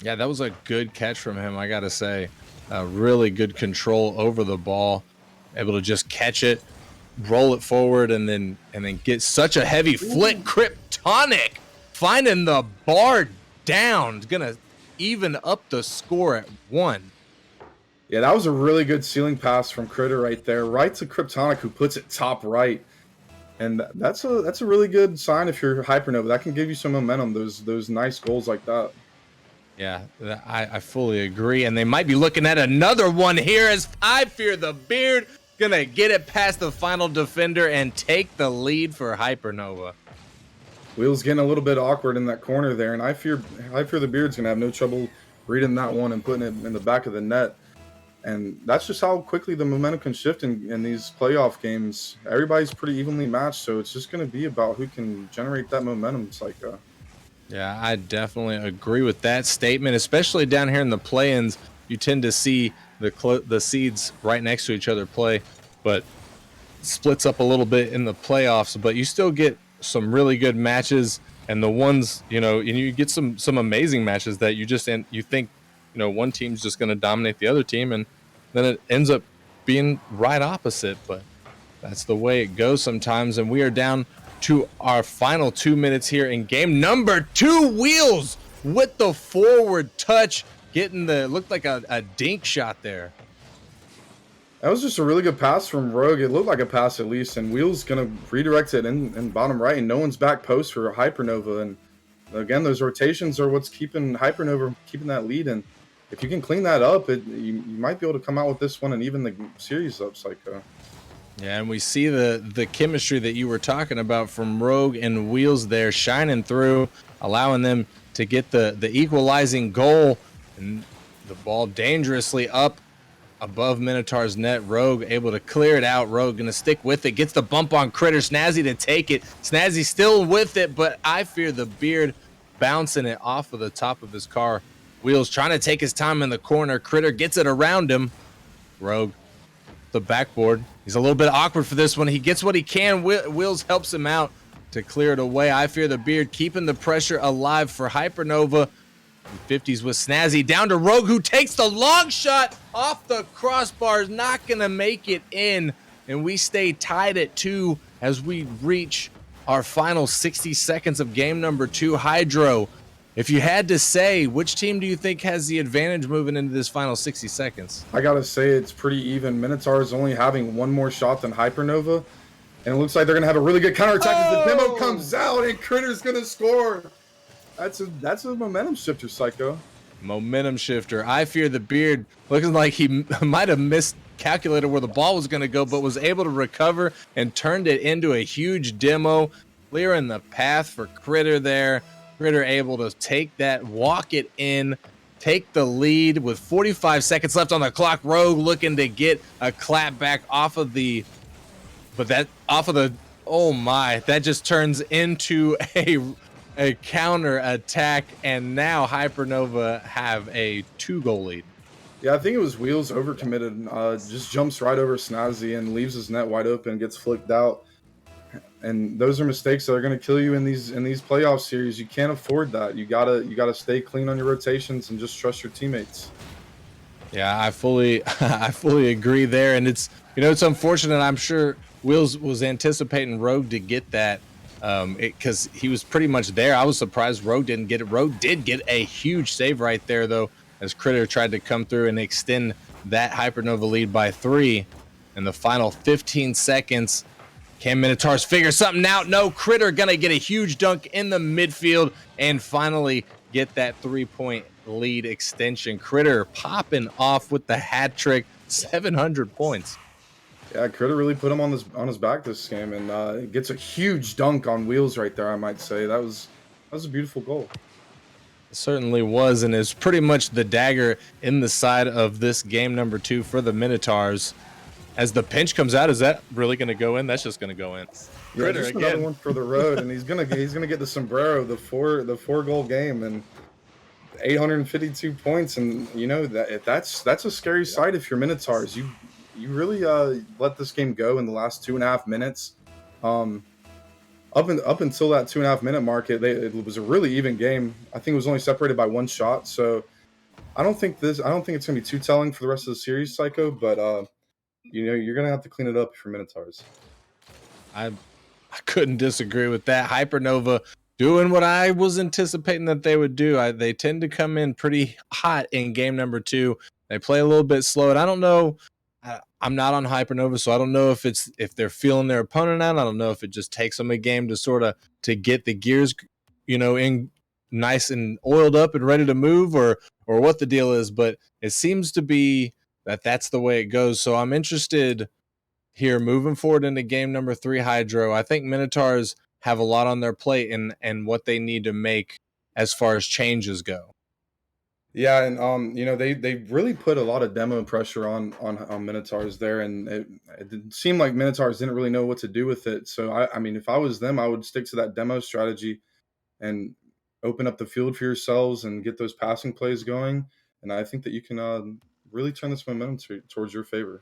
Yeah, that was a good catch from him, I gotta say. Really good control over the ball, able to just catch it, roll it forward, and then get such a heavy flick. Kryptonic finding the bar down, gonna even up the score at 1. Yeah, that was a really good ceiling pass from Critter right there, right to Kryptonic, who puts it top right. And that's a really good sign if you're Hypernova. That can give you some momentum, those nice goals like that. Yeah, I fully agree. And they might be looking at another one here as I Fear the Beard gonna get it past the final defender and take the lead for Hypernova. Wheels getting a little bit awkward in that corner there, and I fear the Beard's gonna have no trouble reading that one and putting it in the back of the net. And that's just how quickly the momentum can shift in these playoff games. Everybody's pretty evenly matched, so it's just going to be about who can generate that momentum, Psycho. Yeah, I definitely agree with that statement, especially down here in the play-ins. You tend to see the seeds right next to each other play, but splits up a little bit in the playoffs. But you still get some really good matches, and the ones, you get some amazing matches that you think, one team's just going to dominate the other team, and then it ends up being right opposite. But that's the way it goes sometimes. And we are down to our final 2 minutes here in game number 2. Wheels with the forward touch, looked like a dink shot there. That was just a really good pass from Rogue. It looked like a pass at least, and Wheels going to redirect it in bottom right, and no one's back post for Hypernova. And again, those rotations are what's keeping Hypernova keeping that lead. And if you can clean that up, you might be able to come out with this one and even the series up, Psycho. Yeah, and we see the chemistry that you were talking about from Rogue and Wheels there shining through, allowing them to get the equalizing goal, and the ball dangerously up above Minotaur's net. Rogue able to clear it out. Rogue gonna stick with it, gets the bump on Critter. Snazzy to take it. Snazzy still with it, but I Fear the Beard bouncing it off of the top of his car. Wheels trying to take his time in the corner. Critter gets it around him. Rogue, the backboard. He's a little bit awkward for this one. He gets what he can. Wheels helps him out to clear it away. I Fear the Beard keeping the pressure alive for Hypernova. 50s with Snazzy down to Rogue, who takes the long shot off the crossbars, not going to make it in. And we stay tied at 2 as we reach our final 60 seconds of game number 2. Hydro, if you had to say, which team do you think has the advantage moving into this final 60 seconds? I got to say it's pretty even. Minotaur is only having one more shot than Hypernova, and it looks like they're going to have a really good counterattack as the demo comes out and Critter's going to score. That's a momentum shifter, Psycho. Momentum shifter. I Fear the Beard looking like he might have miscalculated where the ball was going to go, but was able to recover and turned it into a huge demo, clearing the path for Critter there. Critter able to take that, walk it in, take the lead with 45 seconds left on the clock. Rogue looking to get a clap back off of the Oh my, that just turns into a counter attack, and now Hypernova have a 2-goal lead. Yeah, I think it was Wheels overcommitted. Just jumps right over Snazzy and leaves his net wide open, gets flicked out. And those are mistakes that are going to kill you in these playoff series. You can't afford that. You gotta stay clean on your rotations and just trust your teammates. Yeah, I fully agree there, and it's unfortunate. I'm sure Wheels was anticipating Rogue to get that because he was pretty much there. I was surprised Rogue didn't get it. Rogue did get a huge save right there though, as Critter tried to come through and extend that Hypernova lead by 3 in the final 15 seconds. Can Minotaurs figure something out? No, Critter gonna get a huge dunk in the midfield and finally get that 3-point lead extension. Critter popping off with the hat trick, 700 points. Yeah, Critter really put him on his back this game, and gets a huge dunk on Wheels right there. I might say that was a beautiful goal. It certainly was, and it's pretty much the dagger in the side of this game number 2 for the Minotaurs. As the pinch comes out, is that really going to go in? That's just going to go in. Yeah, Critter just again. another one for the road, and he's gonna get the sombrero, the 4-goal game, and 852 points, and that's a scary sight if you're Minotaurs. You really let this game go in the last 2.5 minutes. Up until that 2.5 minute mark, it was a really even game. I think it was only separated by 1 shot, so I don't think it's gonna be too telling for the rest of the series, Psycho. But you're gonna have to clean it up if you're Minotaurs. I couldn't disagree with that. Hypernova doing what I was anticipating that they would do. They tend to come in pretty hot in game number 2. They play a little bit slow, and I don't know. I'm not on Hypernova, so I don't know if they're feeling their opponent out. I don't know if it just takes them a game to get the gears, in nice and oiled up and ready to move, or what the deal is. But it seems to be that's the way it goes. So I'm interested here moving forward into game number 3, Hydro. I think Minotaurs have a lot on their plate and what they need to make as far as changes go. Yeah, and they really put a lot of demo pressure on Minotaurs there, and it seemed like Minotaurs didn't really know what to do with it. So I mean, if I was them, I would stick to that demo strategy and open up the field for yourselves and get those passing plays going. And I think that you can really turn this momentum towards your favor.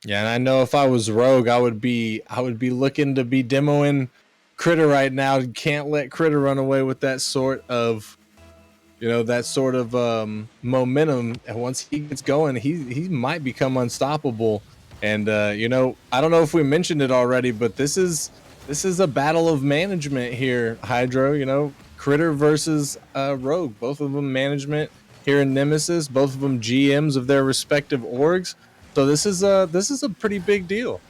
Yeah, and I know if I was Rogue, I would be looking to be demoing Critter right now. You can't let Critter run away with that sort of momentum. And once he gets going, he might become unstoppable. And I don't know if we mentioned it already, but this is a battle of management here, Hydro. Critter versus Rogue, both of them management here in Nemesis, both of them GMs of their respective orgs. So this is a pretty big deal.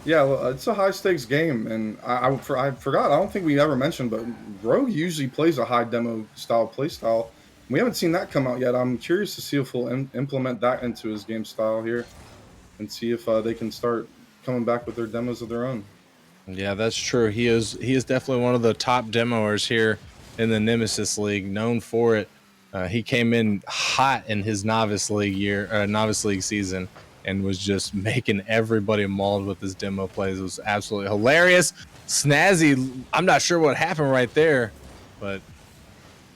Yeah, well, it's a high stakes game, and I forgot. I don't think we ever mentioned, but Rogue usually plays a high demo style play style. We haven't seen that come out yet. I'm curious to see if he'll implement that into his game style here, and see if they can start coming back with their demos of their own. Yeah, that's true. He is definitely one of the top demoers here in the Nemesis League, known for it. He came in hot in his novice league season, and was just making everybody mauled with his demo plays. It was absolutely hilarious. Snazzy, I'm not sure what happened right there, but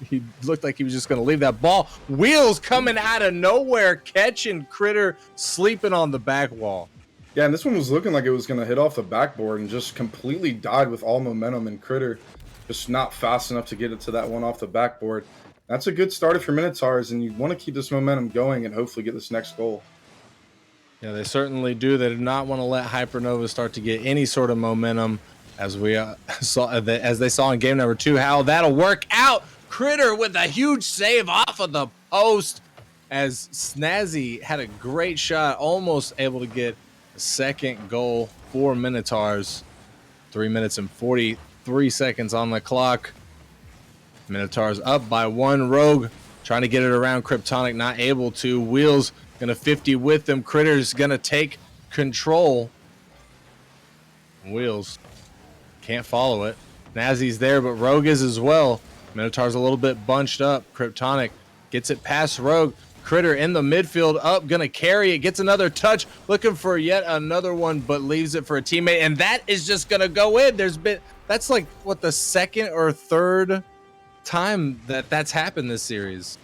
he looked like he was just going to leave that ball. Wheels coming out of nowhere, catching Critter sleeping on the back wall. Yeah, and this one was looking like it was going to hit off the backboard and just completely died with all momentum, and Critter just not fast enough to get it to that one off the backboard. That's a good start if you're Minotaurs, and you want to keep this momentum going and hopefully get this next goal. Yeah, they certainly do. They do not want to let Hypernova start to get any sort of momentum, as we as they saw in game number 2. How that'll work out. Critter with a huge save off of the post, as Snazzy had a great shot, almost able to get a second goal for Minotaurs. 3 minutes and 43 seconds on the clock. Minotaurs up by 1. Rogue trying to get it around Kryptonic, not able to. Wheels gonna 50 with them. Critter's gonna take control. Wheels can't follow it. Nazi's there, but Rogue is as well. Minotaur's a little bit bunched up. Kryptonic gets it past Rogue. Critter in the midfield up, gonna carry it, gets another touch, looking for yet another one, but leaves it for a teammate, and that is just gonna go in. That's like what, the second or third time that's happened this series.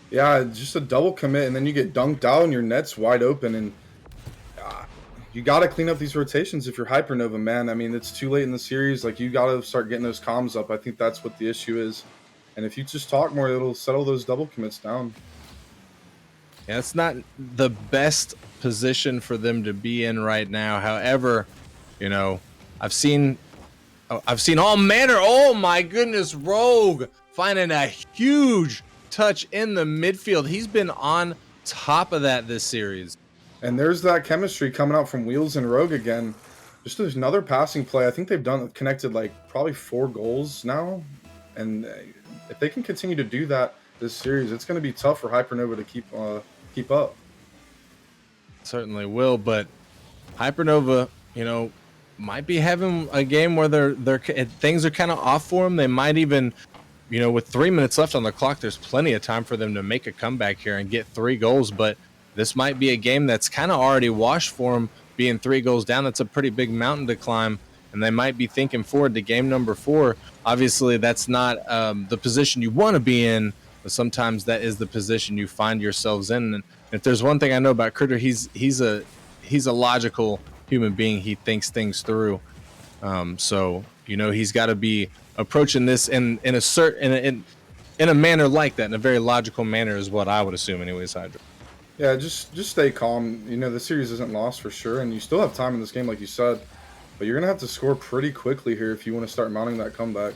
Yeah, just a double commit, and then you get dunked out, and your net's wide open, and you got to clean up these rotations if you're Hypernova, man. I mean, it's too late in the series. Like, you got to start getting those comms up. I think that's what the issue is. And if you just talk more, it'll settle those double commits down. Yeah, it's not the best position for them to be in right now. However, I've seen all manner. Oh my goodness, Rogue finding a huge touch in the midfield. He's been on top of that this series. And there's that chemistry coming out from Wheels and Rogue again. Just another passing play. I think they've connected like probably 4 goals now. And if they can continue to do that this series, it's going to be tough for Hypernova to keep up. Certainly will, but Hypernova, might be having a game where things are kind of off for them. They might even, with 3 minutes left on the clock, there's plenty of time for them to make a comeback here and get 3 goals. But this might be a game that's kind of already washed for them, being 3 goals down. That's a pretty big mountain to climb, and they might be thinking forward to game number 4. Obviously, that's not the position you want to be in, but sometimes that is the position you find yourselves in. And if there's one thing I know about Critter, he's a logical human being. He thinks things through. So he's got to be approaching this in a manner like that, in a very logical manner, is what I would assume, anyways. Hydra. Yeah, just stay calm. The series isn't lost for sure, and you still have time in this game, like you said. But you're gonna have to score pretty quickly here if you want to start mounting that comeback.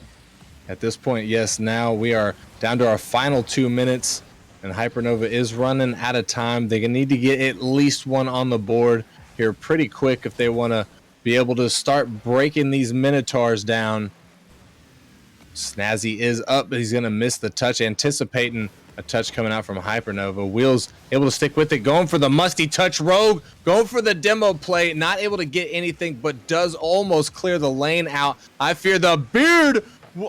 At this point, yes. Now we are down to our final 2 minutes, and Hypernova is running out of time. They need to get at least one on the board here pretty quick if they want to be able to start breaking these Minotaurs down. Snazzy is up, but he's going to miss the touch, anticipating a touch coming out from Hypernova. Wheels able to stick with it, going for the musty touch. Rogue going for the demo play, not able to get anything, but does almost clear the lane out. I fear the Beard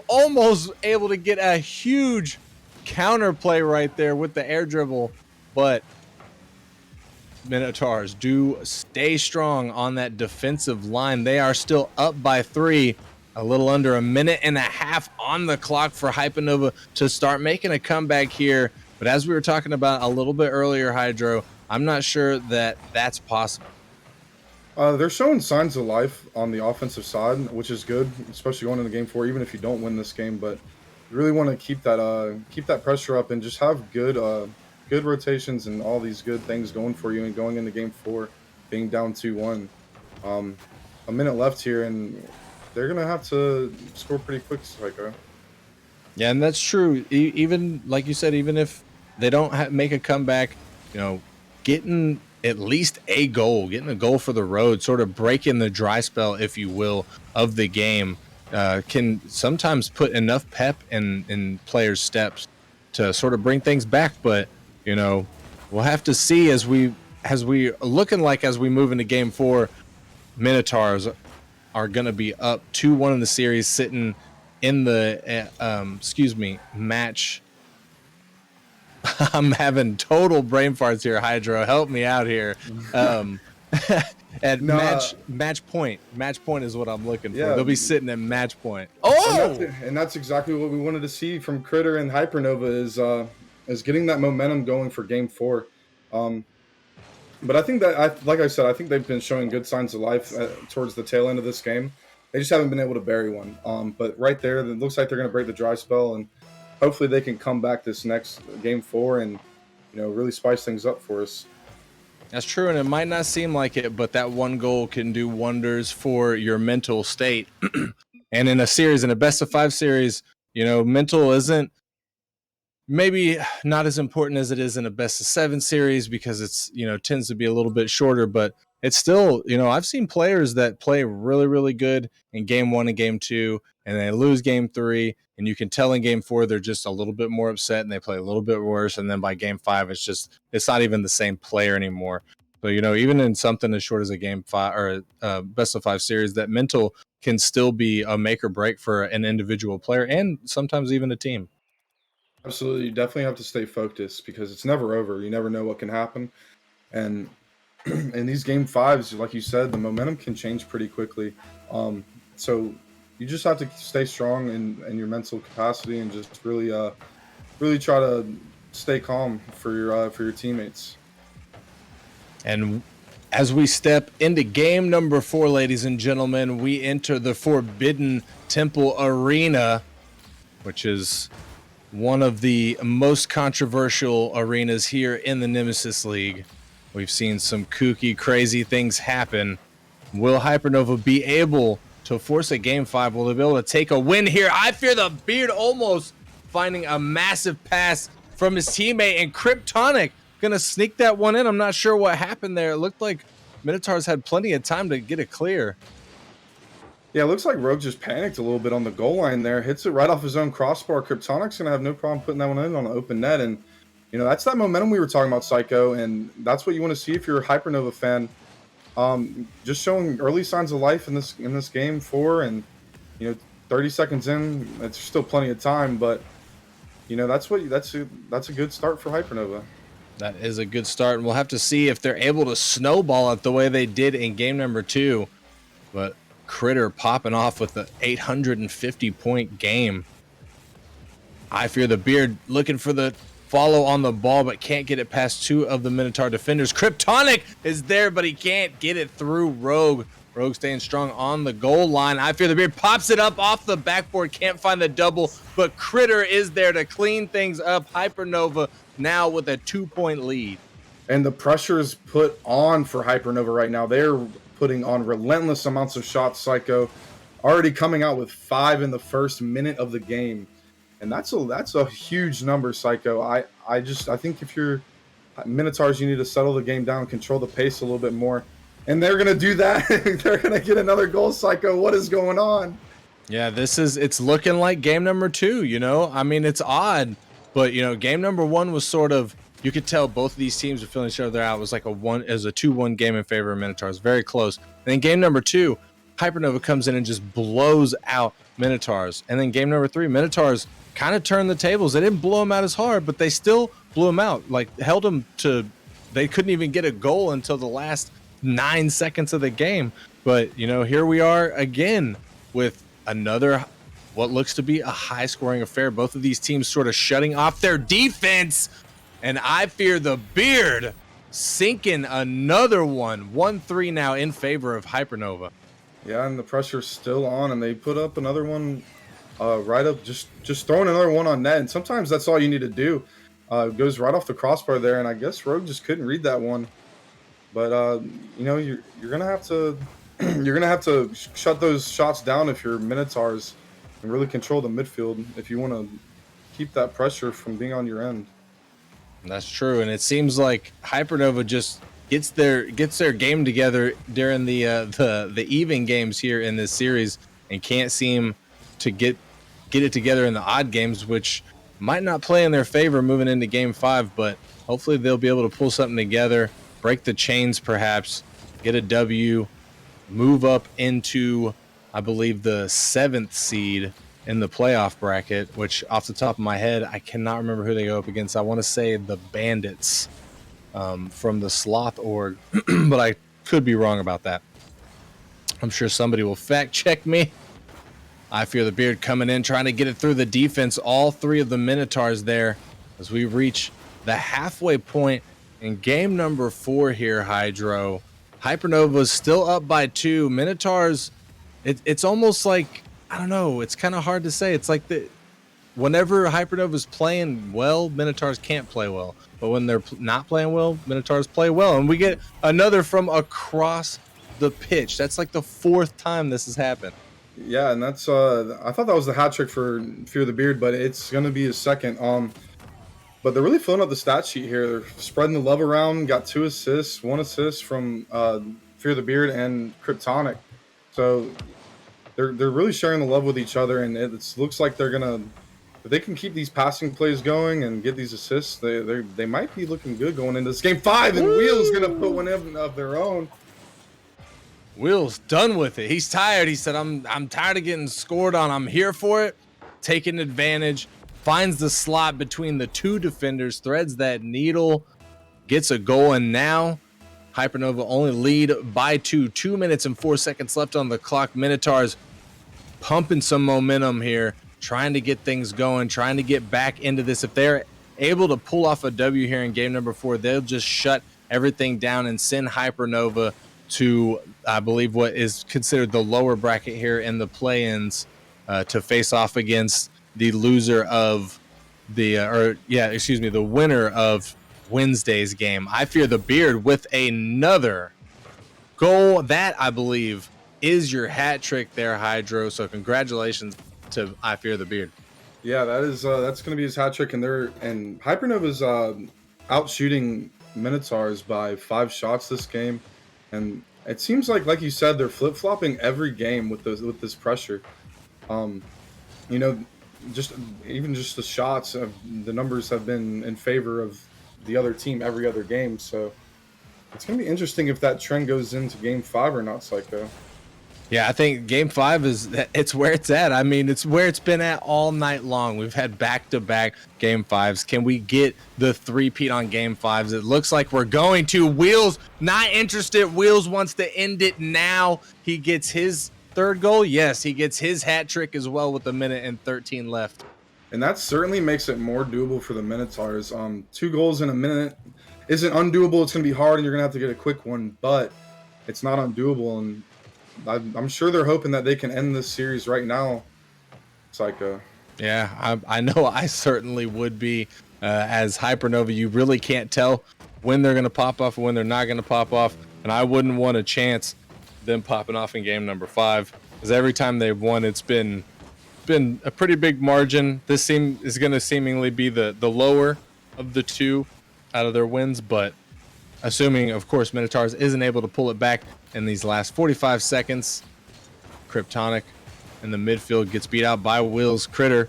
almost able to get a huge counter play right there with the air dribble, but Minotaurs do stay strong on that defensive line. They are still up by 3. A little under a minute and a half on the clock for Hypernova to start making a comeback here. But as we were talking about a little bit earlier, Hydro, I'm not sure that that's possible. They're showing signs of life on the offensive side, which is good, especially going into game 4, even if you don't win this game. But you really want to keep that pressure up and just have good rotations and all these good things going for you, and going into game 4 being down 2-1. A minute left here, and they're going to have to score pretty quick, Psycho. Yeah, and that's true. Even, like you said, even if they don't make a comeback, getting at least a goal, getting a goal for the road, sort of breaking the dry spell, if you will, of the game, can sometimes put enough pep in players' steps to sort of bring things back. But, we'll have to see as we move into game 4. Minotaurs are going to be up 2-1 in the series, sitting in the match. I'm having total brain farts here, Hydro. Help me out here. Match point is what I'm looking for. Yeah. They'll be sitting at match point. And that's exactly what we wanted to see from Critter and Hypernova, is getting that momentum going for game 4. But I think like I said, I think they've been showing good signs of life towards the tail end of this game. They just haven't been able to bury one. But right there, it looks like they're going to break the dry spell, and hopefully they can come back this next game 4 and really spice things up for us. That's true, and it might not seem like it, but that one goal can do wonders for your mental state. And in a best of 5 series, mental isn't maybe not as important as it is in a best of 7 series, because it's tends to be a little bit shorter, but it's still I've seen players that play really, really good in game 1 and game 2, and they lose game 3, and you can tell in game 4 they're just a little bit more upset and they play a little bit worse, and then by game 5 it's not even the same player anymore. So even in something as short as a game 5 or a best of 5 series, that mental can still be a make or break for an individual player and sometimes even a team. Absolutely, you definitely have to stay focused because it's never over. You never know what can happen, and in these game fives, like you said, the momentum can change pretty quickly. So you just have to stay strong in your mental capacity and just really try to stay calm for your teammates. And as we step into game number 4, ladies and gentlemen, we enter the Forbidden Temple Arena, which is one of the most controversial arenas here in the Nemesis League. We've seen some kooky, crazy things happen. Will Hypernova be able to force a game 5? Will they be able to take a win here? I fear the Beard almost finding a massive pass from his teammate, and Kryptonic gonna sneak that one in. I'm not sure what happened there. It looked like Minotaurs had plenty of time to get it clear. Yeah, it looks like Rogue just panicked a little bit on the goal line there. Hits it right off his own crossbar. Kryptonic's going to have no problem putting that one in on an open net. And, that's that momentum we were talking about, Psycho. And that's what you want to see if you're a Hypernova fan. Just showing early signs of life in this game 4. And, 30 seconds in, it's still plenty of time. But, that's a good start for Hypernova. That is a good start. And we'll have to see if they're able to snowball it the way they did in game number 2. But Critter popping off with the 850-point game. I fear the Beard looking for the follow on the ball, but can't get it past 2 of the Minotaur defenders. Kryptonic is there, but he can't get it through Rogue. Rogue staying strong on the goal line. I fear the Beard pops it up off the backboard, can't find the double, but Critter is there to clean things up. Hypernova now with a 2-point lead. And the pressure is put on for Hypernova right now. They're putting on relentless amounts of shots, Psycho. Already coming out with 5 in the first minute of the game. And that's a huge number, Psycho. I think if you're Minotaurs, you need to settle the game down, control the pace a little bit more. And they're going to do that. They're going to get another goal, Psycho. What is going on? Yeah, it's looking like game number 2, I mean, it's odd, but, game number 1 was sort of, you could tell both of these teams were feeling each other out. It was like a 2-1 game in favor of Minotaurs. Very close. And then game number 2, Hypernova comes in and just blows out Minotaurs. And then game number 3, Minotaurs kind of turned the tables. They didn't blow them out as hard, but they still blew them out. Like, held them to, they couldn't even get a goal until the last 9 seconds of the game. But, here we are again with another, what looks to be a high-scoring affair. Both of these teams sort of shutting off their defense. And I fear the Beard sinking another one. 1-3 now in favor of Hypernova. Yeah, and the pressure's still on, and they put up another one right up, just throwing another one on net. And sometimes that's all you need to do. It goes right off the crossbar there, and I guess Rogue just couldn't read that one. But you're gonna have to shut those shots down if you're Minotaurs and really control the midfield if you want to keep that pressure from being on your end. That's true, and it seems like Hypernova just gets their game together during the even games here in this series, and can't seem to get it together in the odd games, which might not play in their favor moving into game 5. But hopefully they'll be able to pull something together, break the chains, perhaps get a W, move up into, I believe, the 7th seed in the playoff bracket, which off the top of my head, I cannot remember who they go up against. I want to say the Bandits from the Sloth org, but I could be wrong about that. I'm sure somebody will fact check me. I fear the Beard coming in, trying to get it through the defense. All 3 of the Minotaurs there as we reach the halfway point in game number 4 here, Hydro. Hypernova's still up by 2. Minotaurs, it's almost like, I don't know, it's kind of hard to say. It's like whenever Hypernova's playing well, Minotaurs can't play well. But when they're not playing well, Minotaurs play well. And we get another from across the pitch. That's like the 4th time this has happened. Yeah, and that's I thought that was the hat trick for Fear the Beard, but it's going to be his second. But they're really filling up the stat sheet here. They're spreading the love around. Got 2 assists, 1 assist from Fear the Beard and Kryptonic. So they're really sharing the love with each other, and it looks like they're gonna, if they can keep these passing plays going and get these assists, they might be looking good going into this game 5. And Wheel's gonna put one in of their own. Will's done with it. He's tired. He said, I'm tired of getting scored on. I'm here for it. Taking advantage. finds the slot between the two defenders, threads that needle, gets a goal, and now Hypernova only lead by 2. 2 minutes and 4 seconds left on the clock. Minotaurs pumping some momentum here, trying to get things going, trying to get back into this. If they're able to pull off a W here in game number 4, they'll just shut everything down and send Hypernova to, I believe, what is considered the lower bracket here in the play-ins to face off against the loser of the winner of Wednesday's game. I Fear the Beard with another goal. That, I believe, is your hat trick there, Hydro. So congratulations to I Fear the Beard. Yeah, that's going to be his hat trick, and Hypernova's out shooting Minotaurs by 5 shots this game, and it seems like you said, they're flip flopping every game with this pressure. Just the shots of the numbers have been in favor of the other team every other game, so it's going to be interesting if that trend goes into game 5 or not, Psycho. Yeah, I think game 5 it's where it's at. I mean, it's where it's been at all night long. We've had back-to-back game 5s. Can we get the three-peat on game 5s? It looks like we're going to. Wheels not interested. Wheels wants to end it now. He gets his third goal. Yes, he gets his hat trick as well with 1:13 left. And that certainly makes it more doable for the Minotaurs. 2 goals in a minute isn't undoable. It's going to be hard, and you're going to have to get a quick one, but it's not undoable. And I'm sure they're hoping that they can end this series right now, Psycho. Yeah, I know I certainly would be. As Hypernova, you really can't tell when they're going to pop off and when they're not going to pop off. And I wouldn't want a chance them popping off in game number 5, because every time they've won, it's been a pretty big margin. This is going to seemingly be the lower of the 2 out of their wins, but assuming, of course, Minotaurs isn't able to pull it back in these last 45 seconds. Kryptonic in the midfield gets beat out by Wheels. Critter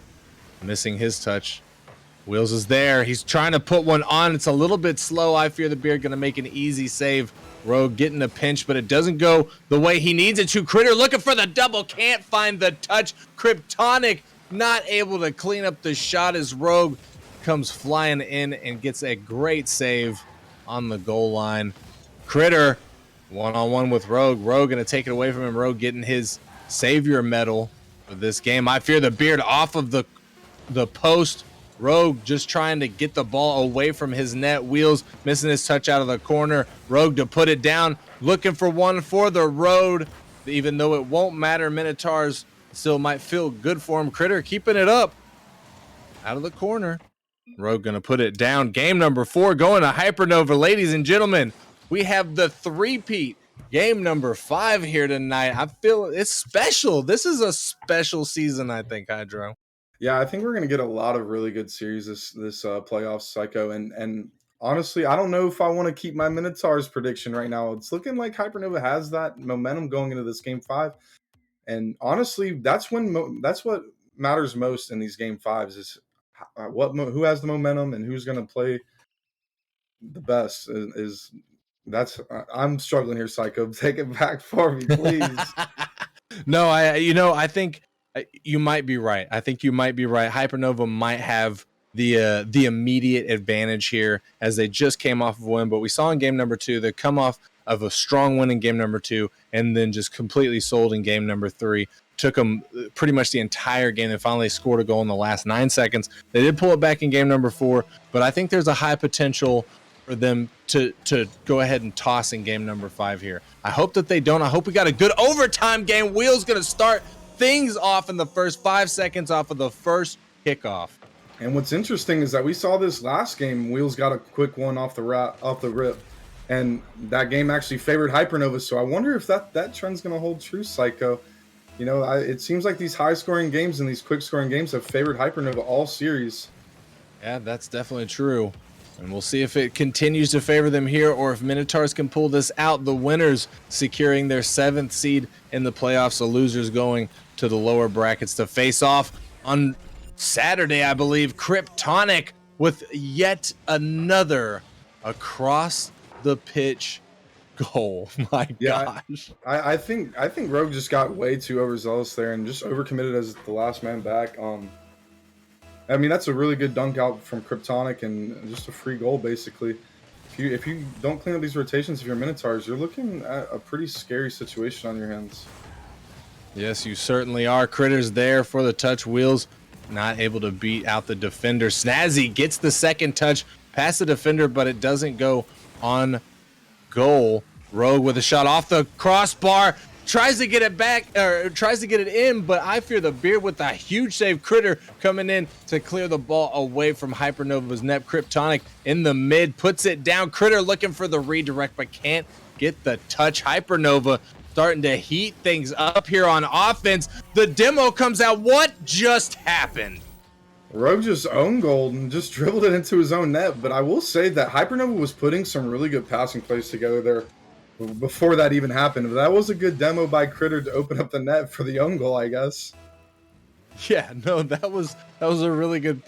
missing his touch. Wheels is there. He's trying to put one on. It's a little bit slow. I Fear the Beard going to make an easy save. Rogue getting a pinch, but it doesn't go the way he needs it to. Critter looking for the double. Can't find the touch. Kryptonic not able to clean up the shot as Rogue comes flying in and gets a great save on the goal line. Critter one-on-one with Rogue. Rogue going to take it away from him. Rogue getting his savior medal for this game. I Fear the Beard off of the post. Rogue just trying to get the ball away from his net. Wheels missing his touch out of the corner. Rogue to put it down. Looking for one for the road. Even though it won't matter, Minotaurs still might feel good for him. Critter keeping it up. Out of the corner. Rogue going to put it down. Game number 4 going to Hypernova. Ladies and gentlemen, we have the three-peat. Game number 5 here tonight. I feel it's special. This is a special season, I think, Hydro. Yeah, I think we're going to get a lot of really good series this playoff, Psycho. And honestly, I don't know if I want to keep my Minotaurs prediction right now. It's looking like Hypernova has that momentum going into this game 5. And honestly, that's what matters most in these game 5s is who has the momentum and who's going to play the best. I'm struggling here, Psycho. Take it back for me, please. No, I think you might be right. I think you might be right. Hypernova might have the immediate advantage here as they just came off of a win, but we saw in game number 2 they come off of a strong win in game number 2 and then just completely sold in game number 3. Took them pretty much the entire game. They finally scored a goal in the last 9 seconds. They did pull it back in game number 4, but I think there's a high potential for them to go ahead and toss in game number 5 here. I hope that they don't. I hope we got a good overtime game. Wheel's going to start things off in the first 5 seconds off of the first kickoff. And what's interesting is that we saw this last game. Wheels got a quick one off the rip, and that game actually favored Hypernova. So I wonder if that trend's going to hold true, Psycho. It seems like these high-scoring games and these quick-scoring games have favored Hypernova all series. Yeah, that's definitely true. And we'll see if it continues to favor them here or if Minotaurs can pull this out. The winners securing their 7th seed in the playoffs. The losers going to the lower brackets to face off on Saturday, I believe. Kryptonic with yet another across the pitch goal. My gosh. I think Rogue just got way too overzealous there and just overcommitted as the last man back. I mean, that's a really good dunk out from Kryptonic and just a free goal, basically. If you don't clean up these rotations, if you're Minotaurs, you're looking at a pretty scary situation on your hands. Yes, you certainly are. Critter's there for the touch. Wheels not able to beat out the defender. Snazzy gets the second touch past the defender, but it doesn't go on goal. Rogue with a shot off the crossbar. Tries to get it back, or tries to get it in, but I fear the beard with a huge save. Critter coming in to clear the ball away from Hypernova's net. Kryptonic in the mid, puts it down. Critter looking for the redirect, but can't get the touch. Hypernova starting to heat things up here on offense. The demo comes out. What just happened? Rogue just owned goal and just dribbled it into his own net. But I will say that Hypernova was putting some really good passing plays together there before that even happened. But that was a good demo by Critter to open up the net for the own goal, I guess. Yeah, no, that was a really good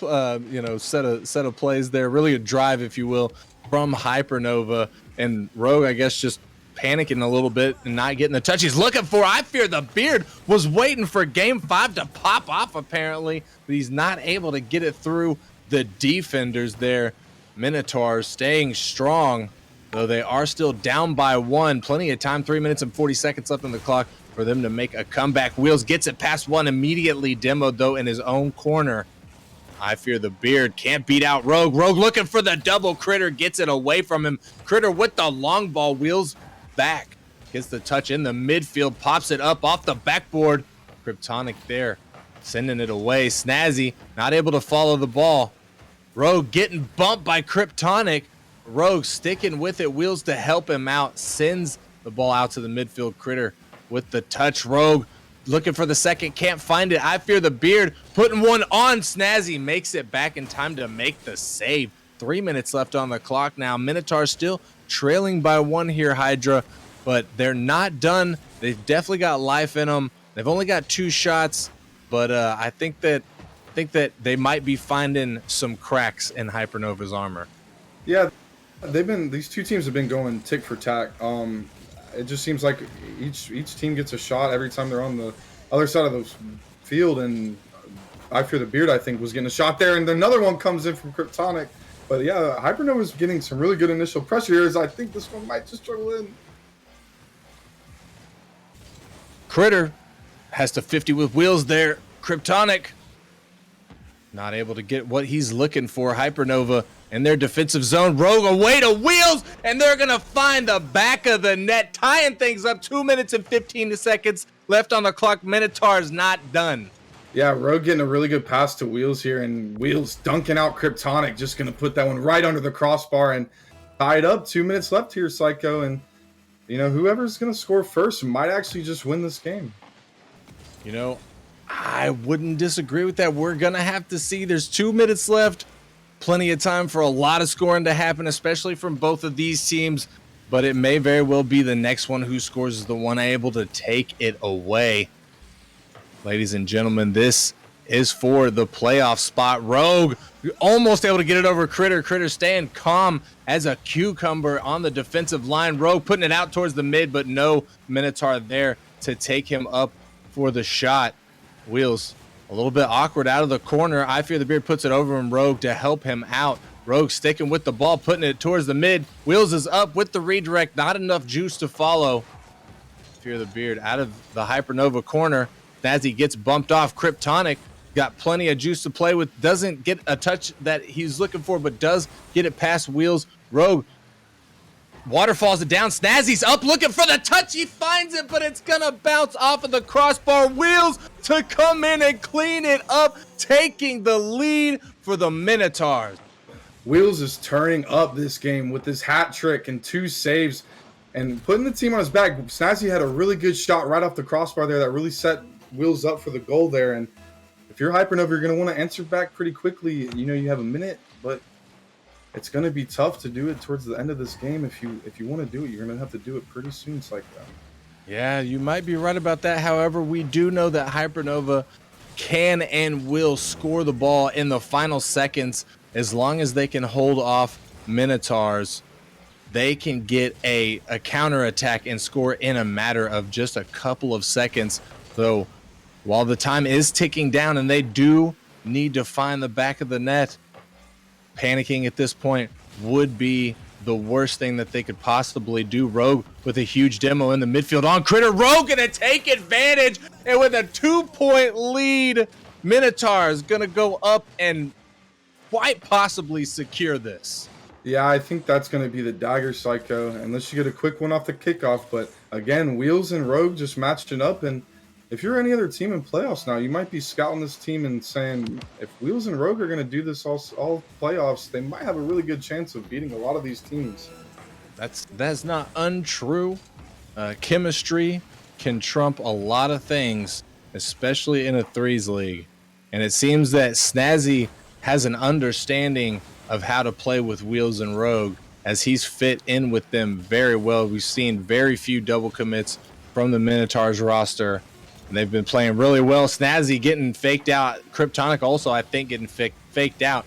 set of plays there. Really a drive, if you will, from Hypernova. And Rogue, I guess, just panicking a little bit and not getting the touch he's looking for. I fear the beard was waiting for game 5 to pop off, apparently, but he's not able to get it through the defenders there. Minotaurs staying strong, though they are still down by 1. Plenty of time, 3 minutes and 40 seconds left on the clock for them to make a comeback. Wheels gets it past 1, immediately demoed, though, in his own corner. I fear the beard can't beat out Rogue. Rogue looking for the double. Critter gets it away from him. Critter with the long ball. Wheels back, gets the touch in the midfield, pops it up off the backboard. Kryptonic there, sending it away. Snazzy not able to follow the ball. Rogue getting bumped by Kryptonic. Rogue sticking with it. Wheels to help him out, sends the ball out to the midfield. Critter with the touch. Rogue looking for the second, can't find it. I fear the beard putting one on. Snazzy makes it back in time to make the save. 3 minutes left on the clock now. Minotaur still trailing by 1 here, Hydra, but they're not done. They've definitely got life in them. They've only got 2 shots, but I think that they might be finding some cracks in Hypernova's armor. Yeah, these 2 teams have been going tick for tack. It just seems like each team gets a shot every time they're on the other side of the field, and I fear the beard, I think, was getting a shot there, and another one comes in from Kryptonic. But yeah, Hypernova's getting some really good initial pressure here, as I think this one might just struggle in. Critter has to 50 with Wheels there. Kryptonic not able to get what he's looking for. Hypernova in their defensive zone. Rogue away to Wheels, and they're going to find the back of the net, tying things up. 2 minutes and 15 seconds left on the clock. Minotaur's not done. Yeah, Rogue getting a really good pass to Wheels here, and Wheels dunking out Kryptonic, just going to put that one right under the crossbar and tie it up. 2 minutes left here, Psycho, and whoever's going to score first might actually just win this game. I wouldn't disagree with that. We're going to have to see. There's 2 minutes left. Plenty of time for a lot of scoring to happen, especially from both of these teams, but it may very well be the next one who scores is the one able to take it away. Ladies and gentlemen, this is for the playoff spot. Rogue almost able to get it over Critter. Critter staying calm as a cucumber on the defensive line. Rogue putting it out towards the mid, but no Minotaur there to take him up for the shot. Wheels a little bit awkward out of the corner. I fear the beard puts it over him. Rogue to help him out. Rogue sticking with the ball, putting it towards the mid. Wheels is up with the redirect. Not enough juice to follow. Fear the beard out of the Hypernova corner. Snazzy gets bumped off. Kryptonic got plenty of juice to play with. Doesn't get a touch that he's looking for, but does get it past Wheels. Rogue waterfalls it down. Snazzy's up looking for the touch. He finds it, but it's going to bounce off of the crossbar. Wheels to come in and clean it up, taking the lead for the Minotaurs. Wheels is turning up this game with this hat trick and 2 saves and putting the team on his back. Snazzy had a really good shot right off the crossbar there that really set Wheels up for the goal there. And if you're Hypernova, you're going to want to answer back pretty quickly. You have a minute, but it's going to be tough to do it towards the end of this game. If you want to do it, you're going to have to do it pretty soon. It's like that. Yeah, you might be right about that. However, we do know that Hypernova can and will score the ball in the final seconds. As long as they can hold off Minotaurs, they can get a counterattack and score in a matter of just a couple of seconds. So while the time is ticking down and they do need to find the back of the net. Panicking at this point would be the worst thing that they could possibly do. Rogue with a huge demo in the midfield on Critter. Rogue gonna take advantage, and with a 2-point lead, Minotaur is gonna go up and quite possibly secure this. Yeah, I think that's going to be the dagger psycho, unless you get a quick one off the kickoff. But again, Wheels and Rogue just matching up. And if you're any other team in playoffs now, you might be scouting this team and saying, if Wheels and Rogue are going to do this all playoffs, they might have a really good chance of beating a lot of these teams. That's not untrue. Chemistry can trump a lot of things, especially in a threes league. And it seems that Snazzy has an understanding of how to play with Wheels and Rogue, as he's fit in with them very well. We've seen very few double commits from the Minotaurs roster, and they've been playing really well. Snazzy getting faked out. Kryptonic also, I think, getting faked out,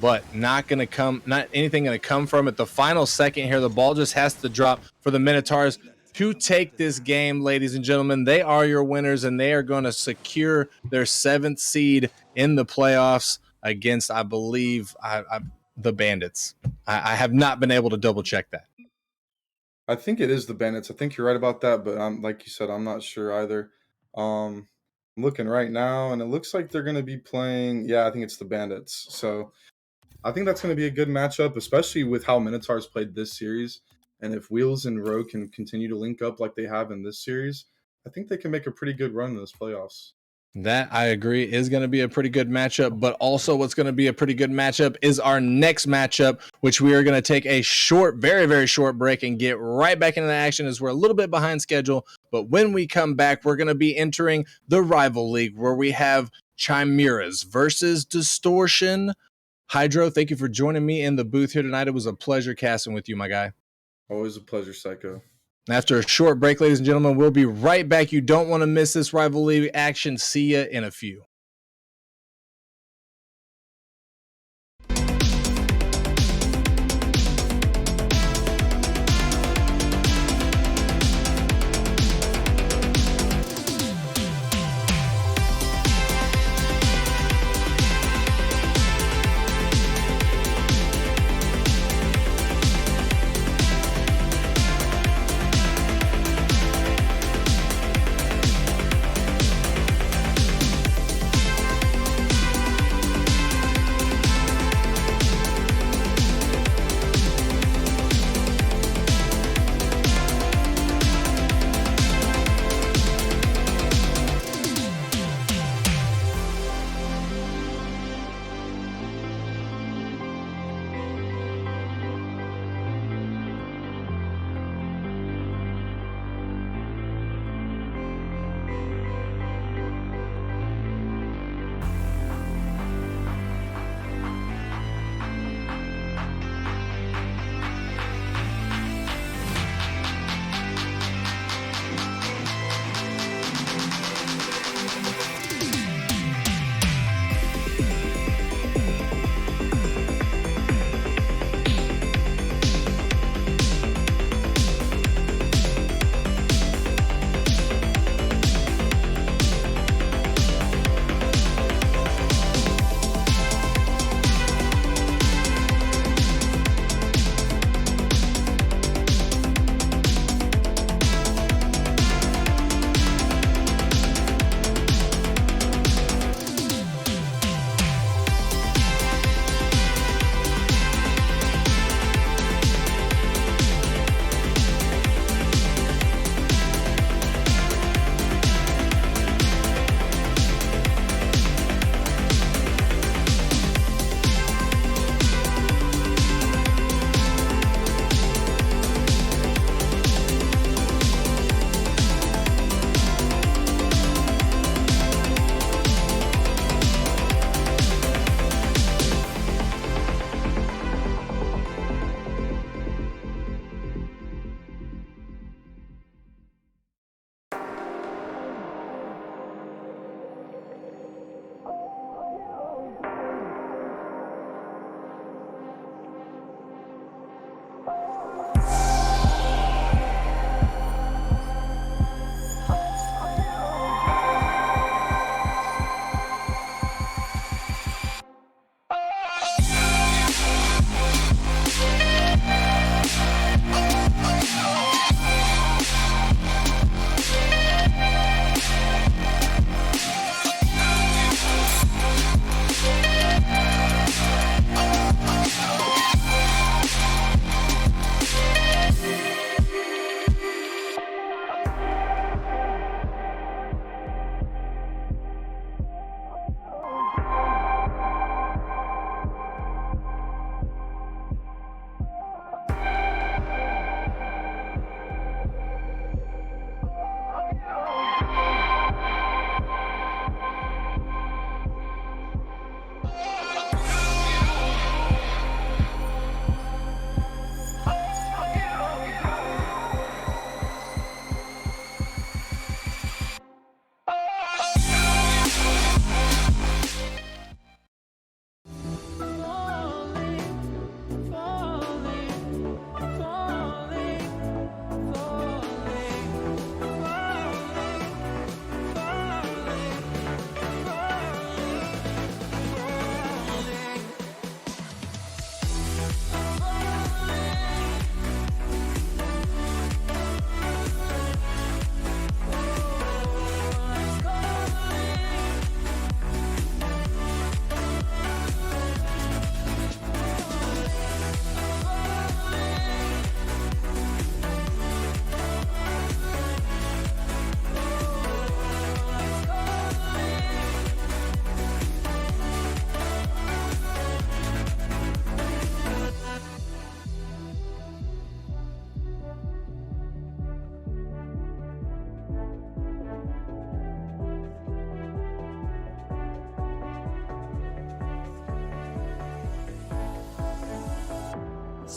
but not anything going to come from it. The final second here, the ball just has to drop for the Minotaurs to take this game, ladies and gentlemen. They are your winners, and they are going to secure their 7th seed in the playoffs against, I believe, the Bandits. I have not been able to double check that. I think it is the Bandits. I think you're right about that, but like you said, I'm not sure either. I'm looking right now, and it looks like they're going to be playing. Yeah, I think it's the Bandits. So I think that's going to be a good matchup, especially with how Minotaurs played this series. And if Wheels and Rogue can continue to link up like they have in this series, I think they can make a pretty good run in this playoffs. That, I agree, is going to be a pretty good matchup, but also what's going to be a pretty good matchup is our next matchup, which we are going to take a short, very, very short break and get right back into the action as we're a little bit behind schedule. But when we come back, we're going to be entering the Rival League, where we have Chimeras versus Distortion. Hydro, thank you for joining me in the booth here tonight. It was a pleasure casting with you, my guy. Always a pleasure, Psycho. After a short break, ladies and gentlemen, we'll be right back. You don't want to miss this Rival League action. See ya in a few.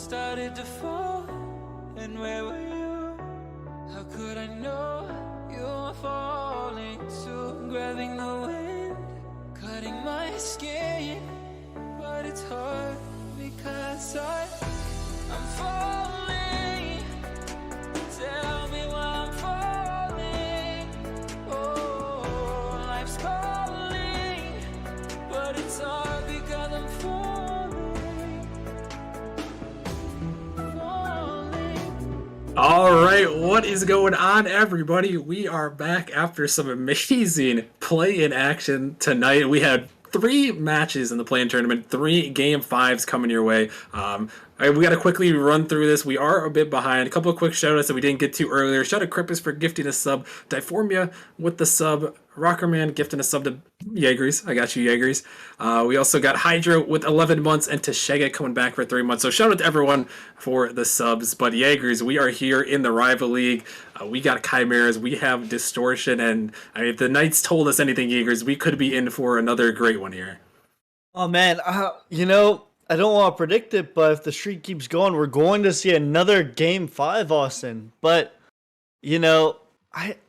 started to fall, and where were you? How could I know you were falling too? Grabbing the wind, cutting my skin, but it's hard because I'm falling. Tell me why I'm falling. Oh, life's calling, but it's hard because I'm falling. All right, what is going on, everybody? We are back after some amazing play-in action tonight. We had 3 matches in the play-in tournament, 3 game 5s coming your way. We got to quickly run through this. We are a bit behind. A couple of quick shout-outs that we didn't get to earlier. Shout out Crippus for gifting a sub. Diformia with the sub. Rockerman gifting a sub to Jaegers. I got you, Jaegers. We also got Hydro with 11 months and Teshega coming back for 3 months. So shout out to everyone for the subs. But Jaegers, we are here in the Rival League. We got Chimeras. We have Distortion. And if the Knights told us anything, Jaegers, we could be in for another great one here. Oh, man. I don't want to predict it, but if the streak keeps going, we're going to see another game 5, Austin. But,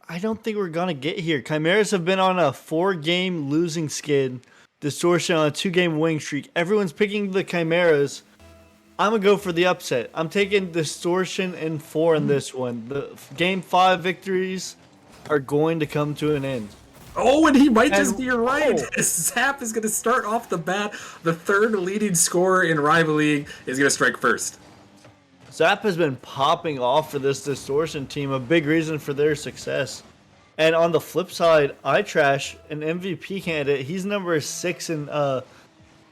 I don't think we're going to get here. Chimeras have been on a 4-game losing skid. Distortion on a 2-game winning streak. Everyone's picking the Chimeras. I'm going to go for the upset. I'm taking Distortion and 4 in this one. The game 5 victories are going to come to an end. Oh, and he might just be right. Zap is going to start off the bat. The 3rd leading scorer in Rival League is going to strike first. Zap has been popping off for this Distortion team, a big reason for their success. And on the flip side, iTrash, an MVP candidate, he's number 6 in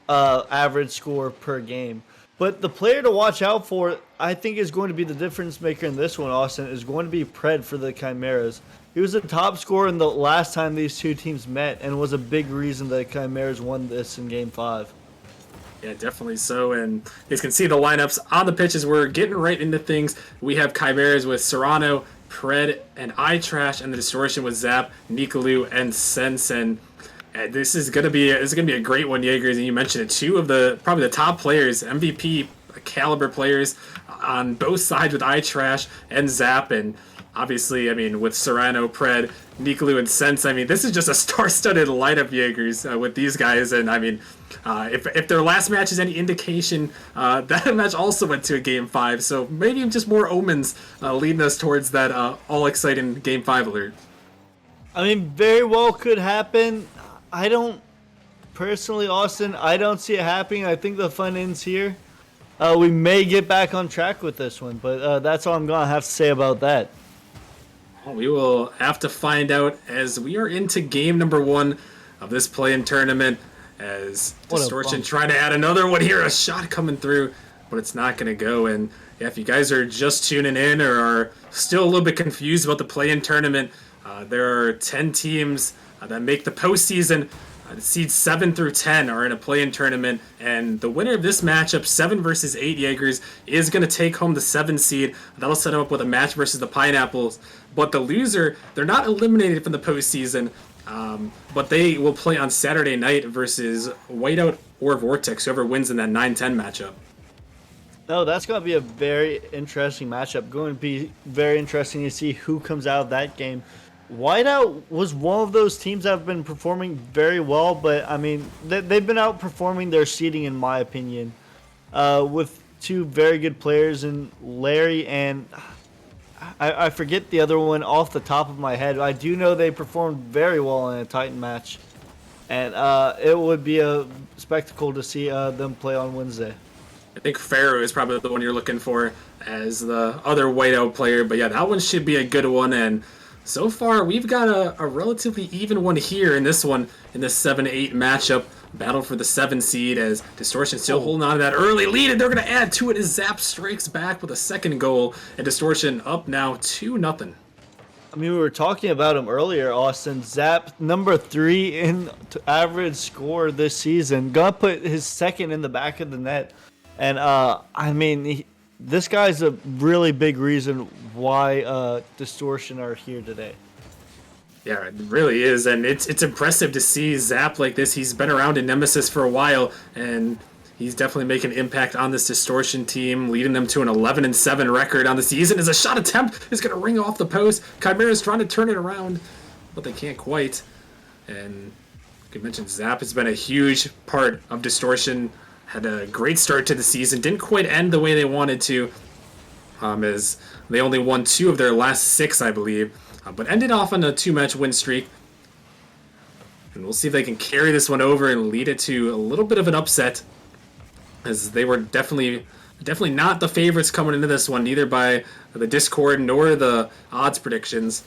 average score per game. But the player to watch out for, I think, is going to be the difference maker in this one, Austin, is going to be Pred for the Chimeras. He was the top scorer in the last time these two teams met and was a big reason that Chimeras won this in Game 5. Yeah, definitely so. And you can see the lineups on the pitches. We're getting right into things. We have Chimeras with Serrano, Pred, and iTrash, and the Distortion with Zap, Nikoloo, and Sense. And this is gonna be a great one, Jaegers. And you mentioned it, 2 of the probably the top players, MVP caliber players on both sides with iTrash and Zap. And obviously, with Serrano, Pred, Nikoloo, and Sense, this is just a star-studded lineup, Jaegers, with these guys. And if their last match is any indication, that match also went to a Game 5. So maybe just more omens leading us towards that all-exciting Game 5 alert. Very well could happen. I don't, personally, Austin, I don't see it happening. I think the fun ends here. We may get back on track with this one, but that's all I'm going to have to say about that. We will have to find out as we are into game number 1 of this play-in tournament, as Distortion trying to add another one here, a shot coming through, but it's not going to go. And if you guys are just tuning in or are still a little bit confused about the play-in tournament, there are 10 teams that make the postseason. The seeds 7 through 10 are in a play-in tournament, and the winner of this matchup, 7 versus 8 Jaegers, is going to take home the 7 seed. That'll set them up with a match versus the Pineapples. But the loser, they're not eliminated from the postseason, but they will play on Saturday night versus Whiteout or Vortex, whoever wins in that 9-10 matchup. No, that's going to be a very interesting matchup. Going to be very interesting to see who comes out of that game. Whiteout was one of those teams that have been performing very well, but they've been outperforming their seeding in my opinion, with 2 very good players in Larry and I forget the other one off the top of my head. I do know they performed very well in a Titan match, and it would be a spectacle to see them play on Wednesday. I think Pharaoh is probably the one you're looking for as the other Whiteout player, but yeah, that one should be a good one. And so far, we've got a relatively even one here in this one, in this 7-8 matchup. Battle for the 7 seed as Distortion still holding on to that early lead, and they're going to add to it as Zap strikes back with a second goal, and Distortion up now 2-0. We were talking about him earlier, Austin. Zap, number 3 in average score this season. Gonna put his second in the back of the net. And, this guy's a really big reason why Distortion are here today. Yeah, it really is, and it's impressive to see Zap like this. He's been around in Nemesis for a while, and He's definitely making an impact on this Distortion team, leading them to an 11-7 record on the season. As a shot attempt is going to ring off the post. Chimera's trying to turn it around, but they can't quite. And like I mentioned, Zap has been a huge part of Distortion. Had a great start to the season. Didn't quite end the way they wanted to, as they only won 2 of their last 6, I believe. But ended off on a 2-match win streak. And we'll see if they can carry this one over and lead it to a little bit of an upset, as they were definitely not the favorites coming into this one, neither by the Discord nor the odds predictions.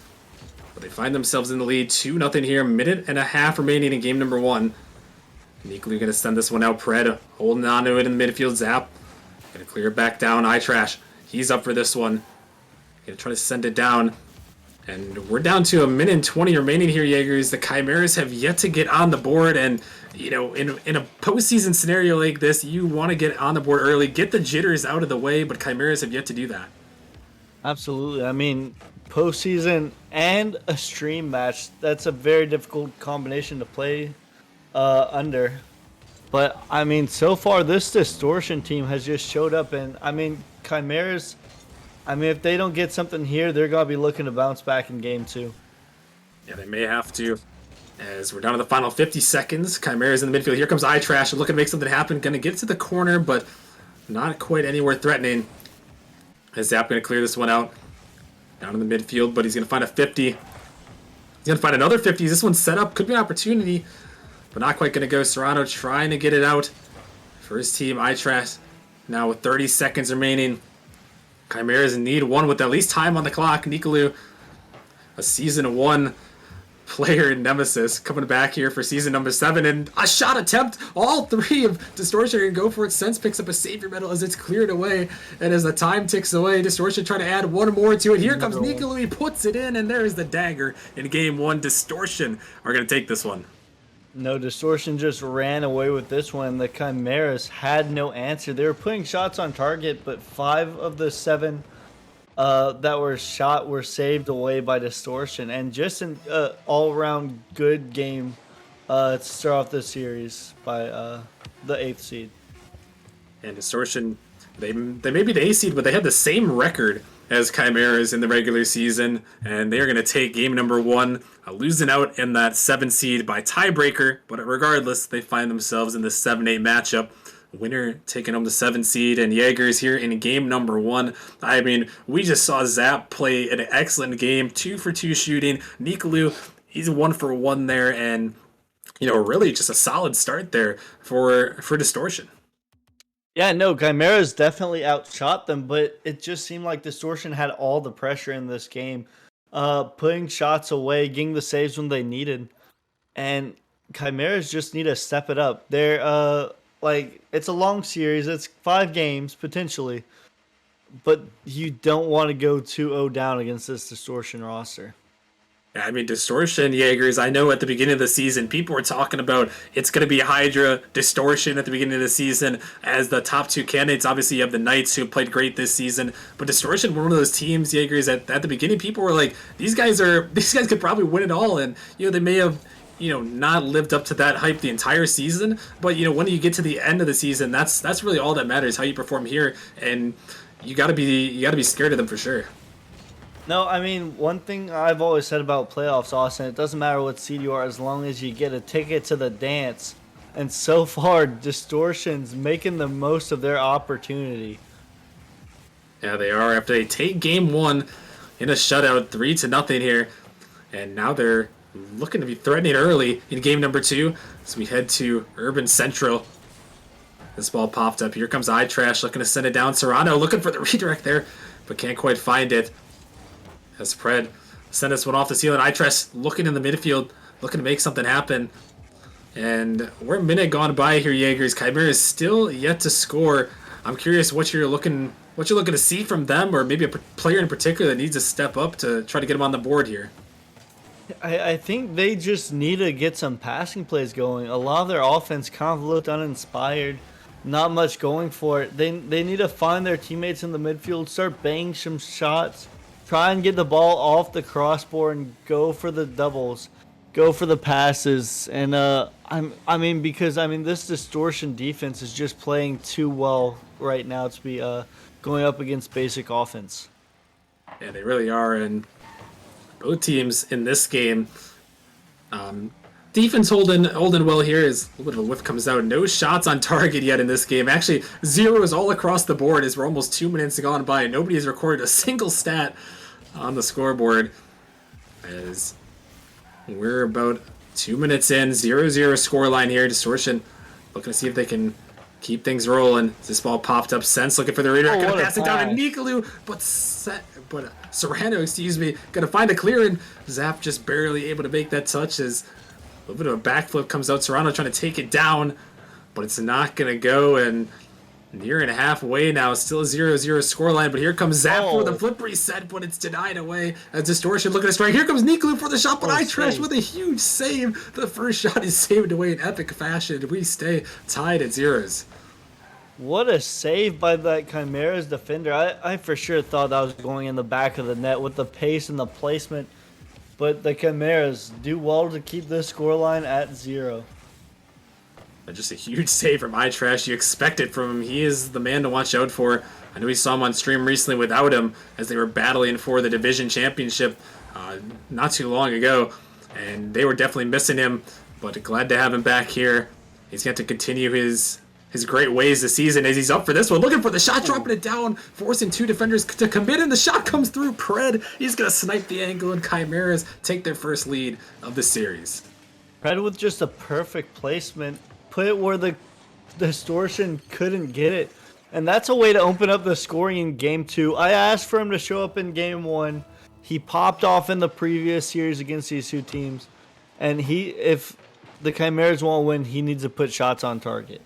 But they find themselves in the lead 2-0 here, minute and a half remaining in game number 1. Uniquely going to send this one out. Pred holding on to it in the midfield. Zap going to clear it back down. iTrash, he's up for this one. Going to try to send it down. And we're down to a minute and 20 remaining here, Jaegers. The Chimeras have yet to get on the board, and you know, in a postseason scenario like this, you want to get on the board early, get the jitters out of the way, but Chimeras have yet to do that. Absolutely. I mean, postseason and a stream match, that's a very difficult combination to play under. But, I mean, so far, this Distortion team has just showed up, and, I mean, Chimeras, I mean, if they don't get something here, they're going to be looking to bounce back in game 2. Yeah, they may have to. As we're down to the final 50 seconds, Chimera's in the midfield. Here comes iTrash, looking to make something happen. Going to get to the corner, but not quite anywhere threatening. As Zap going to clear this one out. Down in the midfield, but he's going to find a 50. He's going to find another 50. This one's set up. Could be an opportunity, but not quite going to go. Serrano trying to get it out for his team. iTrash now with 30 seconds remaining. Chimeras in need one with at least time on the clock. Nicolou, a season 1 player in Nemesis, coming back here for season number 7, and a shot attempt. All 3 of Distortion are going to go for it. Sense picks up a savior medal as it's cleared away, and as the time ticks away, Distortion trying to add one more to it. Here comes Nicolou, he puts it in, and there's the dagger in game 1. Distortion are going to take this one. No, Distortion just ran away with this one. The Chimeras had no answer. They were putting shots on target, but 5 of the 7 that were shot were saved away by Distortion. And just an all-around good game to start off this series by the 8th seed. And Distortion, they may be the 8th seed, but they have the same record as Chimeras in the regular season, and they are going to take game number 1, losing out in that 7 seed by tiebreaker, but regardless, they find themselves in the 7-8 matchup. Winner taking home the 7 seed, and Jaegers here in game number 1. I mean, we just saw Zap play an excellent game, 2 for 2 shooting. Nicolou, he's 1 for 1 there, and you know, really just a solid start there for Distortion. Yeah, no, Chimeras definitely outshot them, but it just seemed like Distortion had all the pressure in this game, putting shots away, getting the saves when they needed, and Chimeras just need to step it up. They're like, it's a long series, it's 5 games potentially, but you don't want to go 2-0 down against this Distortion roster. I mean, Distortion, Jaegers, I know at the beginning of the season, people were talking about it's going to be Hydra, Distortion at the beginning of the season as the top 2 candidates. Obviously, you have the Knights who have played great this season, but Distortion were one of those teams, Jaegers, at the beginning, people were like, these guys could probably win it all, and, you know, they may have, you know, not lived up to that hype the entire season, but, you know, when you get to the end of the season, that's really all that matters, how you perform here, and you got to be scared of them for sure. No, I mean, one thing I've always said about playoffs, Austin, it doesn't matter what seed you are as long as you get a ticket to the dance. And so far, Distortion's making the most of their opportunity. Yeah, they are. After they take game 1 in a shutout, 3-0 here. And now they're looking to be threatening early in game number 2. So we head to Urban Central. This ball popped up. Here comes iTrash looking to send it down. Serrano looking for the redirect there, but can't quite find it. As Pred send this one off the ceiling. iTrash looking in the midfield, looking to make something happen. And we're a minute gone by here, Jaegers. Chimera is still yet to score. I'm curious what you're looking to see from them, or maybe a player in particular that needs to step up to try to get them on the board here. I think they just need to get some passing plays going. A lot of their offense kind of looked uninspired. Not much going for it. They need to find their teammates in the midfield, start banging some shots, try and get the ball off the crossbar and go for the doubles. go for the passes, and because this distortion defense is just playing too well right now to be going up against basic offense. Yeah, they really are, and both teams in this game, defense holding well here. Is a little bit of a whiff comes out. No shots on target yet in this game. Actually, zeros all across the board as we're almost 2 minutes gone by. Nobody has recorded a single stat on the scoreboard. As we're about 2 minutes in, 0-0 scoreline here. Distortion looking to see if they can keep things rolling. This ball popped up. Sense looking for the reader. Gonna pass it down to Nikalu, but Serrano, gonna find a clear, and Zap just barely able to make that touch as a little bit of a backflip comes out. Serrano trying to take it down, but it's not gonna go, and near and halfway now, still a 0-0 scoreline, but here comes Zap for the flip reset, but it's denied away as Distortion looking to strike. Here comes Nikalu for the shot, but iTrash with a huge save. The first shot is saved away in epic fashion. We stay tied at zeros. What a save by that Chimera's defender. I for sure thought that was going in the back of the net with the pace and the placement. But the Chimeras do well to keep this scoreline at 0. Just a huge save from iTrash. You expect it from him. He is the man to watch out for. I know we saw him on stream recently without him as they were battling for the division championship not too long ago. And they were definitely missing him. But glad to have him back here. He's got to continue his great ways this season as he's up for this one. Looking for the shot, dropping it down, forcing 2 defenders to commit, and the shot comes through. Pred, he's going to snipe the angle, and Chimeras take their first lead of the series. Pred with just a perfect placement. Put it where the Distortion couldn't get it. And that's a way to open up the scoring in Game 2. I asked for him to show up in Game 1. He popped off in the previous series against these two teams. And if the Chimeras won't win, he needs to put shots on target.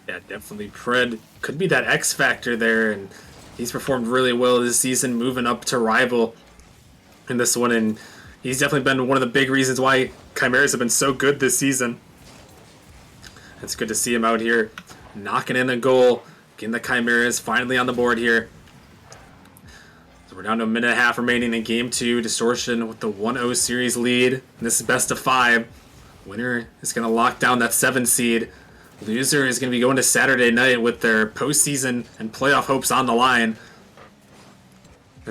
Yeah, definitely. Pred could be that X factor there, and he's performed really well this season, moving up to rival in this one, and he's definitely been one of the big reasons why Chimeras have been so good this season. It's good to see him out here knocking in a goal, getting the Chimeras finally on the board here. So we're down to a minute and a half remaining in Game 2. Distortion with the 1-0 series lead. And this is best of 5. Winner is going to lock down that 7 seed. Loser is going to be going to Saturday night with their postseason and playoff hopes on the line.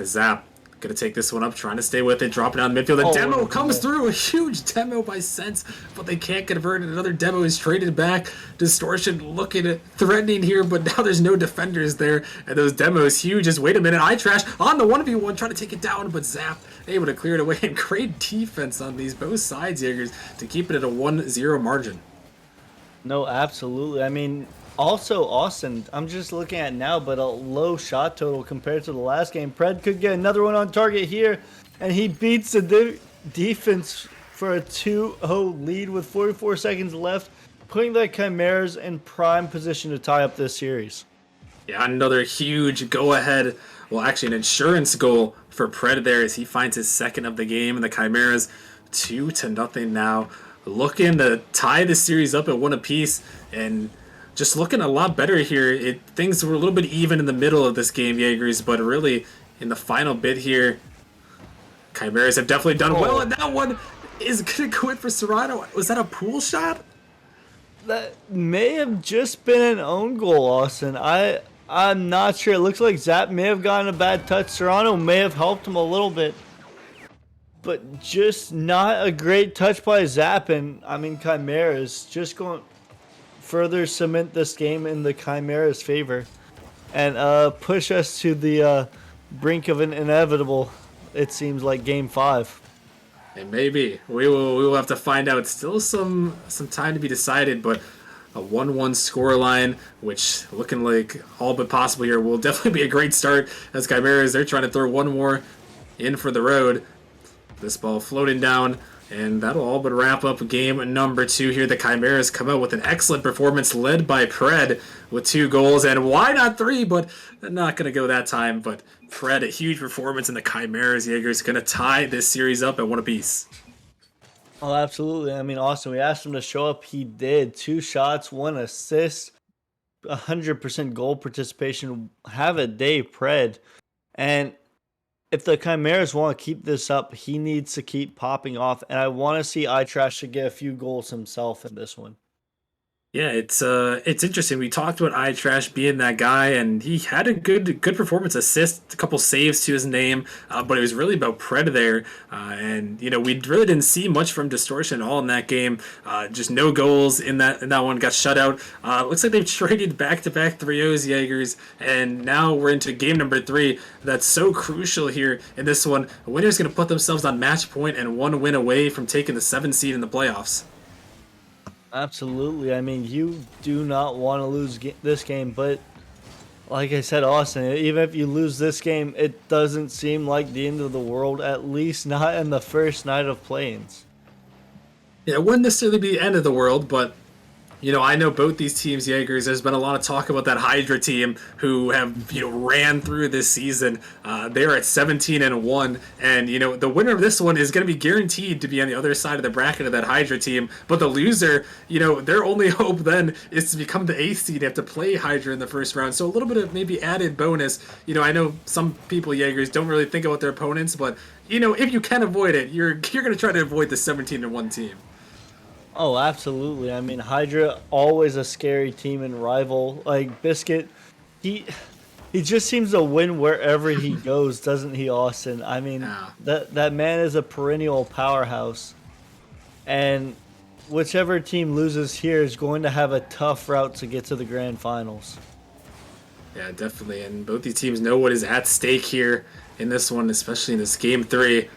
Zap going to take this one up, trying to stay with it, dropping down midfield. The demo comes through, a huge demo by Sense, but they can't convert it. Another demo is traded back. Distortion looking at threatening here, but now there's no defenders there, and those demos huge. Just wait a minute, iTrash on the 1v1 trying to take it down, but Zap able to clear it away, and great defense on these both sides, Jaegers, to keep it at a 1-0 margin. No, absolutely. Also, Austin, I'm just looking at now, but a low shot total compared to the last game. Pred could get another one on target here, and he beats the defense for a 2-0 lead with 44 seconds left, putting the Chimeras in prime position to tie up this series. Yeah, another huge go-ahead, well, actually an insurance goal for Pred there as he finds his second of the game, and the Chimeras 2-0 now. Looking to tie the series up at 1 apiece, and just looking a lot better here. Things were a little bit even in the middle of this game, Jaegers, but really in the final bit here, Chimeras have definitely done well, and that one is going to go in for Serrano. Was that a pool shot? That may have just been an own goal, Austin. I'm not sure. It looks like Zap may have gotten a bad touch. Serrano may have helped him a little bit. But just not a great touch by Zap, and Chimeras just going further cement this game in the Chimeras' favor, and push us to the brink of an inevitable. It seems like Game 5. And maybe we will have to find out. Still some time to be decided, but a 1-1 scoreline, which looking like all but possible here, will definitely be a great start as Chimeras, they're trying to throw one more in for the road. This ball floating down, and that'll all but wrap up game number 2 here. The Chimeras come out with an excellent performance led by Pred with 2 goals, and why not 3, but not going to go that time. But Pred, a huge performance, and the Chimeras, Jaegers, going to tie this series up at 1 apiece. Oh, absolutely. Austin, we asked him to show up. He did. 2 shots, 1 assist, 100% goal participation. Have a day, Pred. And if the Chimeras want to keep this up, he needs to keep popping off, and I want to see iTrash to get a few goals himself in this one. Yeah, it's interesting. We talked about iTrash being that guy, and he had a good performance, assist, a couple saves to his name, but it was really about Pred there. And you know, we really didn't see much from Distortion at all in that game. Just no goals in that one. Got shut out. Looks like they've traded back-to-back 3-0s Jaegers, and now we're into game number 3. That's so crucial here in this one. The winner's going to put themselves on match point and 1 win away from taking the 7th seed in the playoffs. Absolutely. I mean, you do not want to lose this game, but like I said, Austin, even if you lose this game, it doesn't seem like the end of the world, at least not in the first night of play-ins. Yeah, it wouldn't necessarily be the end of the world, but you know, I know both these teams, Jaegers. There's been a lot of talk about that Hydra team who have, you know, ran through this season. They're at 17-1, and you know, the winner of this one is going to be guaranteed to be on the other side of the bracket of that Hydra team. But the loser, you know, their only hope then is to become the 8th seed. They have to play Hydra in the first round, so a little bit of maybe added bonus. You know, I know some people, Jaegers, don't really think about their opponents, but you know, if you can avoid it, you're going to try to avoid the 17-1 team. Oh, absolutely. I mean, Hydra, always a scary team and rival. Like, Biscuit, he just seems to win wherever he goes, doesn't he, Austin? I mean, that man is a perennial powerhouse. And whichever team loses here is going to have a tough route to get to the grand finals. Yeah, definitely. And both these teams know what is at stake here in this one, especially in this game 3.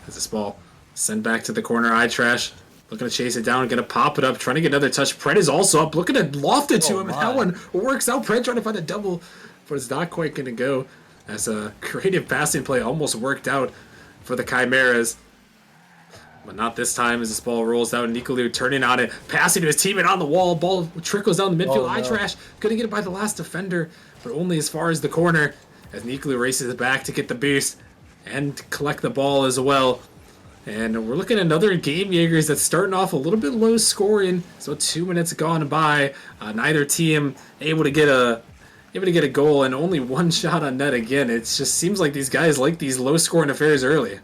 As this ball sent back to the corner, iTrash looking to chase it down, gonna pop it up, trying to get another touch. Pred is also up, looking to loft it to him, and that one works out. Pred trying to find a double, but it's not quite gonna go. As a creative passing play almost worked out for the Chimeras. But not this time as this ball rolls out. Nikalu turning on it, passing to his teammate on the wall. Ball trickles down the midfield. iTrash gonna get it by the last defender, but only as far as the corner. As Nikalu races it back to get the boost and collect the ball as well. And we're looking at another game, Jaegers, that's starting off a little bit low scoring. So 2 minutes gone by. Neither team able to get a goal, and only one shot on net again. It just seems like these guys like these low scoring affairs early.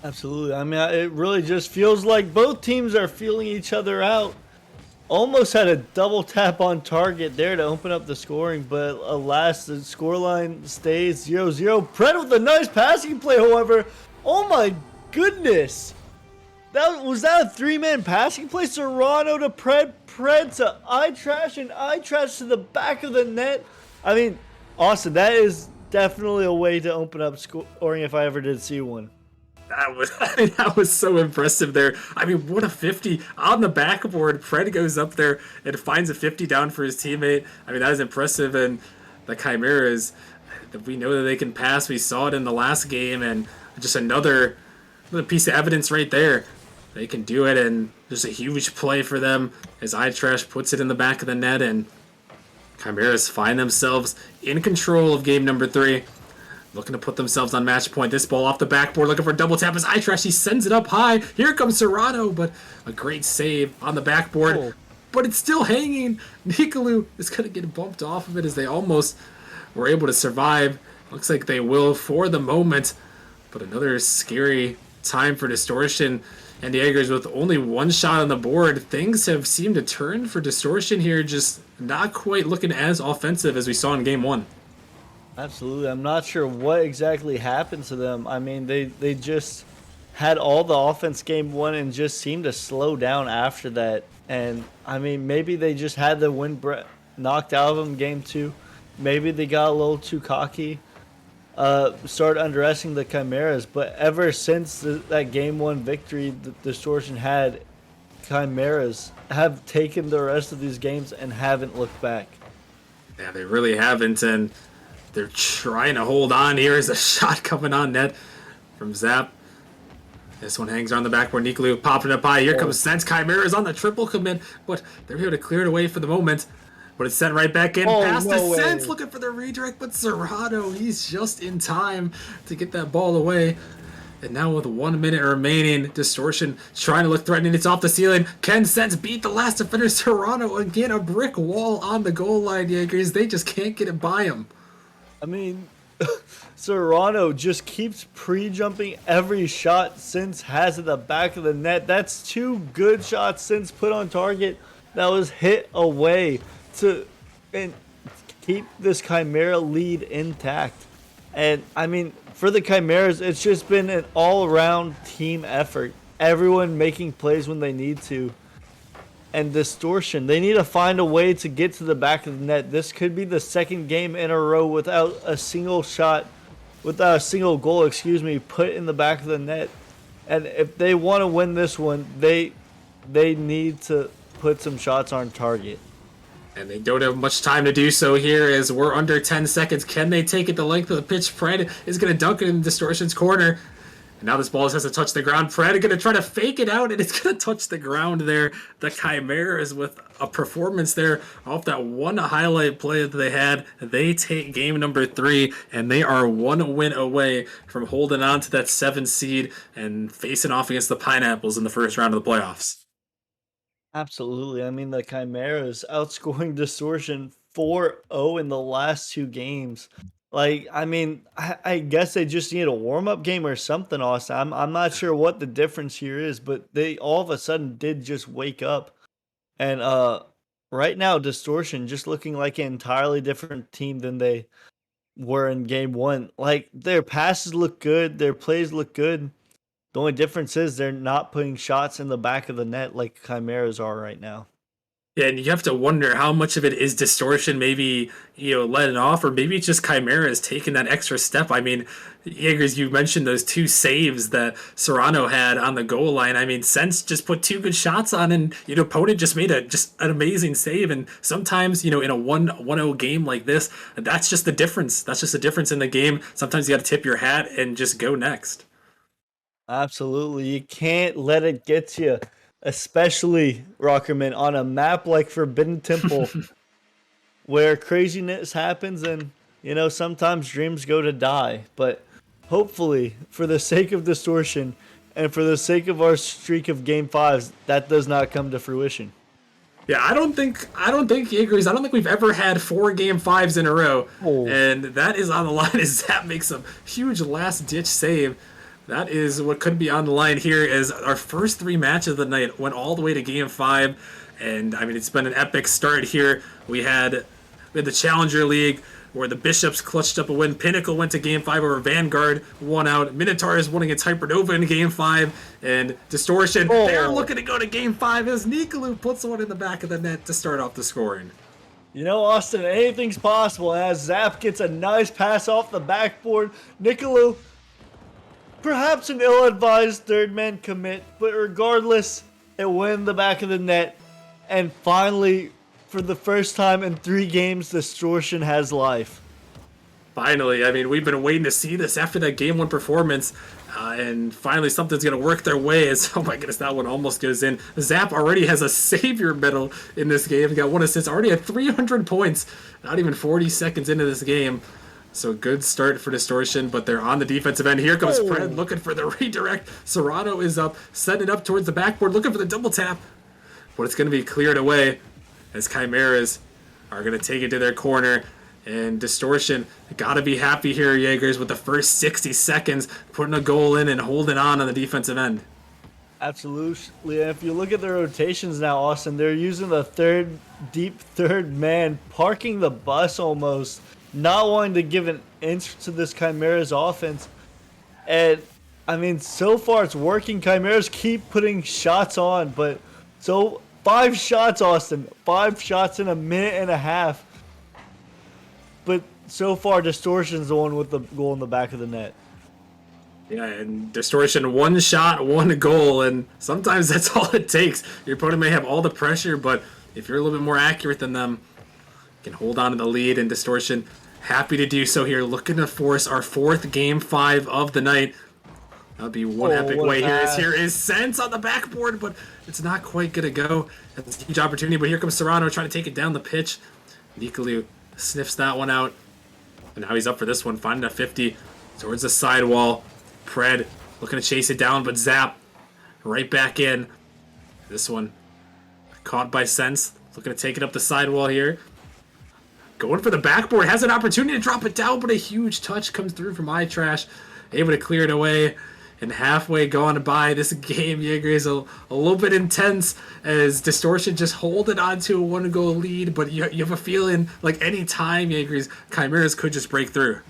Absolutely. I mean, it really just feels like both teams are feeling each other out. Almost had a double tap on target there to open up the scoring, but alas, the scoreline stays 0-0. Pred with a nice passing play, however. Oh my goodness. Was that a 3-man passing play? Serrano to Pred to iTrash, and iTrash to the back of the net. I mean, Austin, that is definitely a way to open up scoring if I ever did see one. That was so impressive there. I mean, what a 50 on the backboard. Pred goes up there and finds a 50 down for his teammate. I mean, that is impressive. And the Chimeras, we know that they can pass. We saw it in the last game, and just another piece of evidence right there. They can do it, and there's a huge play for them as iTrash puts it in the back of the net, and Chimeras find themselves in control of game number 3. Looking to put themselves on match point. This ball off the backboard, looking for a double tap as iTrash. He sends it up high. Here comes Serrano, but a great save on the backboard. Oh. But it's still hanging. Nikalu is going to get bumped off of it as they almost were able to survive. Looks like they will for the moment. But another scary time for Distortion and the Jaegers with only one shot on the board. Things have seemed to turn for Distortion here, just not quite looking as offensive as we saw in game 1. Absolutely. I'm not sure what exactly happened to them. I mean, they just had all the offense game 1 and just seemed to slow down after that. And, I mean, maybe they just had the wind knocked out of them game 2. Maybe they got a little too cocky, started underestimating the Chimeras. But ever since that game 1 victory the Distortion had, Chimeras have taken the rest of these games and haven't looked back. Yeah, they really haven't, and they're trying to hold on. Here is a shot coming on net from Zap. This one hangs around the backboard. Nikalu popping up high. Here comes Sense. Chimeras on the triple commit, but they're able to clear it away for the moment. But it's sent right back in. Past the Sense, looking for the redirect, but Serrano, he's just in time to get that ball away. And now with 1 minute remaining, Distortion trying to look threatening. It's off the ceiling. Can Sense beat the last defender? Serrano, again, a brick wall on the goal line, Jaegers. They just can't get it by him. I mean, Serrano just keeps pre-jumping every shot since has at the back of the net. That's 2 good shots since put on target that was hit away to and keep this Chimera lead intact. And I mean, for the Chimeras, it's just been an all-around team effort. Everyone making plays when they need to. And Distortion, they need to find a way to get to the back of the net. This could be the second game in a row without a single goal, put in the back of the net. And if they want to win this one, they need to put some shots on target. And they don't have much time to do so here as we're under 10 seconds. Can they take it the length of the pitch? Pred is going to dunk it in Distortion's corner. And now this ball has to touch the ground. Pred going to try to fake it out, and it's going to touch the ground there. The Chimeras with a performance there off that one highlight play that they had. They take game number 3, and they are 1 win away from holding on to that 7 seed and facing off against the Pineapples in the first round of the playoffs. Absolutely. I mean, the Chimeras outscoring Distortion 4-0 in the last 2 games. Like, I mean, I guess they just need a warm-up game or something, Austin. I'm not sure what the difference here is, but they all of a sudden did just wake up. And right now, Distortion just looking like an entirely different team than they were in game 1. Like, their passes look good, their plays look good. The only difference is they're not putting shots in the back of the net like Chimeras are right now. Yeah, and you have to wonder how much of it is Distortion maybe, letting off, or maybe it's just Chimera is taking that extra step. I mean, Jaegers, you mentioned those 2 saves that Serrano had on the goal line. I mean, Sense just put 2 good shots on, and opponent just made an amazing save. And sometimes, in a 1-0 game like this, that's just the difference. That's just the difference in the game. Sometimes you got to tip your hat and just go next. Absolutely. You can't let it get to you, especially, Rockerman, on a map like Forbidden Temple where craziness happens and, sometimes dreams go to die. But hopefully, for the sake of Distortion and for the sake of our streak of Game 5s, that does not come to fruition. Yeah, I don't think Jaegers, I don't think we've ever had 4 Game 5s in a row. Oh. And that is on the line as Zap makes a huge last-ditch save. That is what could be on the line here as our first 3 matches of the night went all the way to Game 5. And, I mean, it's been an epic start here. We had the Challenger League where the Bishops clutched up a win. Pinnacle went to Game 5 over Vanguard, won out. Minotaurs won against Hypernova in Game 5. And Distortion, they're looking to go to Game 5 as Nikolai puts one in the back of the net to start off the scoring. Austin, anything's possible as Zap gets a nice pass off the backboard. Nikolai, perhaps an ill-advised third-man commit, but regardless, it went in the back of the net. And finally, for the first time in 3 games, Distortion has life. Finally, I mean, we've been waiting to see this after that Game 1 performance. And finally, something's going to work their way as, oh my goodness, that one almost goes in. Zap already has a savior medal in this game. He got 1 assist, already at 300 points, not even 40 seconds into this game. So good start for Distortion, but they're on the defensive end. Here comes Pred looking for the redirect. Serrano is up, setting it up towards the backboard, looking for the double tap. But it's going to be cleared away as Chimeras are going to take it to their corner. And Distortion, got to be happy here, Jaegers, with the first 60 seconds, putting a goal in and holding on the defensive end. Absolutely. And if you look at the rotations now, Austin, they're using the deep third man, parking the bus almost, not wanting to give an inch to this Chimera's offense. And, I mean, so far it's working. Chimeras keep putting shots on, but 5 shots, Austin. 5 shots in a minute and a half. But so far, Distortion's the one with the goal in the back of the net. Yeah, and Distortion, 1 shot, 1 goal, and sometimes that's all it takes. Your opponent may have all the pressure, but if you're a little bit more accurate than them, you can hold on to the lead, and Distortion happy to do so here, looking to force our 4th Game 5 of the night. That'll be one epic way here. Here is Sense on the backboard, but it's not quite going to go. That's a huge opportunity, but here comes Serrano trying to take it down the pitch. Nikolai sniffs that one out, and now he's up for this one, finding a 50 towards the sidewall. Pred looking to chase it down, but Zap right back in. This one caught by Sense, looking to take it up the sidewall here. going for the backboard, has an opportunity to drop it down, but a huge touch comes through from iTrash, able to clear it away. And halfway gone by, this game, Jaeger, is a little bit intense as Distortion just holding on to a 1-goal lead, but you have a feeling like any time, Jaeger's Chimeras could just break through.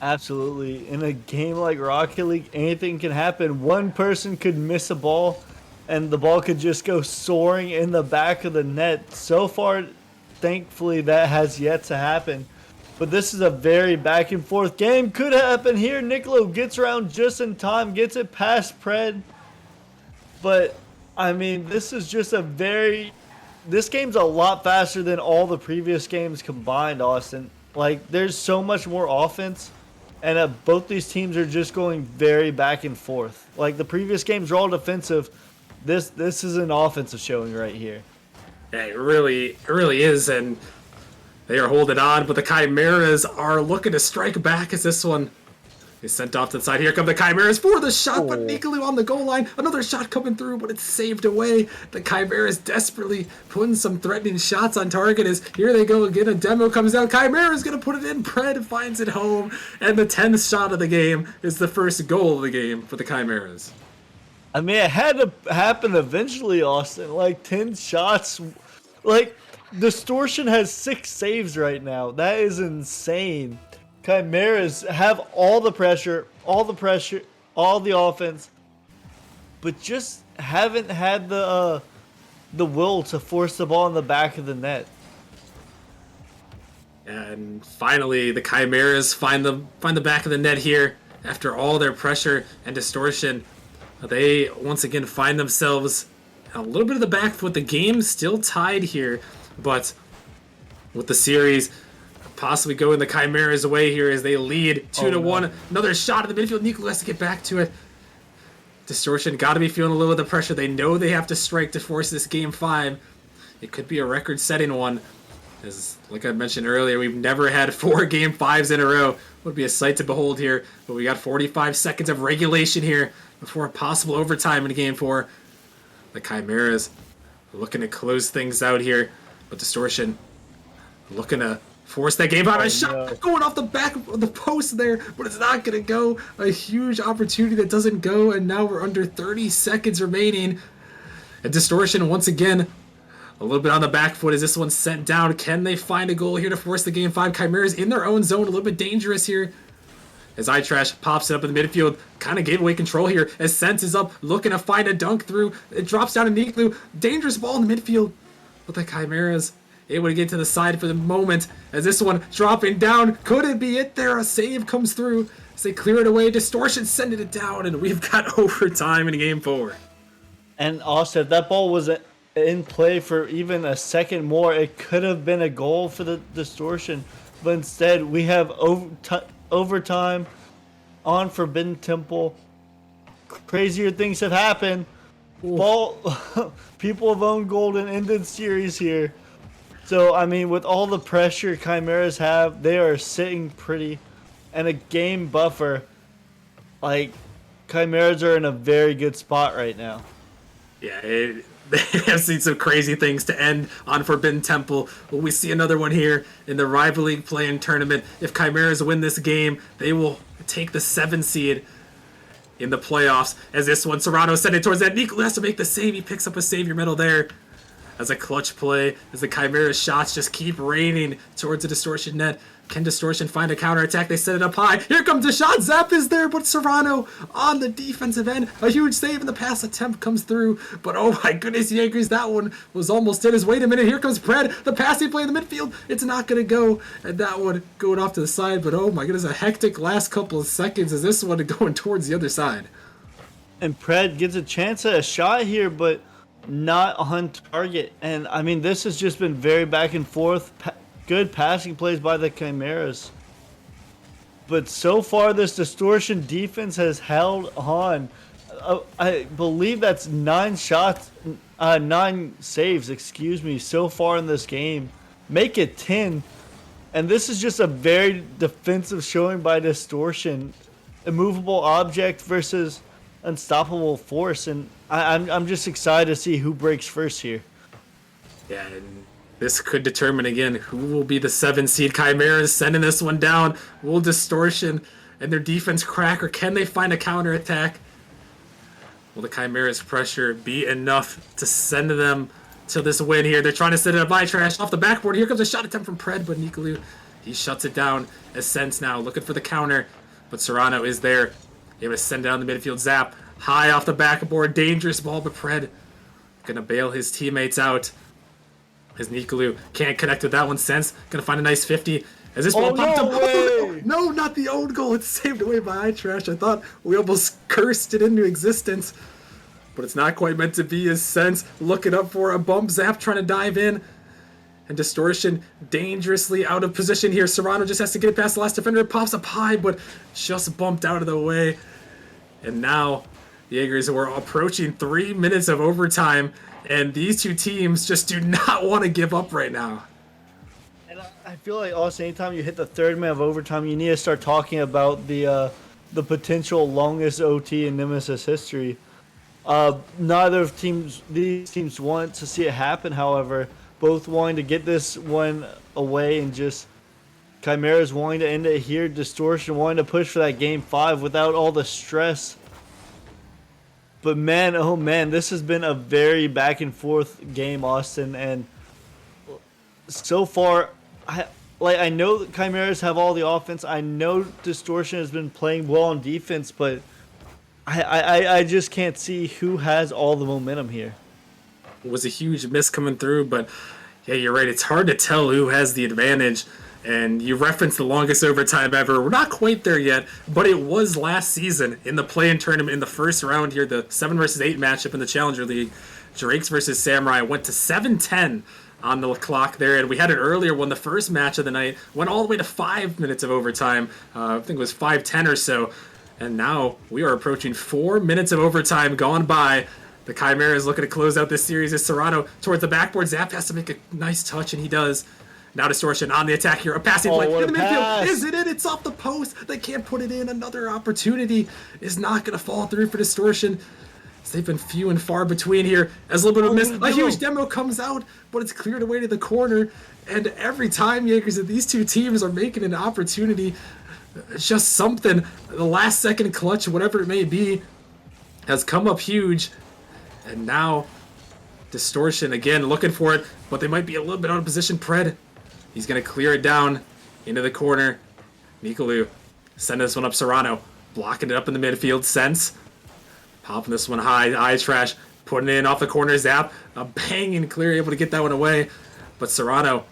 Absolutely. In a game like Rocket League, anything can happen. One person could miss a ball, and the ball could just go soaring in the back of the net. So far, thankfully, that has yet to happen. But this is a very back and forth game. Could happen here. Nicolo gets around just in time, gets it past Pred. But, I mean, this is just this game's a lot faster than all the previous games combined, Austin. Like, there's so much more offense. And both these teams are just going very back and forth. Like, the previous games are all defensive. This is an offensive showing right here. Yeah, it really is, and they are holding on, but the Chimeras are looking to strike back as this one is sent off to the side. Here come the Chimeras for the shot, but Nicolou on the goal line. Another shot coming through, but it's saved away. The Chimeras desperately putting some threatening shots on target as here they go again. A demo comes down. Chimera's going to put it in. Pred finds it home, and the 10th shot of the game is the first goal of the game for the Chimeras. I mean, it had to happen eventually, Austin. Like, 10 shots. Like, Distortion has 6 saves right now. That is insane. Chimeras have all the pressure, all the offense, but just haven't had the will to force the ball in the back of the net. And finally, the Chimeras find the back of the net here after all their pressure and Distortion. They once again find themselves a little bit of the back foot. The game still tied here, but with the series possibly going the Chimeras' way here as they lead 2-1. Another shot at the midfield. Nicolou has to get back to it. Distortion got to be feeling a little of the pressure. They know they have to strike to force this game 5. It could be a record-setting one. As, like I mentioned earlier, we've never had 4 game 5s in a row. Would be a sight to behold here. But we got 45 seconds of regulation here before a possible overtime in game 4. The Chimeras looking to close things out here, but Distortion looking to force that game out. A shot going off the back of the post there, but it's not going to go. A huge opportunity that doesn't go, and now we're under 30 seconds remaining. And Distortion once again a little bit on the back foot as this one's sent down. Can they find a goal here to force the game 5? Chimeras in their own zone, a little bit dangerous here. As iTrash pops it up in the midfield, kind of gave away control here. As Sense is up, looking to find a dunk through. It drops down to Nicolou. Dangerous ball in the midfield. But the Chimeras able to get to the side for the moment. As this one dropping down. Could it be it there? A save comes through. As they clear it away. Distortion sending it down. And we've got overtime in game 4. And also, if that ball was in play for even a second more, it could have been a goal for the Distortion. But instead, we have overtime on Forbidden Temple. Crazier things have happened. Ball, people have owned gold and ended series here. So, I mean, with all the pressure Chimeras have, they are sitting pretty. And a game buffer, like, Chimeras are in a very good spot right now. Yeah, they have seen some crazy things to end on Forbidden Temple. Will we see another one here in the Rival League play-in tournament? If Chimeras win this game, they will take the 7 seed in the playoffs. As this one, Serrano sent it towards that. Nicolou has to make the save. He picks up a savior medal there. As a clutch play, as the Chimeras shots just keep raining towards the Distortion net. Can Distortion find a counterattack? They set it up high. Here comes the shot. Zap is there, but Serrano on the defensive end. A huge save, and the pass attempt comes through. But oh my goodness, Jaegers, that one was almost in his. Wait a minute, here comes Pred. The passing play in the midfield. It's not going to go. And that one going off to the side. But oh my goodness, a hectic last couple of seconds as this one going towards the other side. And Pred gets a chance at a shot here, but not on target. And I mean, this has just been very back and forth. Good passing plays by the Chimeras. But so far, this Distortion defense has held on. I believe that's 9 saves, excuse me, so far in this game. Make it 10. And this is just a very defensive showing by Distortion. Immovable object versus unstoppable force. And I'm just excited to see who breaks first here. Yeah, and This could determine again who will be the 7 seed. Chimeras sending this one down. Will Distortion and their defense crack, or can they find a counterattack? Will the Chimeras' pressure be enough to send them to this win here? They're trying to send it up by Trash off the backboard. Here comes a shot attempt from Pred, but Nikalu, he shuts it down. As Sense now looking for the counter, but Serrano is there. Able to send down the midfield. Zap high off the backboard. Dangerous ball, but Pred gonna bail his teammates out. As Nikalu can't connect with that one. Sense gonna find a nice 50. As this ball popped up. Way. No, not the own goal. It's saved away by iTrash. I thought we almost cursed it into existence. But it's not quite meant to be. As Sense looking up for a bump. Zap trying to dive in. And Distortion dangerously out of position here. Serrano just has to get it past the last defender. It pops up high, but just bumped out of the way. And now the Jaegers were approaching 3 minutes of overtime. And these two teams just do not want to give up right now. And I feel like also anytime you hit the 3rd minute of overtime, you need to start talking about the potential longest OT in Nemesis history. Neither of these teams want to see it happen, however, both wanting to get this one away and just Chimeras wanting to end it here, Distortion wanting to push for that game 5 without all the stress. But man, oh man, this has been a very back and forth game, Austin, and so far, I know that Chimeras have all the offense. I know Distortion has been playing well on defense, but I just can't see who has all the momentum here. It was a huge miss coming through, but yeah, you're right. It's hard to tell who has the advantage. And you referenced the longest overtime ever. We're not quite there yet, but it was last season in the play-in tournament in the first round here, the 7 versus 8 matchup in the Challenger League. Drakes versus Samurai went to 7-10 on the clock there, and we had it earlier when the first match of the night went all the way to 5 minutes of overtime. I think it was 5:10 or so. And now we are approaching 4 minutes of overtime gone by. The Chimera is looking to close out this series as Serrano towards the backboard. Zap has to make a nice touch, and he does. Now Distortion on the attack here. A passing play in the midfield. Is it in? It's off the post. They can't put it in. Another opportunity is not going to fall through for Distortion. They've been few and far between here. As a little bit of a miss, a huge demo comes out, but it's cleared away to the corner. And every time, Jaegers, that these two teams are making an opportunity, it's just something, the last second clutch, whatever it may be, has come up huge. And now Distortion again looking for it, but they might be a little bit out of position. Pred, he's going to clear it down into the corner. Nikalu sending this one up. Serrano blocking it up in the midfield. Sense popping this one high. iTrash putting it in off the corner. Zap a banging clear, able to get that one away. But Serrano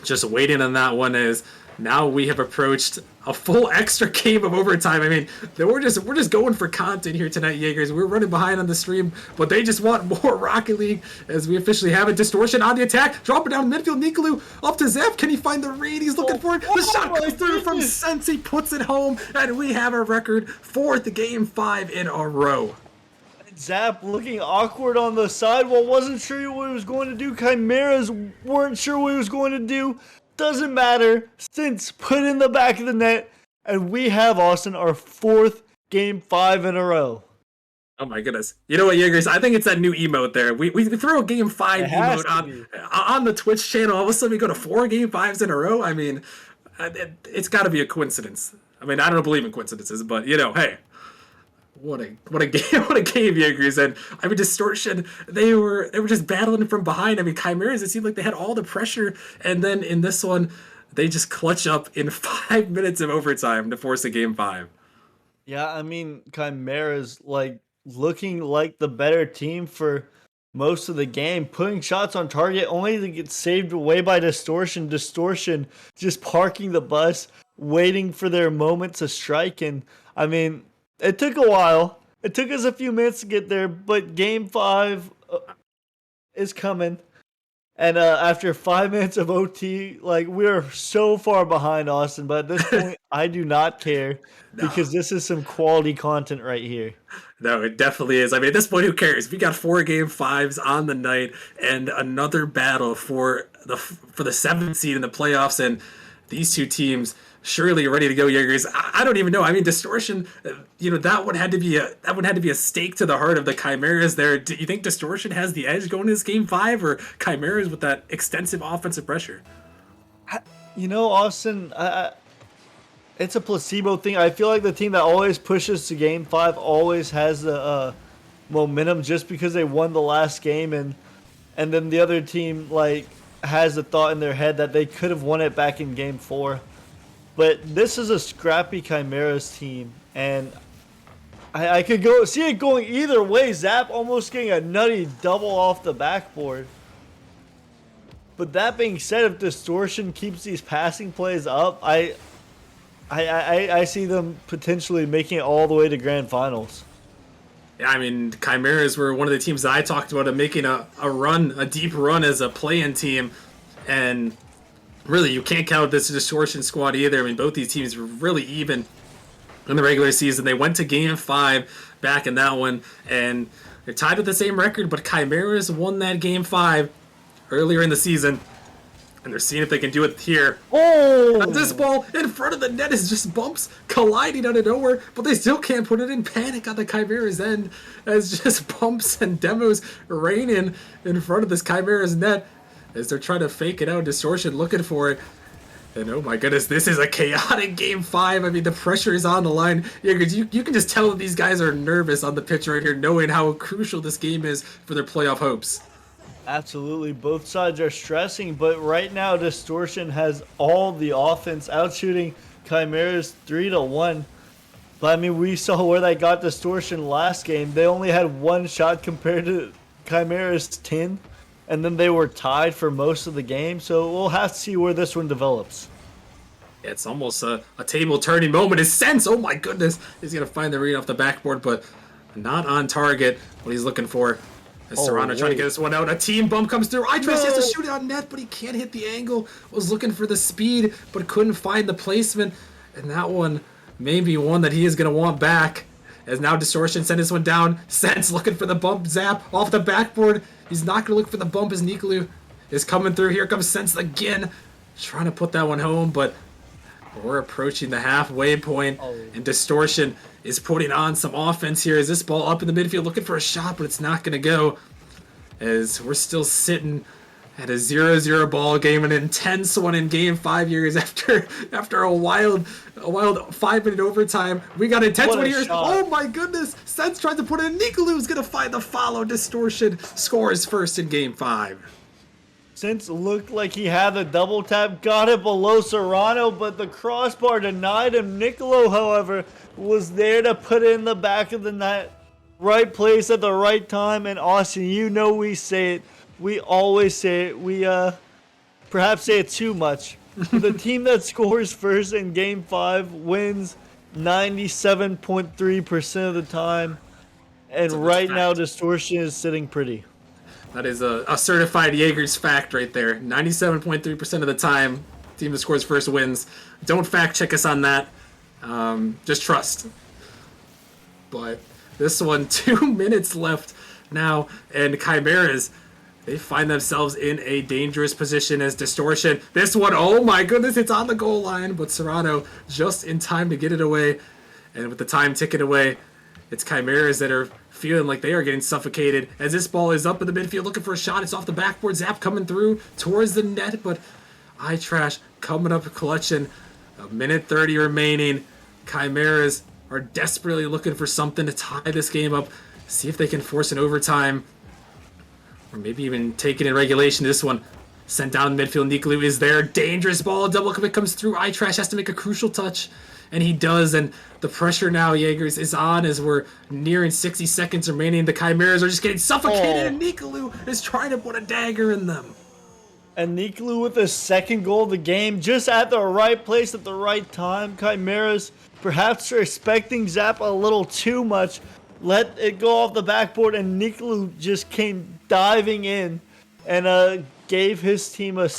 just waiting on that one as now we have approached a full extra game of overtime. I mean, we're just going for content here tonight, Jaegers. We're running behind on the stream, but they just want more Rocket League as we officially have it. Distortion on the attack, drop it down midfield. Nikalu up to Zap. Can he find the read? He's looking for it. The shot comes through from Sense. He puts it home, and we have a record 4th game 5 in a row. Zap looking awkward on the sidewall, wasn't sure what he was going to do. Chimeras weren't sure what he was going to do. Doesn't matter. Since put in the back of the net, and we have, Austin, our 4th game 5 in a row. Oh my goodness. You know what, Jaegers? I think it's that new emote there. We throw a game 5 emote on the Twitch channel. All of a sudden we go to 4 game 5s in a row. I mean, it's got to be a coincidence. I mean, I don't believe in coincidences, but you know, hey. What a game, Jaegers. And I mean, Distortion, they were just battling from behind. I mean, Chimeras, it seemed like they had all the pressure, and then in this one, they just clutch up in 5 minutes of overtime to force a game 5. Yeah, I mean, Chimeras looking like the better team for most of the game, putting shots on target only to get saved away by Distortion. Distortion just parking the bus, waiting for their moment to strike. And I mean, it took a while. It took us a few minutes to get there, but game 5 is coming. And after 5 minutes of OT, we're so far behind, Austin. But at this point, I do not care because this is some quality content right here. No, it definitely is. I mean, at this point, who cares? We got 4 game 5s on the night and another battle for the 7th seed in the playoffs. And these two teams surely ready to go, Jaegers. I don't even know. I mean, Distortion, that one had to be a stake to the heart of the Chimeras there. Do you think Distortion has the edge going into this game 5, or Chimeras with that extensive offensive pressure? Austin, it's a placebo thing. I feel like the team that always pushes to game 5 always has the momentum just because they won the last game, and then the other team has the thought in their head that they could have won it back in game 4. But this is a scrappy Chimeras team, and I could see it going either way. Zap almost getting a nutty double off the backboard. But that being said, if Distortion keeps these passing plays up, I see them potentially making it all the way to grand finals. Yeah, I mean, Chimeras were one of the teams that I talked about making a deep run as a play-in team, and really, you can't count this Distortion squad either. I mean, both these teams were really even in the regular season. They went to game 5 back in that one, and they're tied with the same record, but Chimeras won that game 5 earlier in the season, and they're seeing if they can do it here. Oh! And this ball in front of the net is just bumps colliding out of nowhere, but they still can't put it in. Panic on the Chimeras end as just bumps and demos rain in front of this Chimeras net as they're trying to fake it out. Distortion looking for it. And oh my goodness, this is a chaotic game 5. I mean, the pressure is on the line. Yeah, because you can just tell that these guys are nervous on the pitch right here, knowing how crucial this game is for their playoff hopes. Absolutely. Both sides are stressing, but right now Distortion has all the offense, outshooting Chimeras 3-1. But I mean, we saw where they got Distortion last game. They only had one shot compared to Chimeras 10. And then they were tied for most of the game, so we'll have to see where this one develops. It's almost a table-turning moment. His sense, oh my goodness, he's going to find the read off the backboard, but not on target. What he's looking for is Serrano trying to get this one out. A team bump comes through. Itrace has to shoot it on net, but he can't hit the angle. Was looking for the speed, but couldn't find the placement. And that one may be one that he is going to want back. As now Distortion sent this one down. Sense looking for the bump. Zap off the backboard. He's not going to look for the bump as Nikolu is coming through. Here comes Sense again. Trying to put that one home, but we're approaching the halfway point, and Distortion is putting on some offense here. Is this ball up in the midfield looking for a shot, but it's not going to go, as we're still sitting at a 0-0 ball game, an intense one in game 5 years after a wild 5-minute overtime. We got intense one here. Oh my goodness! Sense tries to put it in. Nikolu is going to find the follow. Distortion scores first in game 5. Sense looked like he had the double tap, got it below Serrano, but the crossbar denied him. Nikolu, however, was there to put it in the back of the net. Right place at the right time, and Austin, we say it. We always say it. We perhaps say it too much. The team that scores first in game 5 wins 97.3% of the time. And right now, Distortion is sitting pretty. That is a certified Jaegers fact right there. 97.3% of the time, team that scores first wins. Don't fact check us on that. Just trust. But this one, 2 minutes left now, and Chimeras, they find themselves in a dangerous position as Distortion. This one, oh my goodness, it's on the goal line, but Serrano just in time to get it away. And with the time ticking away, it's Chimeras that are feeling like they are getting suffocated as this ball is up in the midfield looking for a shot. It's off the backboard. Zap coming through towards the net, but iTrash coming up collection. A minute 30 remaining. Chimeras are desperately looking for something to tie this game up. See if they can force an overtime. Or maybe even take it in regulation. This one sent down midfield. Nikolu is there. Dangerous ball. Double commit comes through. iTrash has to make a crucial touch. And he does. And the pressure now, Jaegers, is on as we're nearing 60 seconds remaining. The Chimeras are just getting suffocated. And Nikolu is trying to put a dagger in them. And Nikolu with the second goal of the game. Just at the right place at the right time. Chimeras perhaps are expecting Zap a little too much. Let it go off the backboard, and Nikolu just came diving in and gave his team a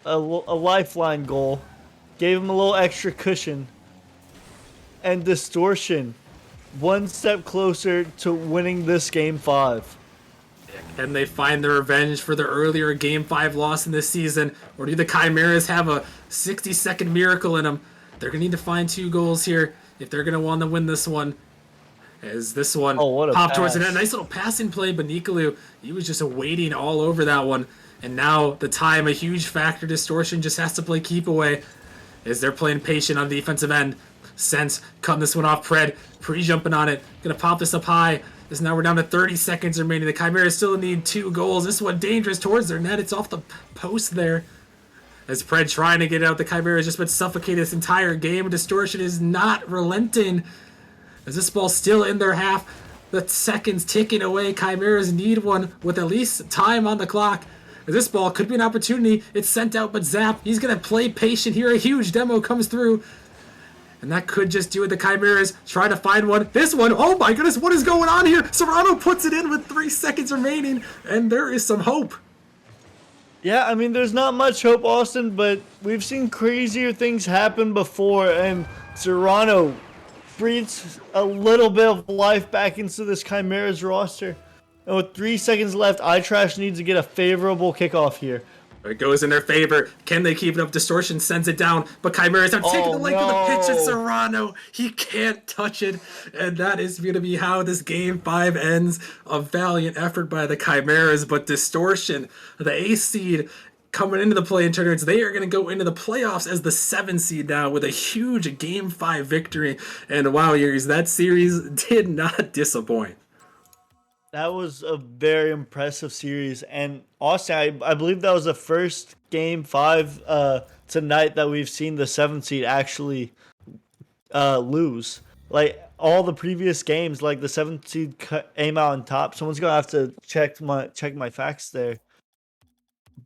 lifeline goal. Gave him a little extra cushion. And Distortion, one step closer to winning this game 5. Can they find their revenge for their earlier Game 5 loss in this season? Or do the Chimeras have a 60-second miracle in them? They're going to need to find 2 goals here if they're going to want to win this one. As this one what a popped towards the pass. net. Nice little passing play, but Nikalu, he was just waiting all over that one. And now the time, a huge factor. Distortion just has to play keep away as they're playing patient on the defensive end. Sense cutting this one off. Pred pre-jumping on it. Going to pop this up high. As now we're down to 30 seconds remaining. The Chimeras still need 2 goals. This one dangerous towards their net. It's off the post there. As Pred trying to get out, the Chimeras just been suffocated this entire game. Distortion is not relenting. As this ball's still in their half, the seconds ticking away. Chimeras need one with at least time on the clock. As this ball could be an opportunity. It's sent out, but Zap, he's going to play patient here. A huge demo comes through. And that could just do it. The Chimeras trying to find one. This one, oh my goodness, what is going on here? Serrano puts it in with 3 seconds remaining, and there is some hope. Yeah, I mean, there's not much hope, Austin, but we've seen crazier things happen before, and Serrano breathes a little bit of life back into this Chimeras roster. And with 3 seconds left, iTrash needs to get a favorable kickoff here. It goes in their favor. Can they keep it up? Distortion sends it down, but Chimeras are taking the length of the pitch at Serrano. He can't touch it, and that is going to be how this Game 5 ends. A valiant effort by the Chimeras, but Distortion, the ace seed, coming into the play-in tournaments, they are going to go into the playoffs as the 7 seed now with a huge Game 5 victory. And wow, Yuri's, that series did not disappoint. That was a very impressive series. And Austin, I believe that was the first Game 5 tonight that we've seen the 7th seed actually lose. Like, all the previous games, like the 7th seed came out on top. Someone's going to have to check my facts there.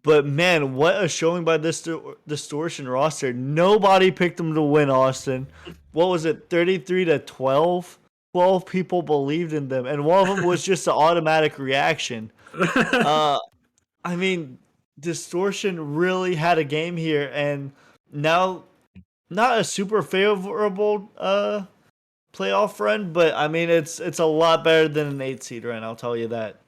But man, what a showing by this Distortion roster. Nobody picked them to win, Austin. What was it, 33-12? 12 people believed in them, and one of them was just an automatic reaction. I mean, Distortion really had a game here, and now not a super favorable playoff run, but I mean it's a lot better than an 8 seed run, I'll tell you that.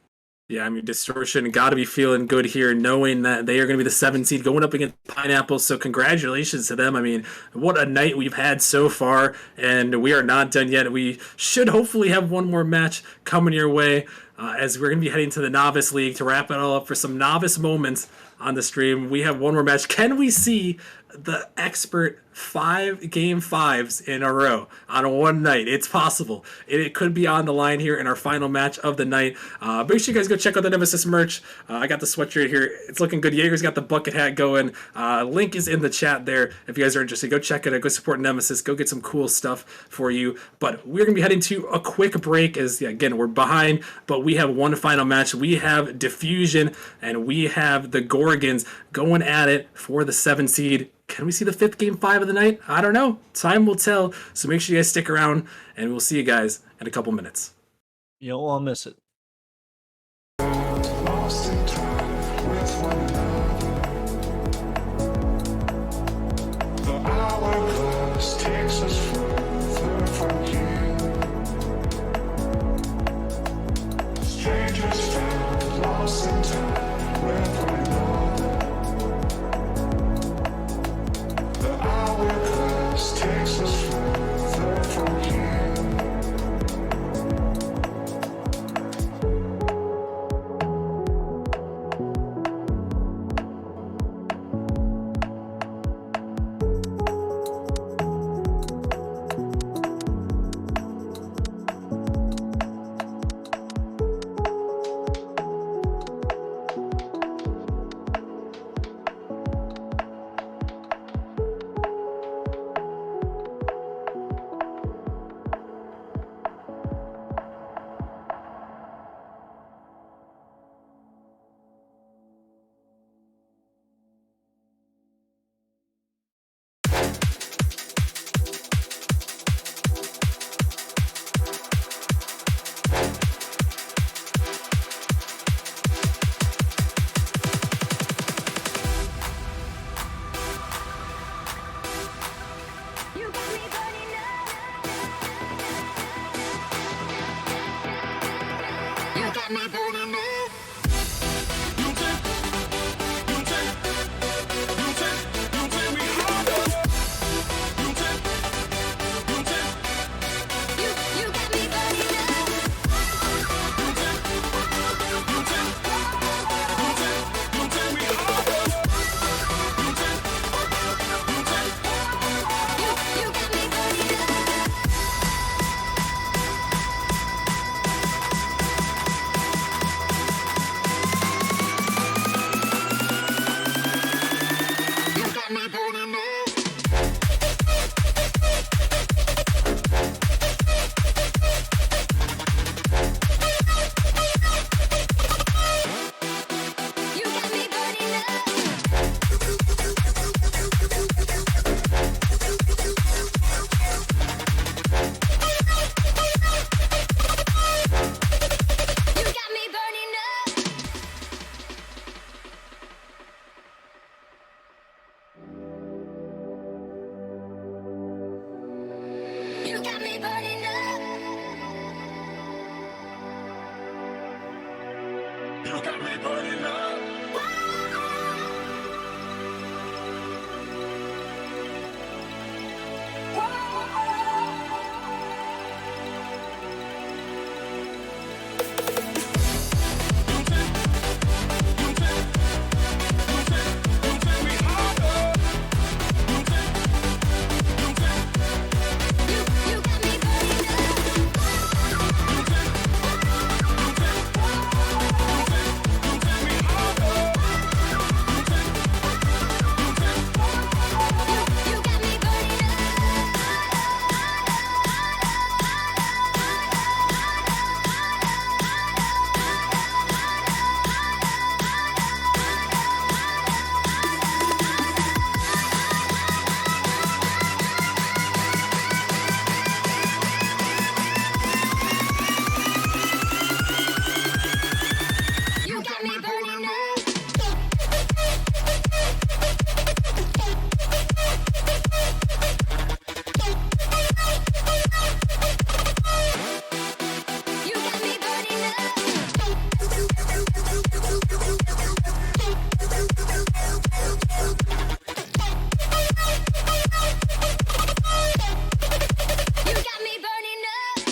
Yeah, I mean, Distortion got to be feeling good here, knowing that they are going to be the 7 seed going up against Pineapple. So congratulations to them. I mean, what a night we've had so far, and we are not done yet. We should hopefully have one more match coming your way as we're going to be heading to the Novice League to wrap it all up for some novice moments on the stream. We have one more match. Can we see the expert 5 Game 5s in a row on one night? It's possible. It could be on the line here in our final match of the night. Make sure you guys go check out the Nemesis merch. I got the sweatshirt here. It's looking good. Jaeger's got the bucket hat going. Link is in the chat there. If you guys are interested, go check it out. Go support Nemesis. Go get some cool stuff for you. But we're going to be heading to a quick break as, again, we're behind, but we have one final match. We have Diffusion and we have the Gorgons going at it for the 7 seed. Can we see the 5th Game 5 of the night? I don't know. Time will tell. So make sure you guys stick around, and we'll see you guys in a couple minutes. You don't want to miss it. Lost in time with one another. The hourglass takes us further from here. Strangers found lost in time with one another. The hourglass takes us further from here. You got me burning up. me burning up. You got me burning up. You got me burning up. You got me burning up. You got me burning up. You got me burning up. You got me burning up. You got me burning up. You got me burning up. You got me burning up.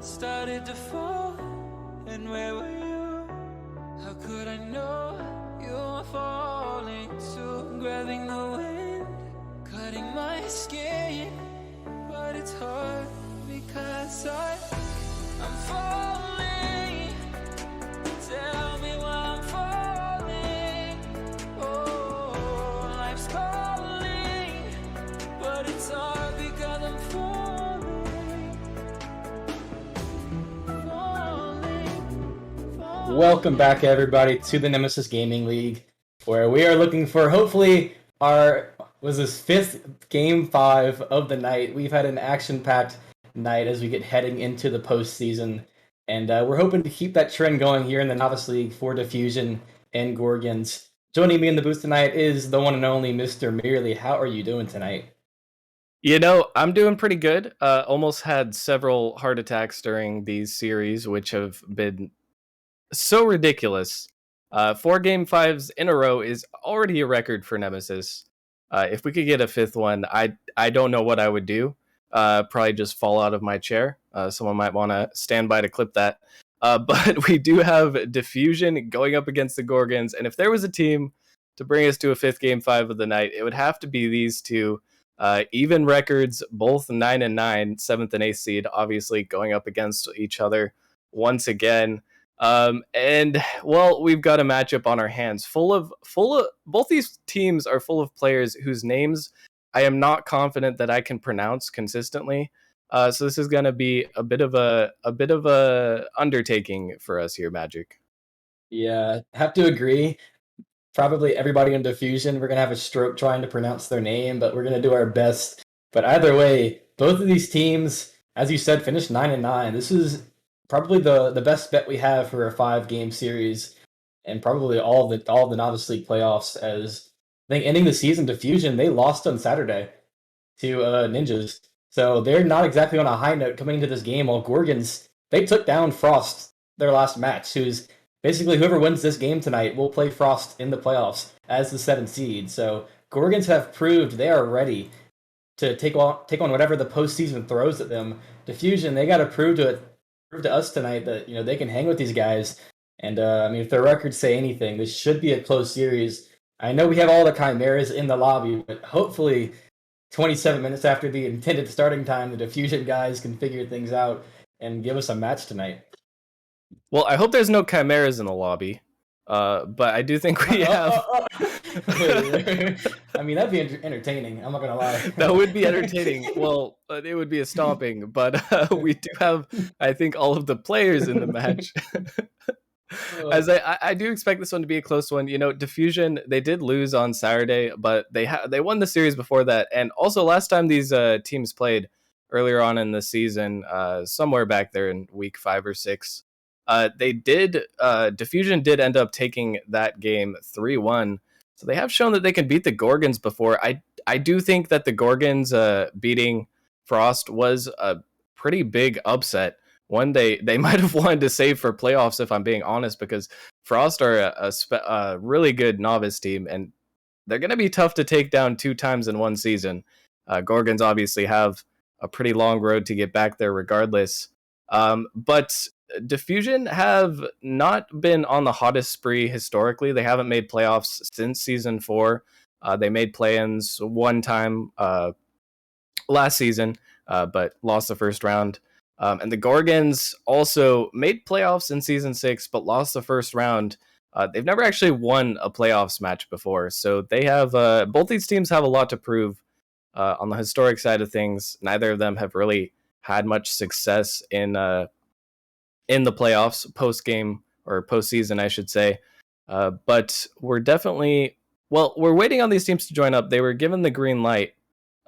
Started to fall, and where were you? How could I know you were falling too? Grabbing the wind, cutting my skin, but it's hard because I'm falling. Tell me why I'm falling. Oh, life's calling, but it's hard because I'm falling. Welcome back, everybody, to the Nemesis Gaming League, where we are looking for hopefully our fifth game 5 of the night. We've had an action-packed night as we get heading into the postseason, and we're hoping to keep that trend going here in the Novice League for Diffusion and Gorgons. Joining me in the booth tonight is the one and only Mr. Merely. How are you doing tonight? You know, I'm doing pretty good. Almost had several heart attacks during these series, which have been so ridiculous. 4 game 5s in a row is already a record for Nemesis. If we could get a fifth one, I don't know what I would do. probably just fall out of my chair. Someone might want to stand by to clip that. But we do have Diffusion going up against the Gorgons, and if there was a team to bring us to a fifth game 5 of the night, it would have to be these two. Even records, both 9-9, 7th and 8th seed, obviously going up against each other once again. And well, we've got a matchup on our hands full of both these teams are full of players whose names I am not confident that I can pronounce consistently. So this is going to be a bit of a undertaking for us here, Magic. Yeah, have to agree. Probably everybody in Diffusion, we're going to have a stroke trying to pronounce their name, but we're going to do our best. But either way, both of these teams, as you said, finished 9-9. This is probably the best bet we have for a 5-game series, and probably all of the Novice League playoffs. As I think ending the season, Diffusion, they lost on Saturday to Ninjas, so they're not exactly on a high note coming into this game. While Gorgons, they took down Frost their last match, who's basically whoever wins this game tonight will play Frost in the playoffs as the 7th seed. So Gorgons have proved they are ready to take on whatever the postseason throws at them. Diffusion, they got to prove to us tonight that they can hang with these guys. And I mean, if their records say anything, this should be a close series. I know we have all the chimeras in the lobby, but hopefully 27 minutes after the intended starting time, the Diffusion guys can figure things out and give us a match tonight. Well, I hope there's no chimeras in the lobby, but I do think we have. I mean, that'd be entertaining. I'm not gonna lie. That would be entertaining. Well, it would be a stomping, but we do have, I think, all of the players in the match. As I do expect this one to be a close one. Diffusion, they did lose on Saturday, but they won the series before that, and also last time these teams played earlier on in the season, somewhere back there in week 5 or 6. Diffusion did end up taking that game 3-1. So they have shown that they can beat the Gorgons before. I do think that the Gorgons beating Frost was a pretty big upset. One they might have wanted to save for playoffs, if I'm being honest, because Frost are a really good novice team, and they're going to be tough to take down 2 times in one season. Gorgons obviously have a pretty long road to get back there regardless. But Diffusion have not been on the hottest spree historically. They haven't made playoffs since season 4. They made play-ins one time last season, but lost the first round. And the Gorgons also made playoffs in season 6, but lost the first round. They've never actually won a playoffs match before, so they have both these teams have a lot to prove on the historic side of things. Neither of them have really had much success in the playoffs, post-game or postseason, I should say. But we're definitely, we're waiting on these teams to join up. They were given the green light.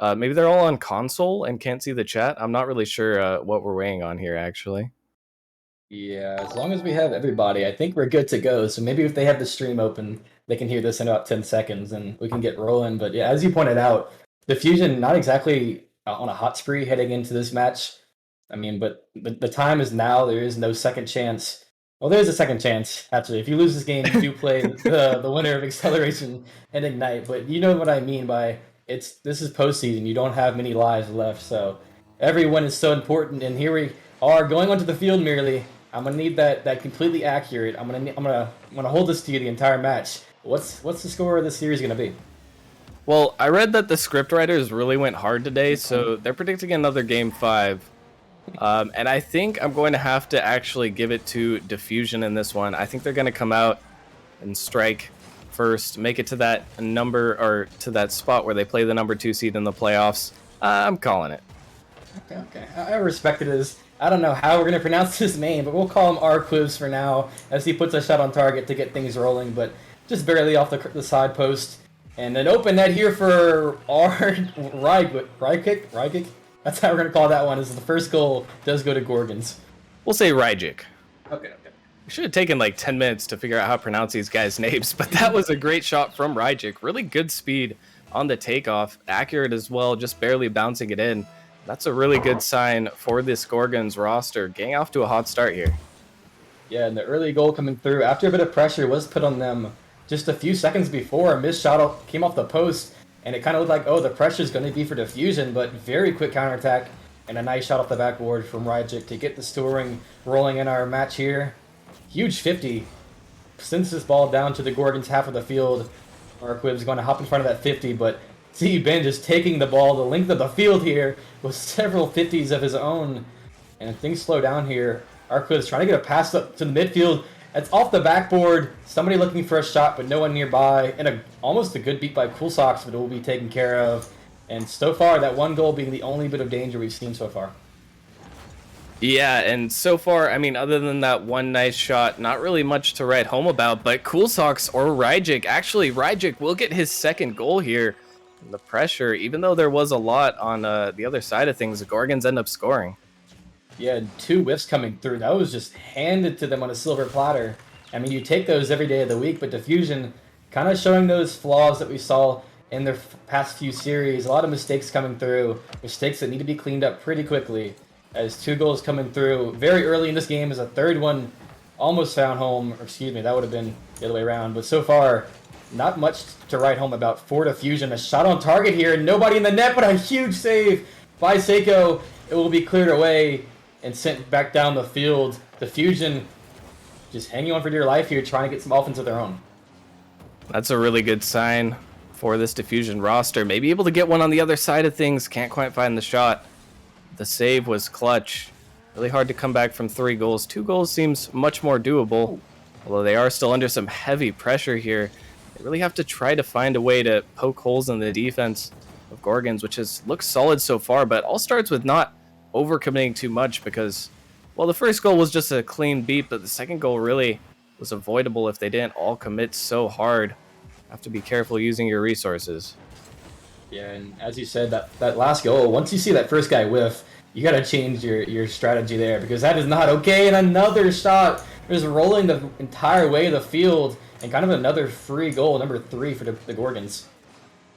Maybe they're all on console and can't see the chat. I'm not really sure what we're waiting on here, actually. Yeah, as long as we have everybody, I think we're good to go. So maybe if they have the stream open, they can hear this in about 10 seconds and we can get rolling. But yeah, as you pointed out, Diffusion not exactly on a hot spree heading into this match. I mean, but the time is now. There is no second chance. Well, there is a second chance, actually. If you lose this game, you do play the winner of Acceleration and Ignite. But you know what I mean by this is postseason. You don't have many lives left, so every win is so important. And here we are going onto the field merely. I'm gonna need that completely accurate. I'm gonna hold this to you the entire match. What's the score of this series gonna be? Well, I read that the script writers really went hard today, so they're predicting another game 5. And I think I'm going to have to actually give it to Diffusion in this one. I think they're going to come out and strike first, make it to that number or to that spot where they play the number 2 seed in the playoffs. I'm calling it. Okay. I respect it as I don't know how we're going to pronounce his name, but we'll call him R-Quiz for now as he puts a shot on target to get things rolling, but just barely off the side post. And an open net here for Rykick. That's how we're going to call that one, as the first goal does go to Gorgons. We'll say Ryjic. Okay. We should have taken like 10 minutes to figure out how to pronounce these guys' names, but that was a great shot from Ryjic. Really good speed on the takeoff. Accurate as well, just barely bouncing it in. That's a really good sign for this Gorgons roster. Getting off to a hot start here. Yeah, and the early goal coming through after a bit of pressure was put on them just a few seconds before. A missed shot came off the post, and it kind of looked like, oh, the pressure is going to be for Diffusion, but very quick counterattack and a nice shot off the backboard from Ryjic to get the scoring rolling in our match here. Huge 50. Sends this ball down to the Gorgons half of the field. Arquib's going to hop in front of that 50, but see Ben just taking the ball the length of the field here with several 50s of his own. And things slow down here. Arquib's trying to get a pass up to the midfield. It's off the backboard. Somebody looking for a shot, but no one nearby. And almost a good beat by Cool Socks, but it will be taken care of. And so far, that one goal being the only bit of danger we've seen so far. Yeah, and so far, I mean, other than that one nice shot, not really much to write home about, but Cool Socks or Ryjic, actually, Ryjic will get his second goal here. And the pressure, even though there was a lot on the other side of things, the Gorgons end up scoring. Yeah, 2 whiffs coming through. That was just handed to them on a silver platter. I mean, you take those every day of the week, but Diffusion kind of showing those flaws that we saw in their past few series. A lot of mistakes coming through, mistakes that need to be cleaned up pretty quickly. As 2 goals coming through very early in this game, as a third one almost found home. Or excuse me, that would have been the other way around. But so far, not much to write home about for Diffusion. A shot on target here, nobody in the net, but a huge save by Seiko. It will be cleared away and sent back down the field. Diffusion just hanging on for dear life here, trying to get some offense of their own. That's a really good sign for this Diffusion roster. Maybe able to get one on the other side of things. Can't quite find the shot. The save was clutch. Really hard to come back from 3 goals. 2 goals seems much more doable. Although they are still under some heavy pressure here. They really have to try to find a way to poke holes in the defense of Gorgons, which has looked solid so far, but all starts with not overcommitting too much because, well, the first goal was just a clean beat, but the second goal really was avoidable if they didn't all commit so hard. Have to be careful using your resources. Yeah, and as you said, that last goal, once you see that first guy whiff, you got to change your strategy there because that is not okay. And another shot is rolling the entire way of the field, and kind of another free goal, number 3 for the Gorgons.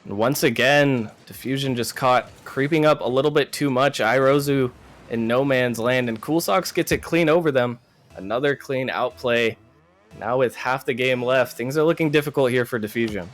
And once again, Diffusion just caught creeping up a little bit too much. Irozu in no man's land, and Cool Socks gets it clean over them. Another clean outplay. Now with half the game left, things are looking difficult here for Diffusion.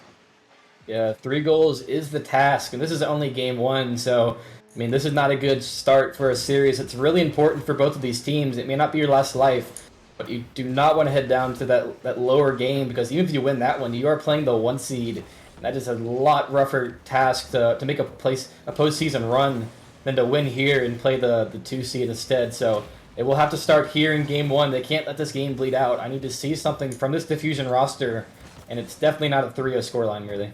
Yeah, 3 goals is the task, and this is only game 1, so, I mean, this is not a good start for a series. It's really important for both of these teams. It may not be your last life, but you do not want to head down to that lower game, because even if you win that one, you are playing the 1 seed, and that is a lot rougher task to make a postseason run than to win here and play the 2 seed instead, so it will have to start here in game 1. They can't let this game bleed out. I need to see something from this Diffusion roster, and it's definitely not a 3-0 scoreline, really.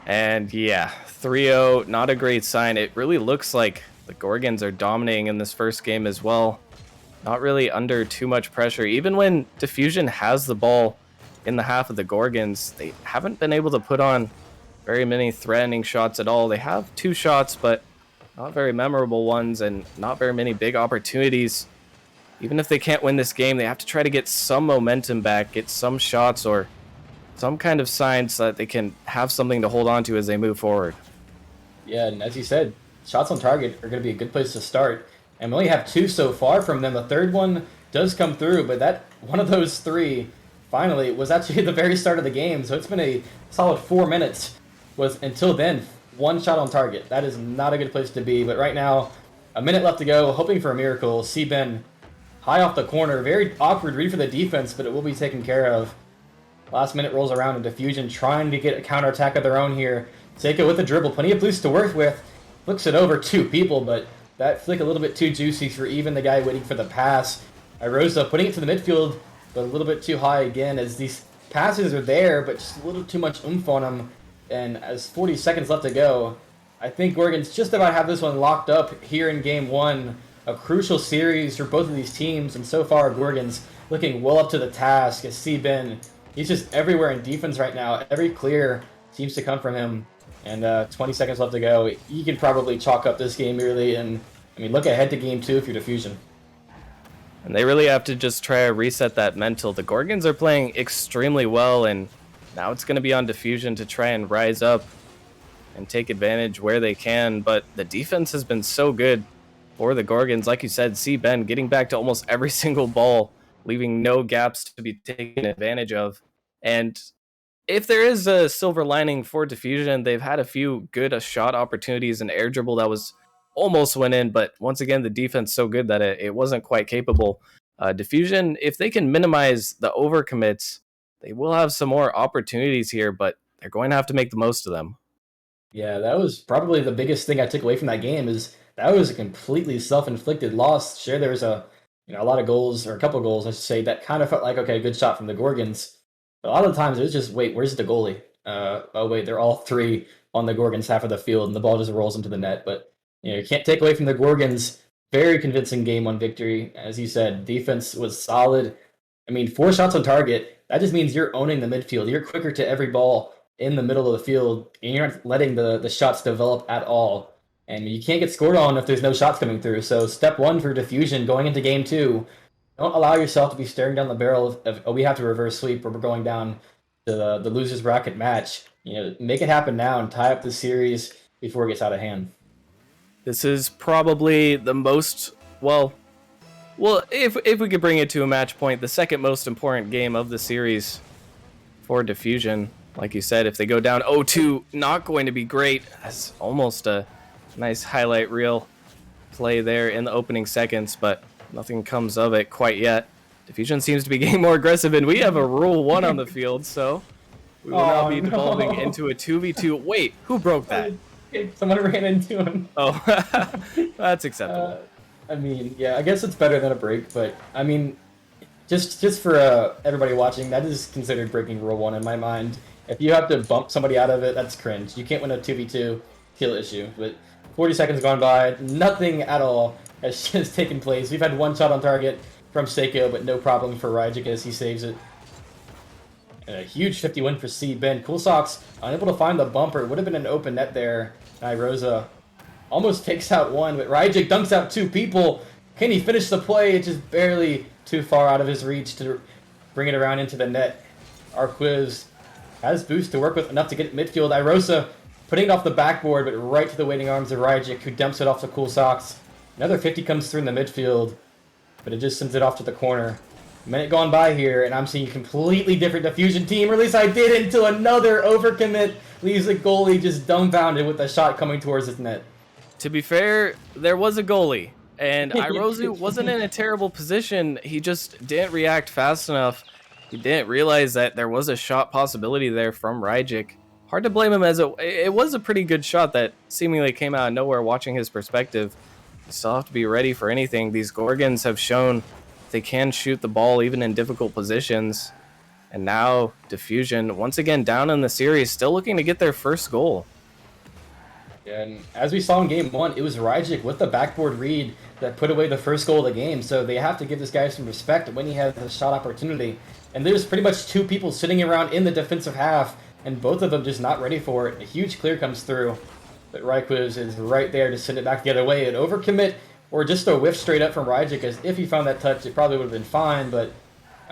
And yeah, 3-0, not a great sign. It really looks like the Gorgons are dominating in this first game as well. Not really under too much pressure. Even when Diffusion has the ball in the half of the Gorgons, they haven't been able to put on very many threatening shots at all. They have 2 shots, but not very memorable ones and not very many big opportunities. Even if they can't win this game, they have to try to get some momentum back, get some shots or some kind of sign so that they can have something to hold on to as they move forward. Yeah, and as you said, shots on target are going to be a good place to start. And we only have 2 so far from them. The third one does come through, but that one of those 3 finally was actually at the very start of the game. So it's been a solid 4 minutes with, until then, 1 shot on target. That is not a good place to be. But right now, a minute left to go, hoping for a miracle. Ben high off the corner. Very awkward read for the defense, but it will be taken care of. Last minute rolls around and Diffusion trying to get a counterattack of their own here. Seiko with the dribble, plenty of boost to work with. Flicks it over 2 people, but that flick a little bit too juicy for even the guy waiting for the pass. Irosa putting it to the midfield, but a little bit too high again as these passes are there, but just a little too much oomph on them. And as 40 seconds left to go, I think Gorgons just about have this one locked up here in game 1. A crucial series for both of these teams, and so far Gorgons looking well up to the task as Ben, he's just everywhere in defense right now. Every clear seems to come from him. And 20 seconds left to go. You can probably chalk up this game really, and I mean, look ahead to game 2 if you're Diffusion. And they really have to just try to reset that mental. The Gorgons are playing extremely well, and now it's going to be on Diffusion to try and rise up and take advantage where they can. But the defense has been so good for the Gorgons. Like you said, Ben getting back to almost every single ball, leaving no gaps to be taken advantage of. And if there is a silver lining for Diffusion, they've had a few good shot opportunities. An air dribble that was almost went in, but once again, the defense so good that it wasn't quite capable. Diffusion, if they can minimize the overcommits, they will have some more opportunities here, but they're going to have to make the most of them. Yeah, that was probably the biggest thing I took away from that game is that was a completely self-inflicted loss. Sure, there was a lot of goals, or a couple of goals, I should say, that kind of felt like, okay, good shot from the Gorgons. But a lot of the times it was just, wait, where's the goalie? Oh wait, they're all three on the Gorgons half of the field, and the ball just rolls into the net. But you can't take away from the Gorgons. Very convincing game one victory, as you said. Defense was solid. I mean, 4 shots on target. That just means you're owning the midfield. You're quicker to every ball in the middle of the field, and you're not letting the shots develop at all. And you can't get scored on if there's no shots coming through. So step one for Diffusion going into game 2, don't allow yourself to be staring down the barrel of oh, we have to reverse sweep or we're going down to the loser's bracket match. Make it happen now and tie up the series before it gets out of hand. This is probably the most, well, if we could bring it to a match point, the second most important game of the series for Diffusion. Like you said, if they go down 0-2, not going to be great. That's almost a nice highlight reel play there in the opening seconds, but nothing comes of it quite yet. Diffusion seems to be getting more aggressive, and we have a Rule 1 on the field, so we will now be devolving into a 2v2. Wait, who broke that? Someone ran into him. Oh, that's acceptable. I mean, yeah, I guess it's better than a break, but I mean, just for everybody watching, that is considered breaking Rule 1 in my mind. If you have to bump somebody out of it, that's cringe. You can't win a 2v2 kill issue. But 40 seconds gone by, nothing at all has taken place. We've had 1 shot on target from Seiko, but no problem for Ryjic as he saves it. And a huge 50 win for C-Ben. Cool Socks unable to find the bumper. It would have been an open net there. Irosa almost takes out 1, but Ryjic dunks out 2 people. Can he finish the play? It's just barely too far out of his reach to bring it around into the net. Arquiz has boost to work with enough to get it midfield. Irosa putting it off the backboard, but right to the waiting arms of Ryjic, who dumps it off to Cool Socks. Another 50 comes through in the midfield, but it just sends it off to the corner. A minute gone by here, and I'm seeing a completely different Diffusion team, or at least I did, until another overcommit leaves the goalie just dumbfounded with a shot coming towards his net. To be fair, there was a goalie, and Irozu wasn't in a terrible position. He just didn't react fast enough. He didn't realize that there was a shot possibility there from Ryjic. Hard to blame him, as it was a pretty good shot that seemingly came out of nowhere watching his perspective. You still have to be ready for anything. These Gorgons have shown they can shoot the ball even in difficult positions. And now Diffusion, once again down in the series, still looking to get their first goal. And as we saw in game 1, it was Ryjic with the backboard read that put away the first goal of the game. So they have to give this guy some respect when he has a shot opportunity. And there's pretty much 2 people sitting around in the defensive half, and both of them just not ready for it. A huge clear comes through, but Ryquiz is right there to send it back the other way. An overcommit or just a whiff straight up from Ryjic, as if he found that touch, it probably would have been fine, but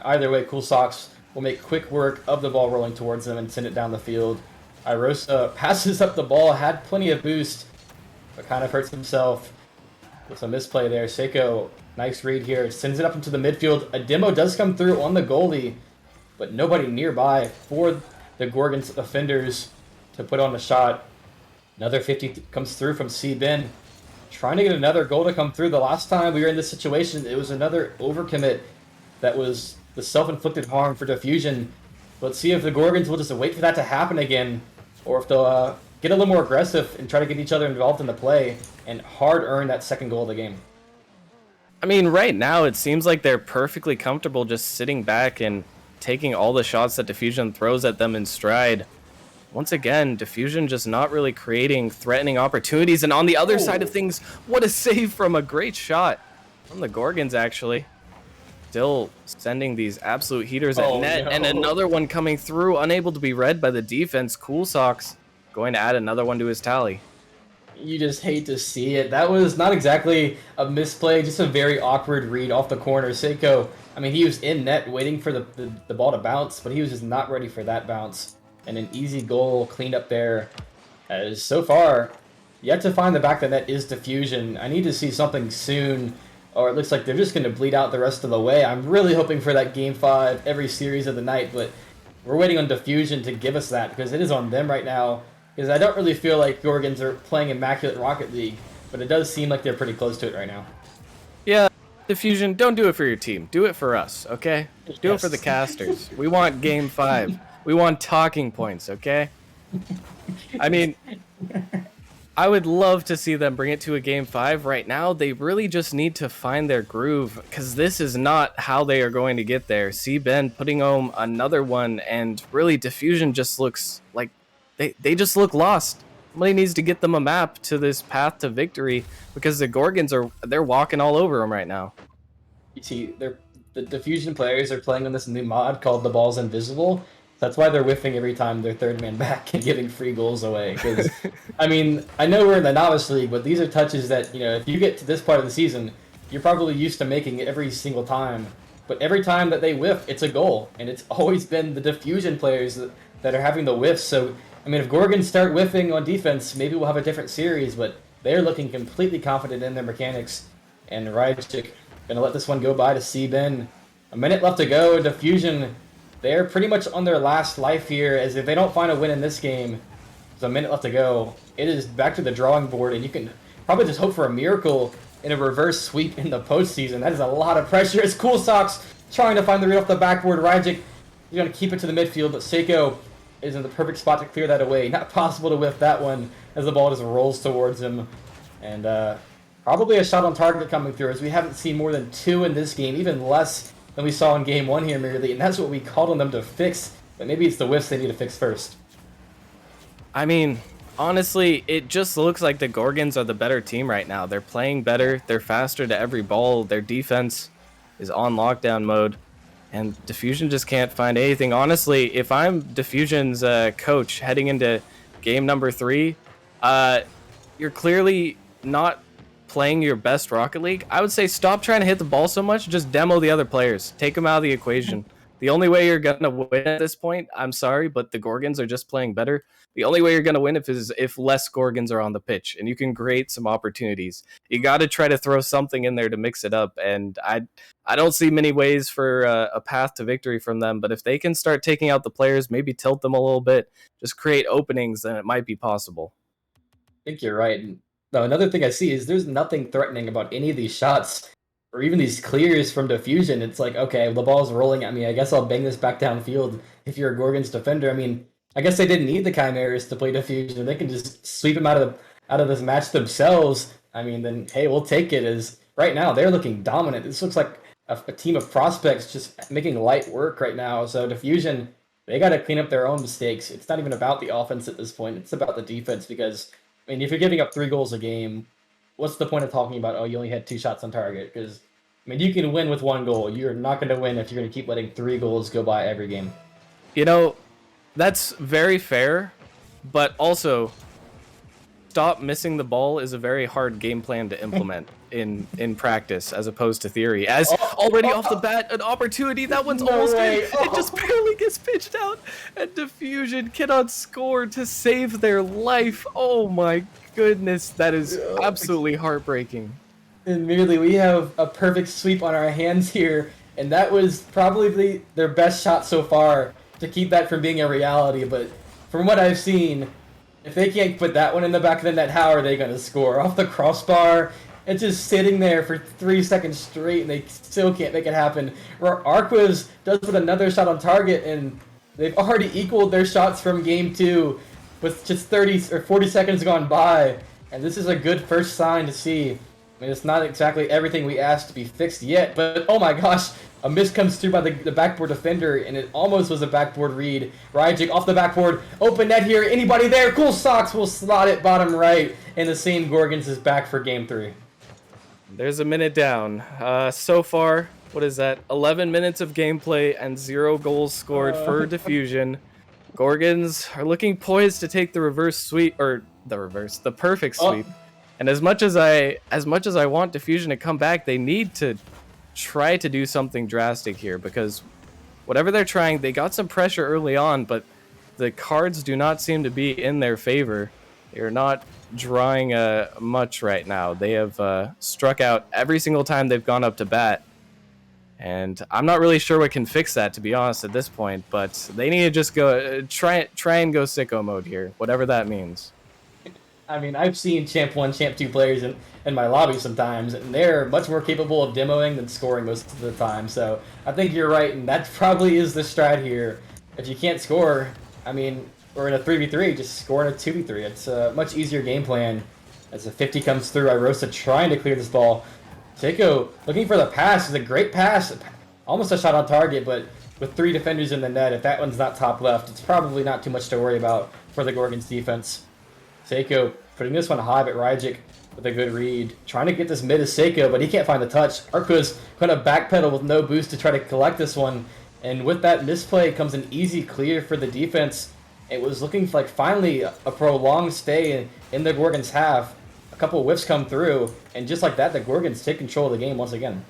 either way, Cool Socks will make quick work of the ball rolling towards them and send it down the field. Irosa passes up the ball, had plenty of boost, but kind of hurts himself with a misplay there. Seiko, nice read here, sends it up into the midfield. A demo does come through on the goalie, but nobody nearby for the Gorgons offenders to put on the shot. Another 50 comes through from C-Ben, trying to get another goal to come through. The last time we were in this situation, it was another overcommit that was the self-inflicted harm for Diffusion. Let's see if the Gorgons will just wait for that to happen again, or if they'll get a little more aggressive and try to get each other involved in the play and hard earn that second goal of the game. I mean, right now it seems like they're perfectly comfortable just sitting back and taking all the shots that Diffusion throws at them in stride. Once again, Diffusion just not really creating threatening opportunities. And on the other side of things, what a save from a great shot from the Gorgons, actually. Still sending these absolute heaters at net. No. And another one coming through, unable to be read by the defense. Cool Socks going to add another one to his tally. You just hate to see it. That was not exactly a misplay, just a very awkward read off the corner. Seiko, I mean, he was in net waiting for the ball to bounce, but he was just not ready for that bounce. And an easy goal cleaned up there. As so far, yet to find the back of the net is Diffusion. I need to see something soon, or it looks like they're just going to bleed out the rest of the way. I'm really hoping for that Game 5 every series of the night, but we're waiting on Diffusion to give us that because it is on them right now. Because I don't really feel like Gorgons are playing Immaculate Rocket League, but it does seem like they're pretty close to it right now. Yeah, Diffusion, don't do it for your team. Do it for us, okay? Do it for the casters. We want Game 5. We want talking points, okay? I mean, I would love to see them bring it to a Game 5. Right now, they really just need to find their groove, because this is not how they are going to get there. C-Ben putting home another one, and really Diffusion just looks like they just look lost. Somebody needs to get them a map to this path to victory, because the Gorgons they're walking all over them right now. You see, the Diffusion players are playing on this new mod called The Ball's Invisible. That's why they're whiffing every time they're third man back and giving free goals away. Because, I mean, I know we're in the novice league, but these are touches that, you know, if you get to this part of the season, you're probably used to making it every single time. But every time that they whiff, it's a goal. And it's always been the Diffusion players that are having the whiffs. So, I mean, if Gorgons start whiffing on defense, maybe we'll have a different series. But they're looking completely confident in their mechanics. And Ryjik gonna let this one go by to C-Ben. A minute left to go. Diffusion, they're pretty much on their last life here, as if they don't find a win in this game, there's a minute left to go. It is back to the drawing board, and you can probably just hope for a miracle in a reverse sweep in the postseason. That is a lot of pressure. It's Cool Socks trying to find the read off the backboard. Ryjik, you're going to keep it to the midfield, but Seiko is in the perfect spot to clear that away. Not possible to whiff that one as the ball just rolls towards him. And probably a shot on target coming through, as we haven't seen more than 2 in this game, even less than we saw in Game 1 here, merely, and that's what we called on them to fix, but maybe it's the whiffs they need to fix first. I mean, honestly, it just looks like the Gorgons are the better team right now. They're playing better, they're faster to every ball, their defense is on lockdown mode, and Diffusion just can't find anything. Honestly, if I'm Diffusion's coach heading into game number 3, you're clearly not playing your best Rocket League. I would say stop trying to hit the ball so much, just demo the other players. Take them out of the equation. The only way you're going to win at this point, I'm sorry, but the Gorgons are just playing better. The only way you're going to win is if less Gorgons are on the pitch, and you can create some opportunities. You got to try to throw something in there to mix it up, and I don't see many ways for a path to victory from them, but if they can start taking out the players, maybe tilt them a little bit, just create openings, then it might be possible. I think you're right. Now, another thing I see is there's nothing threatening about any of these shots or even these clears from Diffusion. It's like, okay, the ball's rolling at me. I guess I'll bang this back downfield if you're a Gorgons defender. I mean, I guess they didn't need the Chimeras to play Diffusion. They can just sweep them out of this match themselves. I mean, then, hey, we'll take it. As right now, they're looking dominant. This looks like a team of prospects just making light work right now. So Diffusion, they got to clean up their own mistakes. It's not even about the offense at this point. It's about the defense, because I mean, if you're giving up 3 goals a game, what's the point of talking about, oh, you only had 2 shots on target? Because, I mean, you can win with 1 goal. You're not going to win if you're going to keep letting 3 goals go by every game. You know, that's very fair, but also, stop missing the ball is a very hard game plan to implement in practice as opposed to theory. As already off the bat, an opportunity, that one's almost in. It just barely gets pitched out, and Diffusion cannot score to save their life. Oh my goodness, that is absolutely heartbreaking. And merely, we have a perfect sweep on our hands here, and that was probably their best shot so far to keep that from being a reality. But from what I've seen, if they can't put that one in the back of the net, how are they going to score? Off the crossbar, it's just sitting there for 3 seconds straight, and they still can't make it happen. Arquiz does put another shot on target, and they've already equaled their shots from Game 2 with just 30 or 40 seconds gone by. And this is a good first sign to see. I mean, it's not exactly everything we asked to be fixed yet, but oh my gosh, a miss comes through by the backboard defender, and it almost was a backboard read. Ryjik off the backboard, open net here, anybody there? Cool Socks will slot it bottom right, and the same Gorgons is back for Game 3. There's a minute down. So far, what is that? 11 minutes of gameplay and 0 goals scored for Diffusion. Gorgons are looking poised to take the the perfect sweep. And as much as I want Diffusion to come back, they need to try to do something drastic here, because whatever they're trying, they got some pressure early on, but the cards do not seem to be in their favor. They're not drawing much right now. They have struck out every single time they've gone up to bat. And I'm not really sure what can fix that, to be honest, at this point. But they need to just go try and go sicko mode here, whatever that means. I mean, I've seen Champ 1, Champ 2 players in my lobby sometimes, and they're much more capable of demoing than scoring most of the time. So I think you're right, and that probably is the strat here. If you can't score, I mean, we're in a 3v3, just score in a 2v3. It's a much easier game plan. As a 50 comes through, Irosa trying to clear this ball. Seiko looking for the pass. Is a great pass. Almost a shot on target, but with 3 defenders in the net, if that one's not top left, it's probably not too much to worry about for the Gorgons defense. Seiko putting this one high, but Ryjic with a good read. Trying to get this mid is Seiko, but he can't find the touch. Arqua's going to backpedal with no boost to try to collect this one. And with that misplay comes an easy clear for the defense. It was looking like finally a prolonged stay in the Gorgons' half. A couple of whiffs come through, and just like that, the Gorgons take control of the game once again.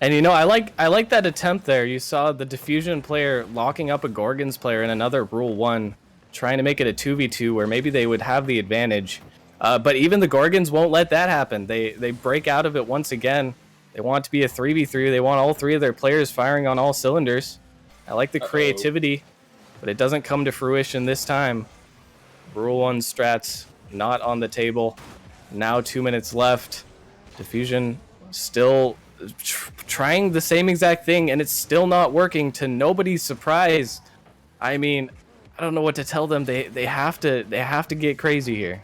And you know, I like that attempt there. You saw the Diffusion player locking up a Gorgons player in another Rule 1, trying to make it a 2v2 where maybe they would have the advantage. But even the Gorgons won't let that happen. They break out of it once again. They want it to be a 3v3. They want all 3 of their players firing on all cylinders. I like the creativity, but it doesn't come to fruition this time. Rule 1 strats not on the table. Now 2 minutes left. Diffusion still trying the same exact thing, and it's still not working, to nobody's surprise. I mean, I don't know what to tell them. They have to get crazy here.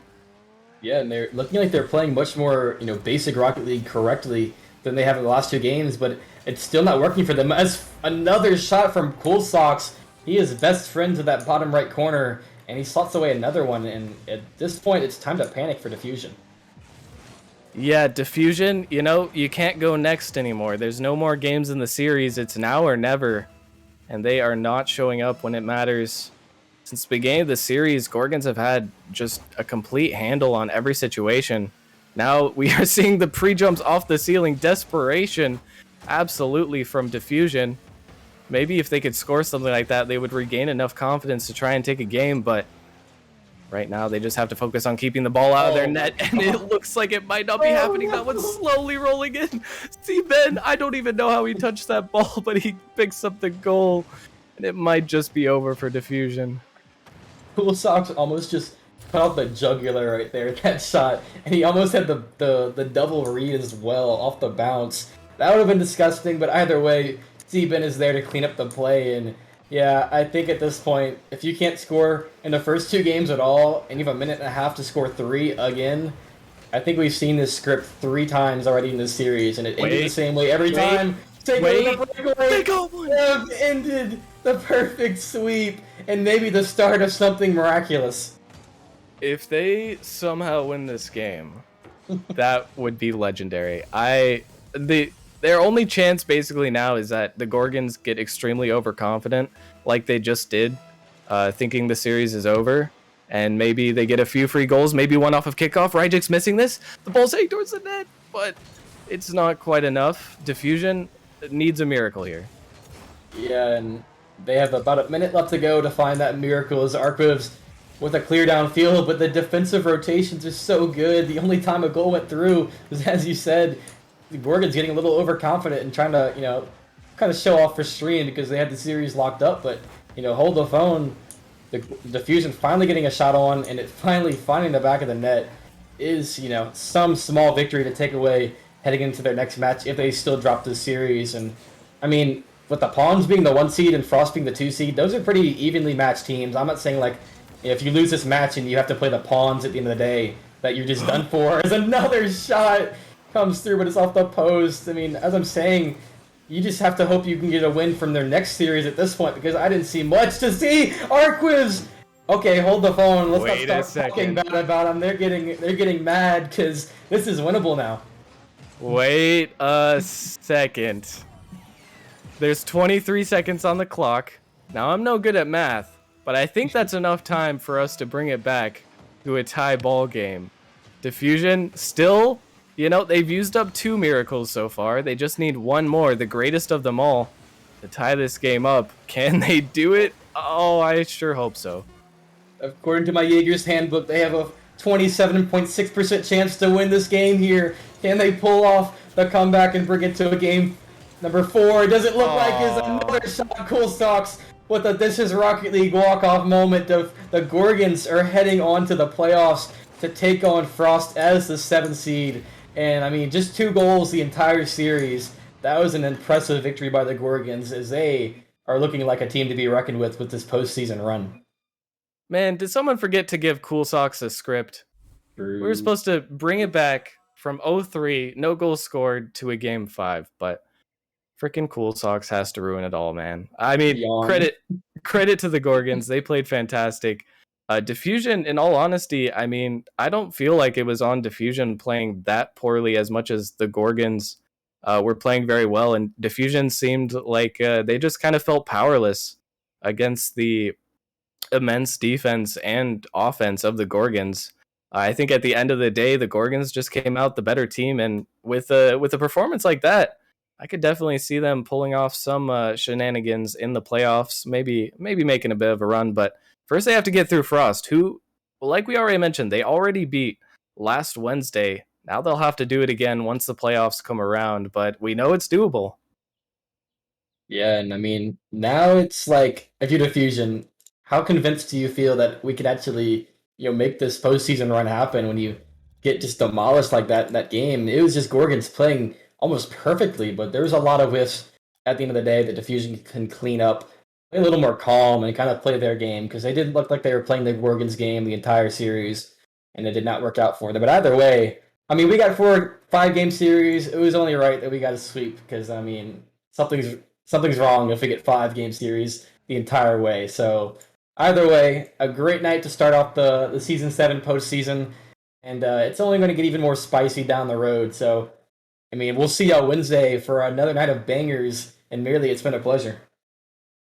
Yeah, and they're looking like they're playing much more, basic Rocket League correctly than they have in the last 2 games, but it's still not working for them. As another shot from Cool Socks, he is best friends with that bottom right corner, and he slots away another one, and at this point, it's time to panic for Diffusion. Yeah, Diffusion, you can't go next anymore. There's no more games in the series. It's now or never, and they are not showing up when it matters. Since the beginning of the series, Gorgons have had just a complete handle on every situation. Now we are seeing the pre-jumps off the ceiling. Desperation, absolutely, from Diffusion. Maybe if they could score something like that, they would regain enough confidence to try and take a game, but right now they just have to focus on keeping the ball out of their net, and it looks like it might not be happening. That one's slowly rolling in. See, Ben, I don't even know how he touched that ball, but he picks up the goal, and it might just be over for Diffusion. Cool Socks almost just cut off the jugular right there, that shot, and he almost had the double read as well off the bounce. That would have been disgusting, but either way, C-Ben is there to clean up the play, and yeah, I think at this point, if you can't score in the first 2 games at all, and you have a minute and a half to score 3 again, I think we've seen this script 3 times already in this series, and it ended the same way every time. They have ended the perfect sweep, and maybe the start of something miraculous. If they somehow win this game, that would be legendary. Their only chance basically now is that the Gorgons get extremely overconfident, like they just did, thinking the series is over, and maybe they get a few free goals, maybe one off of kickoff. Rajic's missing this. The ball's heading towards the net, but it's not quite enough. Diffusion needs a miracle here. Yeah, and they have about a minute left to go to find that miracle as Arquiv's with a clear downfield, but the defensive rotations are so good. The only time a goal went through was, as you said, the Gorgons getting a little overconfident and trying to, kind of show off for stream because they had the series locked up, but, hold the phone. The Diffusion finally getting a shot on, and it finally finding the back of the net is, some small victory to take away heading into their next match if they still drop this series. And, I mean, with the Pawns being the 1 seed and Frost being the 2 seed, those are pretty evenly matched teams. I'm not saying, if you lose this match and you have to play the Pawns at the end of the day, that you're just done for. As another shot comes through, but it's off the post. I mean, as I'm saying, you just have to hope you can get a win from their next series at this point, because I didn't see much to see. Arquiz! Okay, hold the phone. Let's not start talking bad about them. They're getting mad because this is winnable now. Wait a second. There's 23 seconds on the clock. Now, I'm no good at math, but I think that's enough time for us to bring it back to a tie ball game. Diffusion still... they've used up 2 miracles so far. They just need 1 more, the greatest of them all, to tie this game up. Can they do it? Oh, I sure hope so. According to my Jaeger's handbook, they have a 27.6% chance to win this game here. Can they pull off the comeback and bring it to a game Number 4 doesn't look like is Aw. another shot. Cool Socks with a This Is Rocket League walk-off moment of the Gorgons are heading on to the playoffs to take on Frost as the 7th seed. And I mean, just 2 goals the entire series. That was an impressive victory by the Gorgons as they are looking like a team to be reckoned with this postseason run. Man, did someone forget to give Cool Socks a script? We were supposed to bring it back from 0-3, no goals scored, to a game 5, but freaking Cool Socks has to ruin it all, man. I mean, Yawn. credit to the Gorgons. They played fantastic. Diffusion, in all honesty, I mean, I don't feel like it was on Diffusion playing that poorly as much as the Gorgons were playing very well. And Diffusion seemed like they just kind of felt powerless against the immense defense and offense of the Gorgons. I think at the end of the day, the Gorgons just came out the better team, and with a performance like that, I could definitely see them pulling off some shenanigans in the playoffs. Maybe making a bit of a run, but first they have to get through Frost, who, like we already mentioned, they already beat last Wednesday. Now they'll have to do it again once the playoffs come around, but we know it's doable. Yeah, and I mean, now it's like, if you're Diffusion, how convinced do you feel that we could actually, make this postseason run happen when you get just demolished like that in that game? It was just Gorgons playing almost perfectly, but there was a lot of whiffs at the end of the day that Diffusion can clean up, play a little more calm, and kind of play their game, because they did look like they were playing the Gorgons game the entire series, and it did not work out for them. But either way, I mean, we got 5-game series. It was only right that we got a sweep, because, I mean, something's wrong if we get 5-game series the entire way. So either way, a great night to start off the season 7 postseason, and it's only going to get even more spicy down the road. So I mean, we'll see y'all Wednesday for another night of bangers. And merely, it's been a pleasure.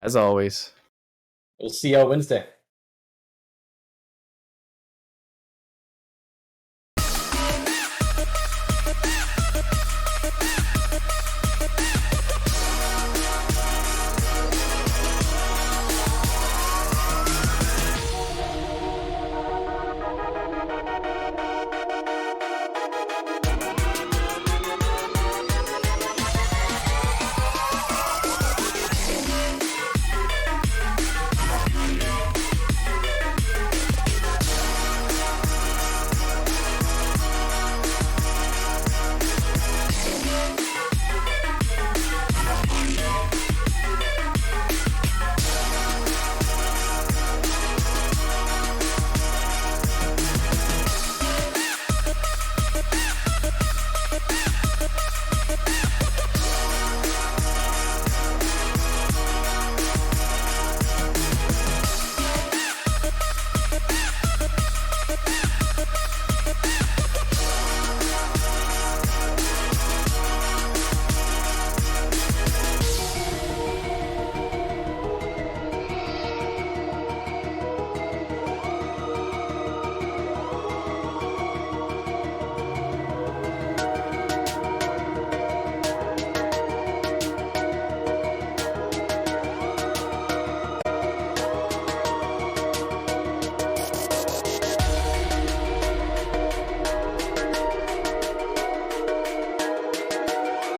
As always. We'll see y'all Wednesday.